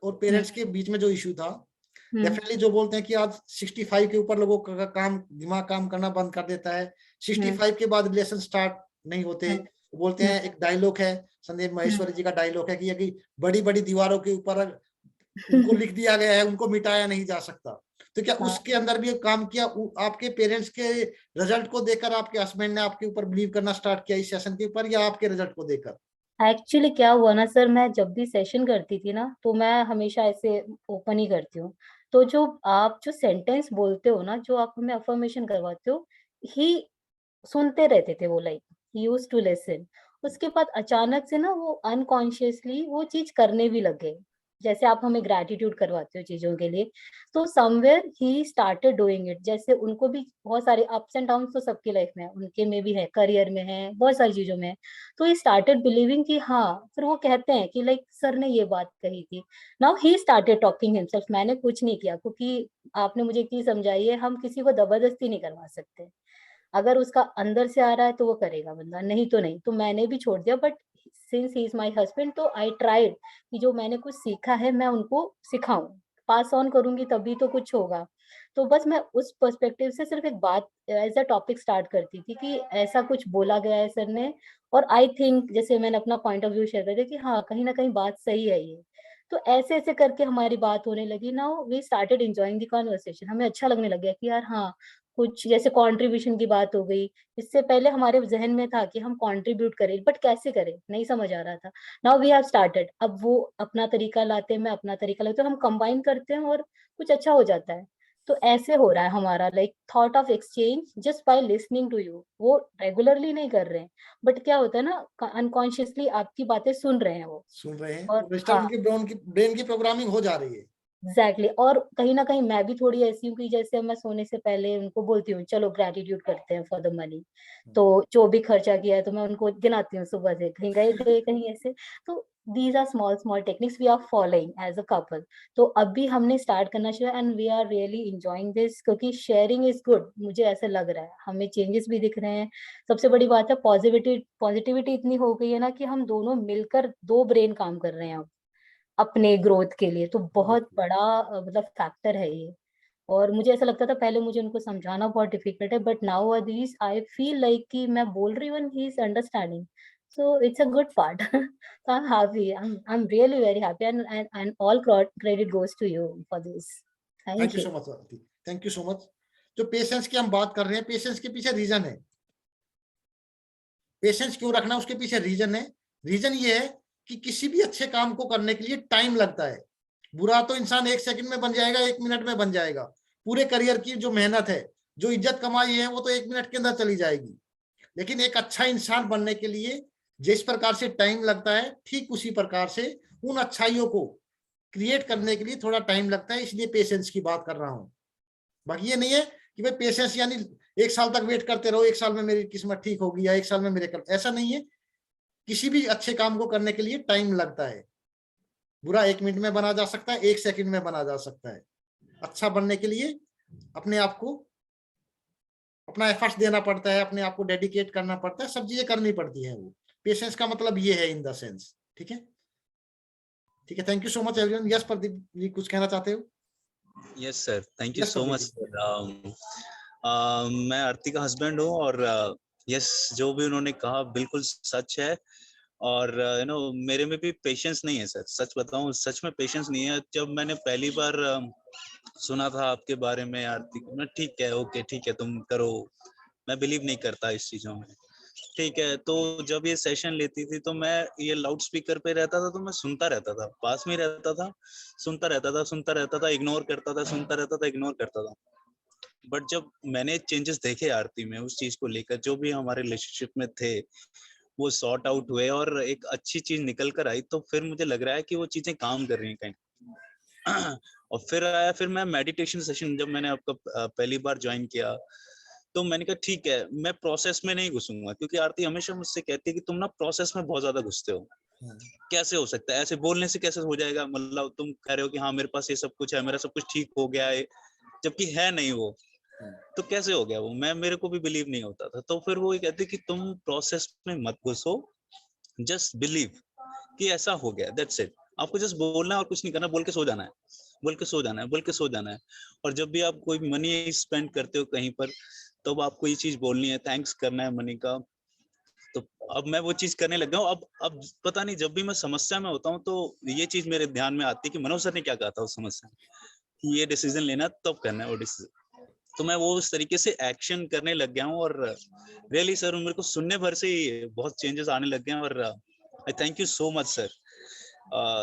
और पेरेंट्स के बीच में जो इशू था, डेफिनेटली जो बोलते हैं कि आज 65 के ऊपर लोगों का काम, दिमाग काम करना बंद कर देता है, 65 के बाद रिलेशन स्टार्ट नहीं होते। बोलते हैं, एक डायलॉग है, संदीप महेश्वरी जी का डायलॉग है कि बड़ी बड़ी दीवारों के ऊपर उनको लिख दिया गया है, उनको मिटाया नहीं जा सकता। तो क्या उसके अंदर भी काम किया? आपके पेरेंट्स के रिजल्ट को देखकर आपके हस्बैंड ने आपके ऊपर बिलीव करना स्टार्ट किया इस सेशन के ऊपर, या आपके रिजल्ट को देखकर? एक्चुअली क्या हुआ ना सर, मैं जब भी सेशन करती थी ना, तो मैं हमेशा ऐसे ओपन ही करती हूँ। तो जो आप जो सेंटेंस बोलते हो ना, जो आप हमें अफर्मेशन करवाते हो, ही सुनते रहते थे वो, लाइक यूज्ड टू लिसन। उसके बाद अचानक से ना वो अनकॉन्शियसली वो चीज करने भी लग गए। जैसे आप हमें ग्रैटिट्यूड करवाते हो चीजों के लिए, तो somewhere he started doing it. जैसे उनको भी बहुत सारे अप्स एंड डाउन्स तो सबकी लाइफ में है, उनके में भी है, करियर में है, बहुत सारी चीजों में है। तो ही स्टार्टेड बिलीविंग कि हाँ, फिर वो कहते हैं कि लाइक सर ने ये बात कही थी। Now he started talking himself, मैंने कुछ नहीं किया, क्योंकि आपने मुझे एक चीज समझाई है, हम किसी को जबरदस्ती नहीं करवा सकते। अगर उसका अंदर से आ रहा है तो वो करेगा बंदा, नहीं तो नहीं। तो मैंने भी छोड़ दिया, but since he is my husband, तो आई ट्राइड कि जो मैंने कुछ सीखा है मैं उनको सिखाऊं, पास ऑन करूंगी तभी तो कुछ होगा। तो बस मैं उस पर्सपेक्टिव से सिर्फ एक बात एज अ टॉपिक स्टार्ट करती थी कि ऐसा कुछ बोला गया है सर ने, और आई थिंक जैसे मैंने अपना पॉइंट ऑफ व्यू शेयर कर दिया कि हाँ कहीं ना कहीं बात सही है ये। तो ऐसे ऐसे करके हमारी बात होने लगी। Now we started enjoying the conversation, हमें अच्छा लगने लग गया कि यार हाँ, कुछ जैसे कंट्रीब्यूशन की बात हो गई। इससे पहले हमारे जहन में था कि हम कंट्रीब्यूट करें, बट कैसे करें नहीं समझ आ रहा था। नाउ वी हैव स्टार्टेड, अब वो अपना तरीका लाते हैं, मैं अपना तरीका लाते हैं, हम कंबाइन करते हैं और कुछ अच्छा हो जाता है। तो ऐसे हो रहा है हमारा, like thought of exchange just by listening to you. वो रेगुलरली नहीं कर रहे हैं, बट क्या होता है ना, अनकॉन्शियसली आपकी बातें सुन रहे हैं वो। सुन रहे हैं, और तो रजिस्टर हाँ, उनकी ब्रेन की प्रोग्रामिंग हो जा रही है। एग्जैक्टली और कहीं ना कहीं मैं भी थोड़ी ऐसी हूँ कि जैसे मैं सोने से पहले उनको बोलती हूँ चलो ग्रेटिट्यूड करते हैं फॉर द मनी, तो जो भी खर्चा किया है तो मैं उनको गिनाती हूँ सुबह से, कहीं गए थे कहीं ऐसे। तो these are small small techniques we are following as a couple. तो अभी हमने स्टार्ट करना चाहिए and we are really enjoying this, क्योंकि शेयरिंग इज गुड, मुझे ऐसा लग रहा है, हमें चेंजेस भी दिख रहे हैं। सबसे बड़ी बात है पॉजिटिविटी इतनी हो गई है ना कि हम दोनों मिलकर दो ब्रेन काम कर रहे हैं अब अपने ग्रोथ के लिए, तो बहुत बड़ा मतलब फैक्टर है ये। और मुझे ऐसा लगता था पहले मुझे उनको समझाना बहुत डिफिकल्ट है, but nowadays I feel like कि मैं बोल रही हूँ he is understanding, so it's a good part. so I'm happy, I'm really very happy and all credit goes to you for this. Thank Thank you you. So much Aarti, thank you so much. जो patience की हम बात कर रहे हैं, patience के पीछे reason है, पेशेंस क्यों रखना उसके पीछे रीजन है। रीजन ये है कि किसी भी अच्छे काम को करने के लिए टाइम लगता है। बुरा तो इंसान 1 सेकंड में बन जाएगा, 1 मिनट में बन जाएगा। पूरे करियर की जो मेहनत है, जो इज्जत कमाई है, वो तो 1 मिनट के अंदर चली जाएगी। लेकिन एक अच्छा इंसान बनने के लिए जिस प्रकार से टाइम लगता है, ठीक उसी प्रकार से उन अच्छाइयों को क्रिएट करने के लिए थोड़ा टाइम लगता है, इसलिए पेशेंस की बात कर रहा हूं। बाकी ये नहीं है कि भाई पेशेंस यानी 1 साल तक वेट करते रहो, 1 साल में मेरी किस्मत ठीक होगी या 1 साल में मेरे कर, ऐसा नहीं है। किसी भी अच्छे काम को करने के लिए टाइम लगता है। बुरा 1 मिनट में बना जा सकता है, 1 सेकंड में बना जा सकता है। अच्छा बनने के लिए अपने आप को, अपना एफर्ट्स देना पड़ता है, अपने आप को डेडिकेट करना पड़ता है, सब चीजें करनी पड़ती है। वो पेशेंस का मतलब ये है इन द सेंस। ठीक है, ठीक है, thank you so much everyone. Yes Pradeep ji, कुछ कहना चाहते हो? Yes sir, thank you Yes, so Pradeep much ji. Sir. मैं आरती का हस्बैंड हूँ और यस जो भी उन्होंने कहा बिल्कुल सच है। और यू नो मेरे में भी पेशेंस नहीं है सर, सच बताऊं सच में पेशेंस नहीं है। जब मैंने पहली बार सुना था आपके बारे में आरती को, मैं ठीक है ओके ठीक है तुम करो, मैं बिलीव नहीं करता इस चीजों में, ठीक है। तो जब ये सेशन लेती थी तो मैं ये लाउड स्पीकर पे रहता था तो मैं सुनता रहता था, पास में रहता था, सुनता रहता था, इग्नोर करता था, सुनता रहता था, इग्नोर करता था। बट जब मैंने चेंजेस देखे आरती में उस चीज को लेकर, जो भी हमारे रिलेशनशिप में थे वो सॉर्ट आउट हुए और एक अच्छी चीज निकल कर आई, तो फिर मुझे लग रहा है कि वो चीजें काम कर रही हैं कहीं। और फिर मैं मेडिटेशन सेशन जब मैंने आपका पहली बार ज्वाइन किया तो मैंने कहा ठीक है मैं प्रोसेस में नहीं घुसूंगा, क्योंकि आरती हमेशा मुझसे कहती है कि तुम ना प्रोसेस में बहुत ज्यादा घुसते हो। कैसे हो सकता है, ऐसे बोलने से कैसे हो जाएगा, मतलब तुम कह रहे हो कि हाँ मेरे पास ये सब कुछ है, मेरा सब कुछ ठीक हो गया है, जबकि है नहीं वो, तो कैसे हो गया वो, मेरे को भी बिलीव नहीं होता था। तो फिर वो ये कहते कि तुम प्रोसेस में मत घुसो, जस्ट बिलीव कि ऐसा हो गया, दैट्स इट। आपको जस्ट बोलना है और कुछ नहीं करना, बोल के सो जाना है, बोल के सो जाना है, बोल के सो जाना है। और जब भी आप कोई मनी स्पेंड करते हो कहीं पर, तो आपको ये चीज बोलनी है, थैंक्स करना है मनी का। तो अब मैं वो चीज करने लग गया हूँ। अब पता नहीं जब भी मैं समस्या में होता हूँ तो ये चीज मेरे ध्यान में आती है कि मनोज सर ने क्या कहा था उस समस्या में, कि ये डिसीजन लेना तब करना है वो डिसीजन। तो मैं वो उस तरीके से एक्शन करने लग गया हूँ और रियली सर मेरे को सुनने भर से ही बहुत चेंजेस आने लग गए हैं। और आई thank you so much sir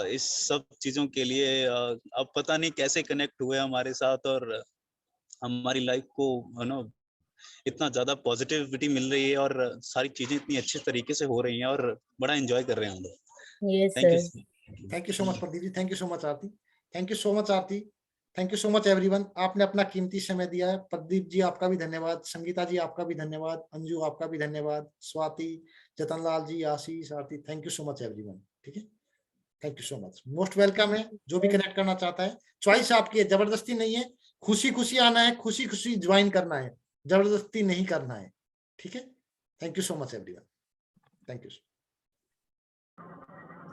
इस सब चीजों के लिए। अब पता नहीं कैसे कनेक्ट हुए हमारे साथ और हमारी लाइफ को इतना ज्यादा पॉजिटिविटी मिल रही है और सारी चीजें इतनी अच्छे तरीके से हो रही हैं और बड़ा एंजॉय कर रहे हैं हम लोग। Yes, thank you sir. Thank you so much Pradeep ji, thank you so much Aarti, thank you so much Aarti, thank you so much everyone. आपने अपना कीमती समय दिया है। प्रदीप जी आपका भी धन्यवाद, संगीता जी आपका भी धन्यवाद, अंजू आपका भी धन्यवाद, Swati, Jatan Lal ji, Ashish, Aarti, thank you so much everyone. ठीक है, thank you so much, most welcome है। जो भी कनेक्ट करना चाहता है, चॉइस आपकी है, जबरदस्ती नहीं है। खुशी खुशी आना है, खुशी खुशी ज्वाइन करना है, जबरदस्ती नहीं करना है। ठीक है, thank you so much everyone, thank you.